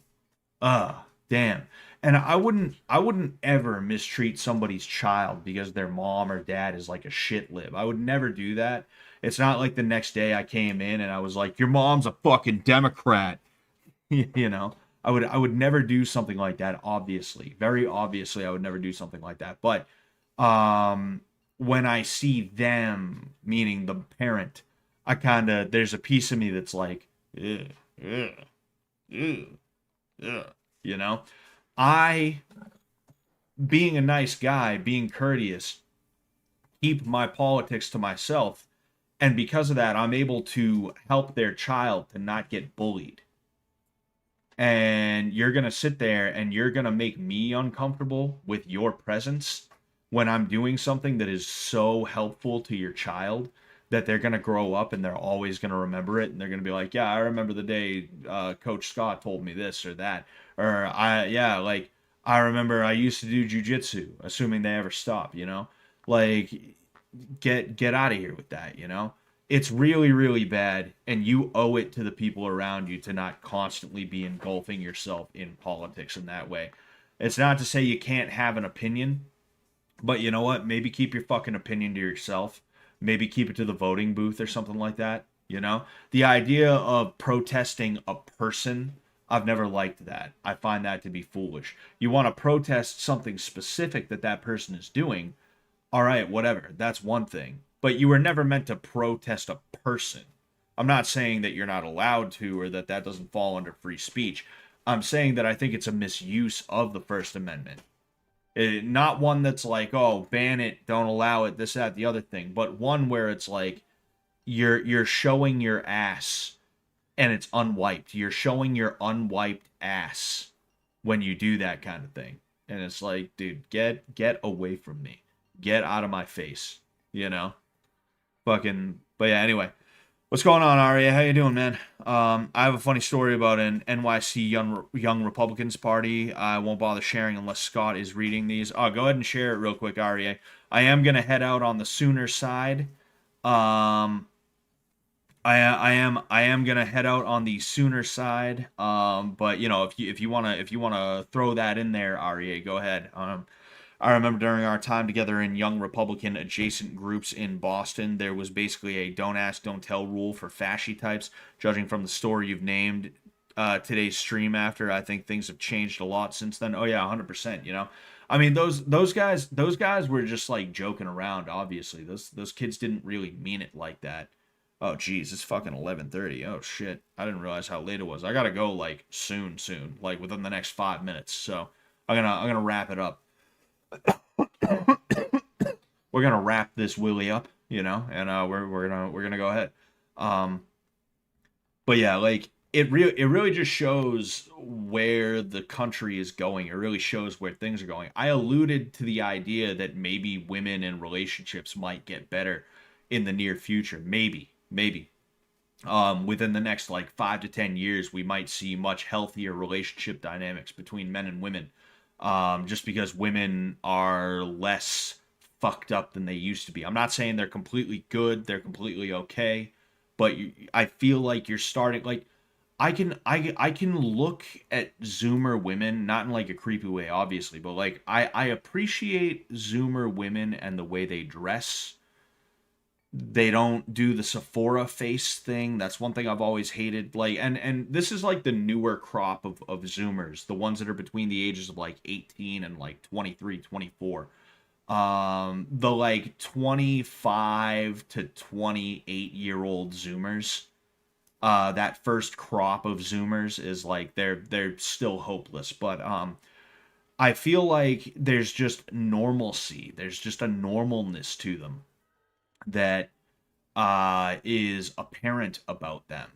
Damn. And I wouldn't ever mistreat somebody's child because their mom or dad is like a shit lib. I would never do that. It's not like the next day I came in and I was like, "Your mom's a fucking Democrat." You know? I would never do something like that, obviously. Very obviously I would never do something like that. But when I see them, meaning the parent, I kind of, there's a piece of me that's like, ugh, ugh, ugh, ugh, you know? I, being a nice guy, being courteous, keep my politics to myself. And because of that, I'm able to help their child to not get bullied. And you're going to sit there and you're going to make me uncomfortable with your presence when I'm doing something that is so helpful to your child that they're going to grow up and they're always going to remember it. And they're going to be like, "Yeah, I remember the day Coach Scott told me this or that." Or, yeah, like, I remember I used to do jujitsu, assuming they ever stop, you know? Like, get out of here with that, you know? It's really, really bad, and you owe it to the people around you to not constantly be engulfing yourself in politics in that way. It's not to say you can't have an opinion, but you know what? Maybe keep your fucking opinion to yourself. Maybe keep it to the voting booth or something like that. You know, the idea of protesting a person, I've never liked that. I find that to be foolish. You want to protest something specific that that person is doing. All right, whatever. That's one thing. But you were never meant to protest a person. I'm not saying that you're not allowed to or that that doesn't fall under free speech. I'm saying that I think it's a misuse of the First Amendment. Not one that's like, oh, ban it, don't allow it, this, that, the other thing, but one where it's like you're showing your ass and it's unwiped. You're showing your unwiped ass when you do that kind of thing. And it's like, dude, get away from me. Get out of my face. You know? Fucking but yeah, anyway. What's going on, Aria? How you doing, man? I have a funny story about an NYC Young Republicans party. I won't bother sharing unless Scott is reading these. Go ahead and share it real quick, Aria. I am gonna head out on the Sooner side. Um, I am gonna head out on the Sooner side. But you know, if you wanna throw that in there, Aria, go ahead. I remember during our time together in Young Republican adjacent groups in Boston, there was basically a don't ask, don't tell rule for fasci types. Judging from the story you've named today's stream after, I think things have changed a lot since then. Oh yeah, 100%. You know, I mean those guys were just like joking around. Obviously, those kids didn't really mean it like that. Oh geez, it's fucking 11:30. Oh shit, I didn't realize how late it was. I gotta go like soon, like within the next 5 minutes. So I'm gonna wrap it up. We're gonna wrap this Willie up, you know, and we're gonna go ahead. Um, but yeah, like it really just shows where the country is going. It really shows where things are going. I alluded to the idea that maybe women in relationships might get better in the near future. Maybe. Within the next like 5 to 10 years, we might see much healthier relationship dynamics between men and women. Just because women are less fucked up than they used to be. I'm not saying they're completely good, they're completely okay, but I feel like you're starting like I can look at Zoomer women, not in like a creepy way, obviously, but like I appreciate Zoomer women and the way they dress. They don't do the Sephora face thing. That's one thing I've always hated. Like, and this is like the newer crop of Zoomers, the ones that are between the ages of like 18 and like 23, 24. The like 25 to 28-year-old Zoomers, that first crop of Zoomers is like they're still hopeless. But I feel like there's just normalcy. There's just a normalness to them that is apparent about them.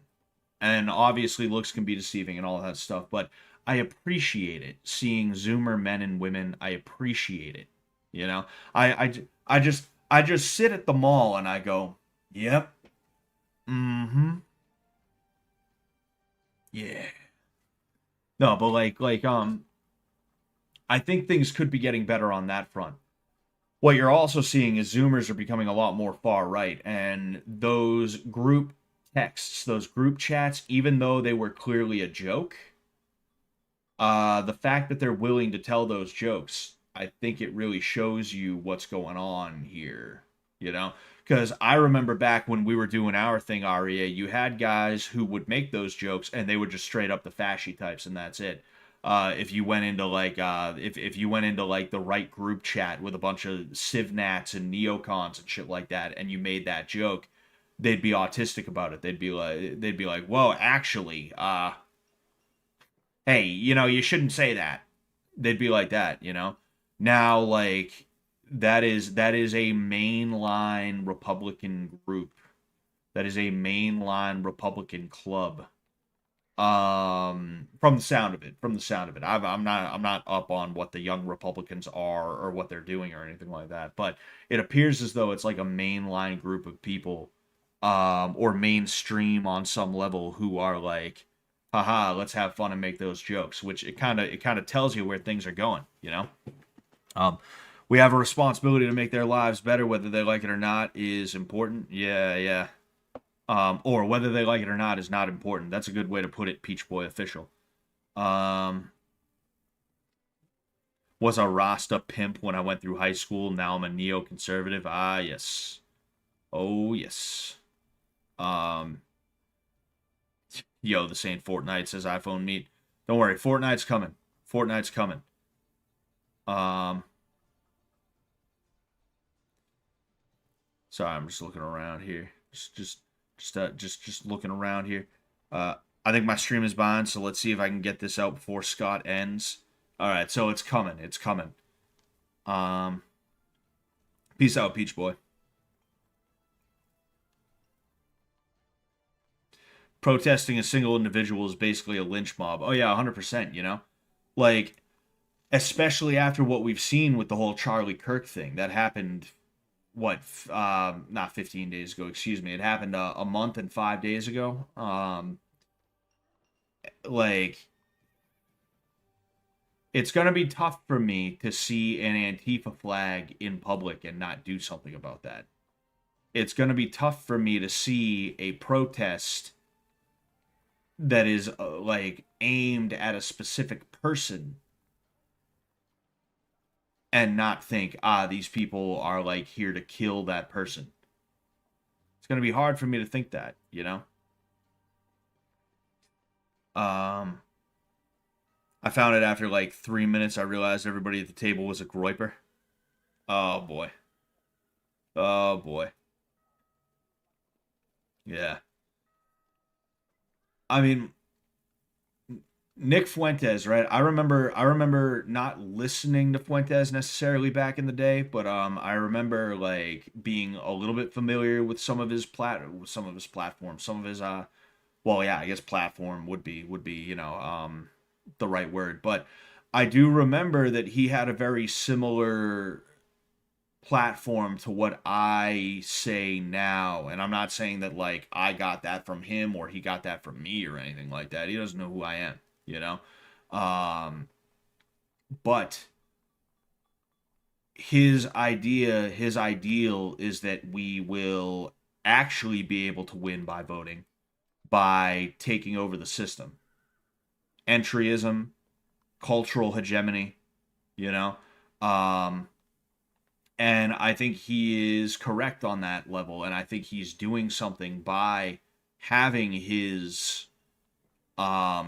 And obviously, looks can be deceiving and all that stuff, but I appreciate it. Seeing Zoomer men and women, I appreciate it. You know, I just sit at the mall and I go, yep, mm-hmm, yeah. No, but I think things could be getting better on that front. What you're also seeing is Zoomers are becoming a lot more far right, and those group texts, those group chats, even though they were clearly a joke, the fact that they're willing to tell those jokes, I think it really shows you what's going on here. You know, because I remember back when we were doing our thing, Aria, you had guys who would make those jokes, and they would just straight up the fashy types, and that's it. If you went into like if you went into like the right group chat with a bunch of civnats and neocons and shit like that, and you made that joke, they'd be autistic about it. They'd be like, whoa, actually, hey, you know, you shouldn't say that. They'd be like that, you know. Now, like that is a mainline Republican group. That is a mainline Republican club. From the sound of it, I'm not up on what the Young Republicans are or what they're doing or anything like that, but it appears as though it's like a mainline group of people, or mainstream on some level, who are like haha, let's have fun and make those jokes, which it kind of tells you where things are going, you know? Um, we have a responsibility to make their lives better, whether they like it or not is important. Yeah, yeah. Or whether they like it or not is not important. That's a good way to put it, Peach Boy official. Um, was a Rasta pimp when I went through high school. Now I'm a neoconservative. Ah, yes. Oh, yes. Um, Yo, this ain't Fortnite, says iPhone Meat. Don't worry, Fortnite's coming. Fortnite's coming. Um, Sorry, I'm just looking around here. Just looking around here. Uh, I think my stream is behind, so let's see if I can get this out before Scott ends. All right, so it's coming. It's coming. Um, Peace out, Peach Boy. Protesting a single individual is basically a lynch mob. Oh yeah, 100%, you know? Like, especially after what we've seen with the whole Charlie Kirk thing. That happened, what, not 15 days ago, excuse me. It happened a month and 5 days ago. Like, it's going to be tough for me to see an Antifa flag in public and not do something about that. It's going to be tough for me to see a protest that is like aimed at a specific person and not think, these people are like here to kill that person. It's going to be hard for me to think that, you know? Um, I found it after like 3 minutes. I realized everybody at the table was a groiper. Oh boy. Oh boy. Yeah. I mean, Nick Fuentes, right? I remember not listening to Fuentes necessarily back in the day, but I remember like being a little bit familiar with some of his platforms, some of his well, yeah, I guess platform would be, the right word, but I do remember that he had a very similar platform to what I say now. And I'm not saying that like I got that from him or he got that from me or anything like that. He doesn't know who I am, you know? Um, but his ideal is that we will actually be able to win by voting, by taking over the system. Entryism, cultural hegemony, you know? Um, And I think he is correct on that level. And I think he's doing something by having his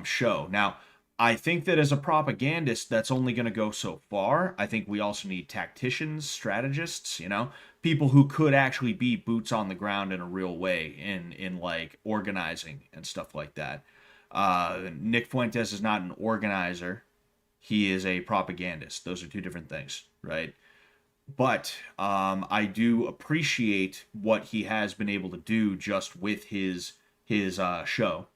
show. Now, I think that as a propagandist, that's only going to go so far. I think we also need tacticians, strategists, people who could actually be boots on the ground in a real way in like organizing and stuff like that. Nick Fuentes is not an organizer. He is a propagandist. Those are two different things, right? But I do appreciate what he has been able to do just with his show.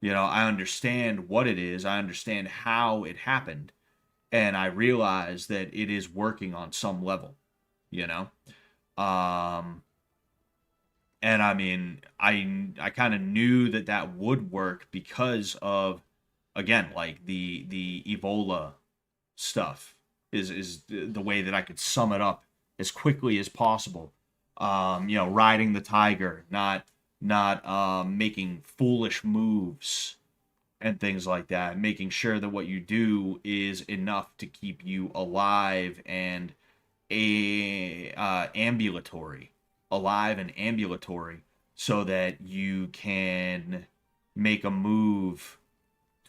I understand what it is. I understand how it happened, and I realize that it is working on some level. You know, um, and I mean, I kind of knew that that would work because of, again, like the Ebola stuff is the way that I could sum it up as quickly as possible. Riding the tiger, not making foolish moves and things like that, making sure that what you do is enough to keep you alive and ambulatory, alive and ambulatory, so that you can make a move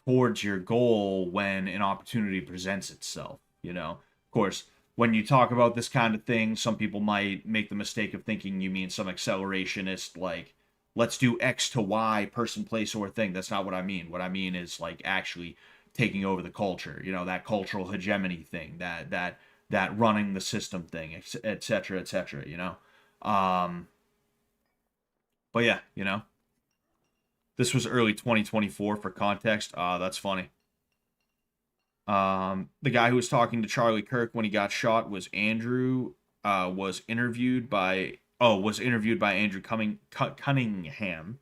towards your goal when an opportunity presents itself. Of course, when you talk about this kind of thing, some people might make the mistake of thinking you mean some accelerationist, like, let's do X to Y, person, place, or thing. That's not what I mean. What I mean is like actually taking over the culture, that cultural hegemony thing, that running the system thing, etc., etc. Um, but yeah, this was early 2024 for context. That's funny. The guy who was talking to Charlie Kirk when he got shot was Andrew. Was interviewed by Andrew Cunningham,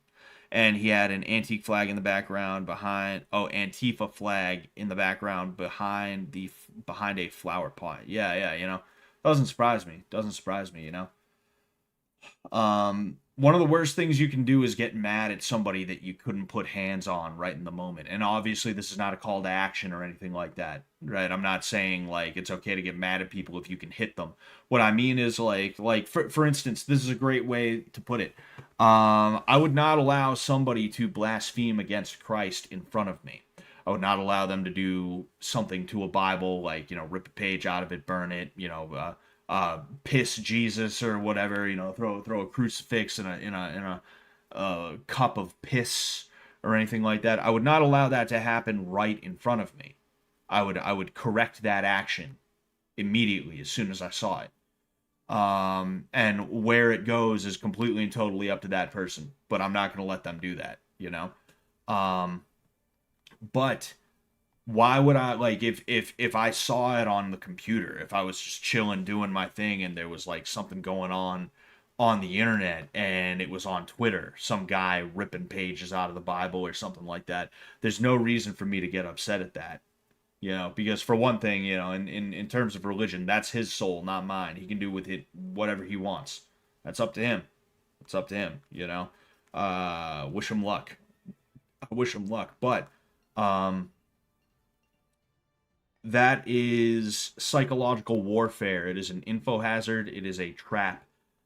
and he had an antique flag in the background behind, oh, Antifa flag in the background behind a flower pot. Yeah, yeah, doesn't surprise me. Doesn't surprise me, one of the worst things you can do is get mad at somebody that you couldn't put hands on right in the moment. And obviously, this is not a call to action or anything like that, right? I'm not saying like it's okay to get mad at people if you can hit them. What I mean is like for instance, this is a great way to put it. I would not allow somebody to blaspheme against Christ in front of me. I would not allow them to do something to a Bible, like rip a page out of it, burn it, piss Jesus or whatever, throw a crucifix in a cup of piss or anything like that. I would not allow that to happen right in front of me. I would correct that action immediately as soon as I saw it. And where it goes is completely and totally up to that person, but I'm not going to let them do that. But why would I, like, if I saw it on the computer, if I was just chilling doing my thing and there was like something going on the internet and it was on Twitter, some guy ripping pages out of the Bible or something like that, there's no reason for me to get upset at that. Because for one thing, in terms of religion, that's his soul, not mine. He can do with it whatever he wants. That's up to him. It's up to him. Wish him luck. I wish him luck. But that is psychological warfare. It is an info hazard. It is a trap.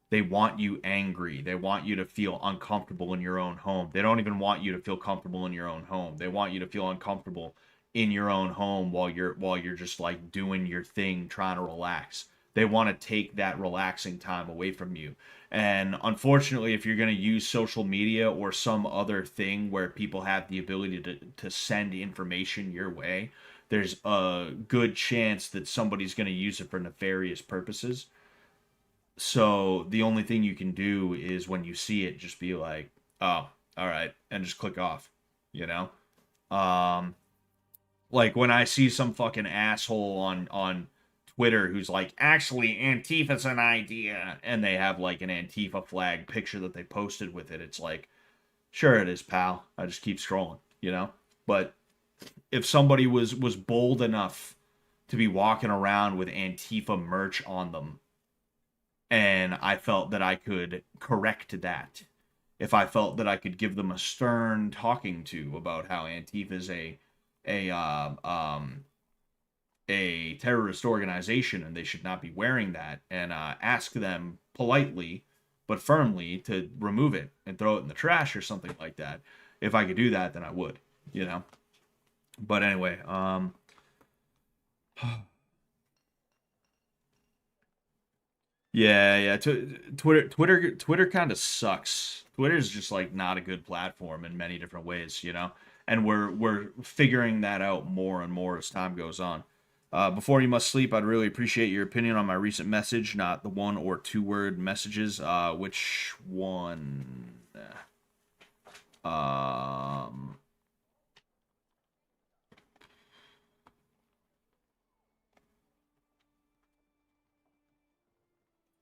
They want you angry. They want you to feel uncomfortable in your own home. They don't even want you to feel comfortable in your own home. They want you to feel uncomfortable in your own home while you're just like doing your thing, trying to relax. They want to take that relaxing time away from you. And unfortunately, if you're going to use social media or some other thing where people have the ability to send information your way, there's a good chance that somebody's going to use it for nefarious purposes. So the only thing you can do is when you see it, just be like, oh, all right, and just click off, you know? Um, like when I see some fucking asshole on Twitter who's like, actually, Antifa's an idea, and they have like an Antifa flag picture that they posted with it, it's like, sure it is, pal. I just keep scrolling. But if somebody was bold enough to be walking around with Antifa merch on them, and I felt that I could correct that, if I felt that I could give them a stern talking to about how Antifa is a a terrorist organization and they should not be wearing that, and ask them politely but firmly to remove it and throw it in the trash or something like that. If I could do that, then I would. But anyway, yeah. Twitter kind of sucks. Twitter's just like not a good platform in many different ways. And we're figuring that out more and more as time goes on. Before you must sleep, I'd really appreciate your opinion on my recent message, not the 1 or 2 word messages. Which one? Um,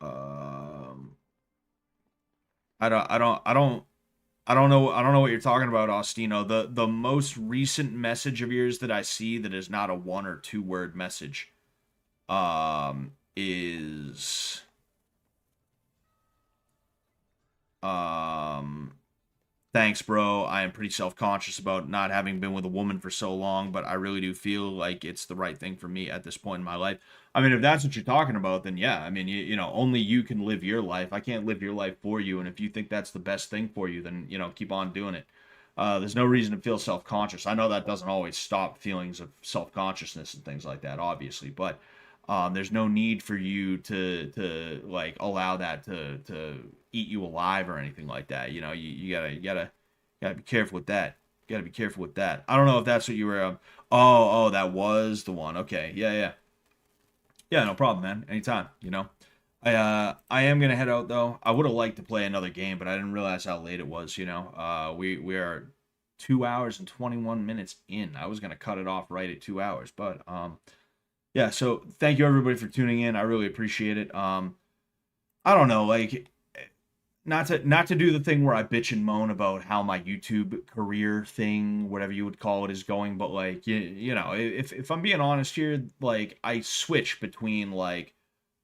um, I don't know what you're talking about, Austino. The most recent message of yours that I see that is not a 1 or 2 word message, is um thanks, bro. I am pretty self-conscious about not having been with a woman for so long, but I really do feel like it's the right thing for me at this point in my life. I mean, if that's what you're talking about, then yeah. I mean, only you can live your life. I can't live your life for you, and if you think that's the best thing for you, then keep on doing it. There's no reason to feel self-conscious. I know that doesn't always stop feelings of self-consciousness and things like that, obviously, but there's no need for you to like allow that to eat you alive or anything like that. You gotta be careful with that. You gotta be careful with that. I don't know if that's what you were. Oh, that was the one. Okay, yeah. No problem, man. Anytime. I am gonna head out though. I would have liked to play another game, but I didn't realize how late it was. We are 2 hours and 21 minutes in. I was gonna cut it off right at 2 hours, but yeah. So thank you everybody for tuning in. I really appreciate it. I don't know, like not to do the thing where I bitch and moan about how my YouTube career thing, whatever you would call it, is going, but like you know, if I'm being honest here, like I switch between like,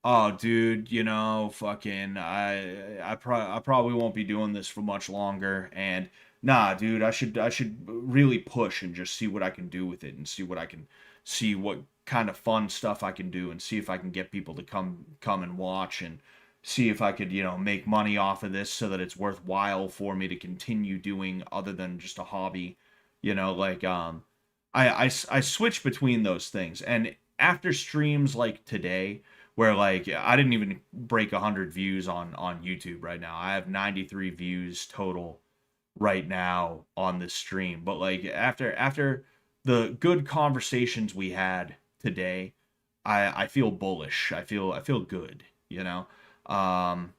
oh dude, you know, fucking I probably won't be doing this for much longer, and nah, dude, I should really push and just see what I can do with it and see what kind of fun stuff I can do and see if I can get people to come and watch and see if I could, you know, make money off of this so that it's worthwhile for me to continue doing other than just a hobby. You know, like I switch between those things. And after streams like today, where like I didn't even break 100 views on YouTube right now. I have 93 views total right now on this stream. But like after the good conversations we had today, I feel bullish. I feel good, you know. Um,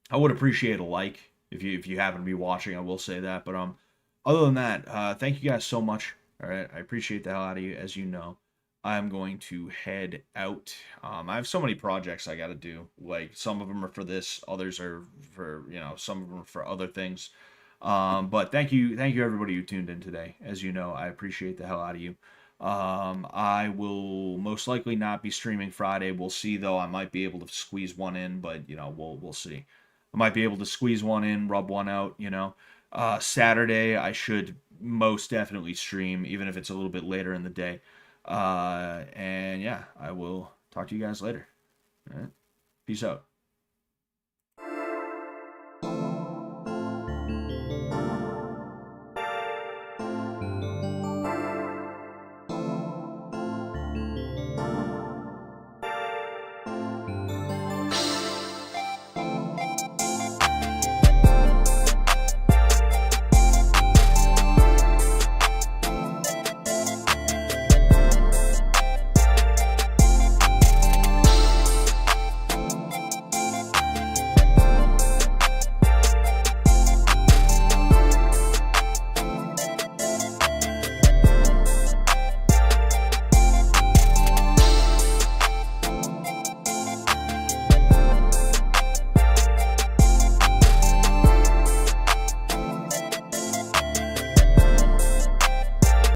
I would appreciate a like if you happen to be watching. I will say that, but other than that, thank you guys so much. All right, I appreciate the hell out of you. As you know, I'm going to head out. I have so many projects I got to do. Like some of them are for this, others are for some of them are for other things. But thank you everybody who tuned in today. As you know, I appreciate the hell out of you. I will most likely not be streaming Friday. We'll see though. I might be able to squeeze one in, but you know, we'll see. I might be able to squeeze one in, rub one out, you know. Saturday I should most definitely stream, even if it's a little bit later in the day. And yeah, I will talk to you guys later. All right. Peace out.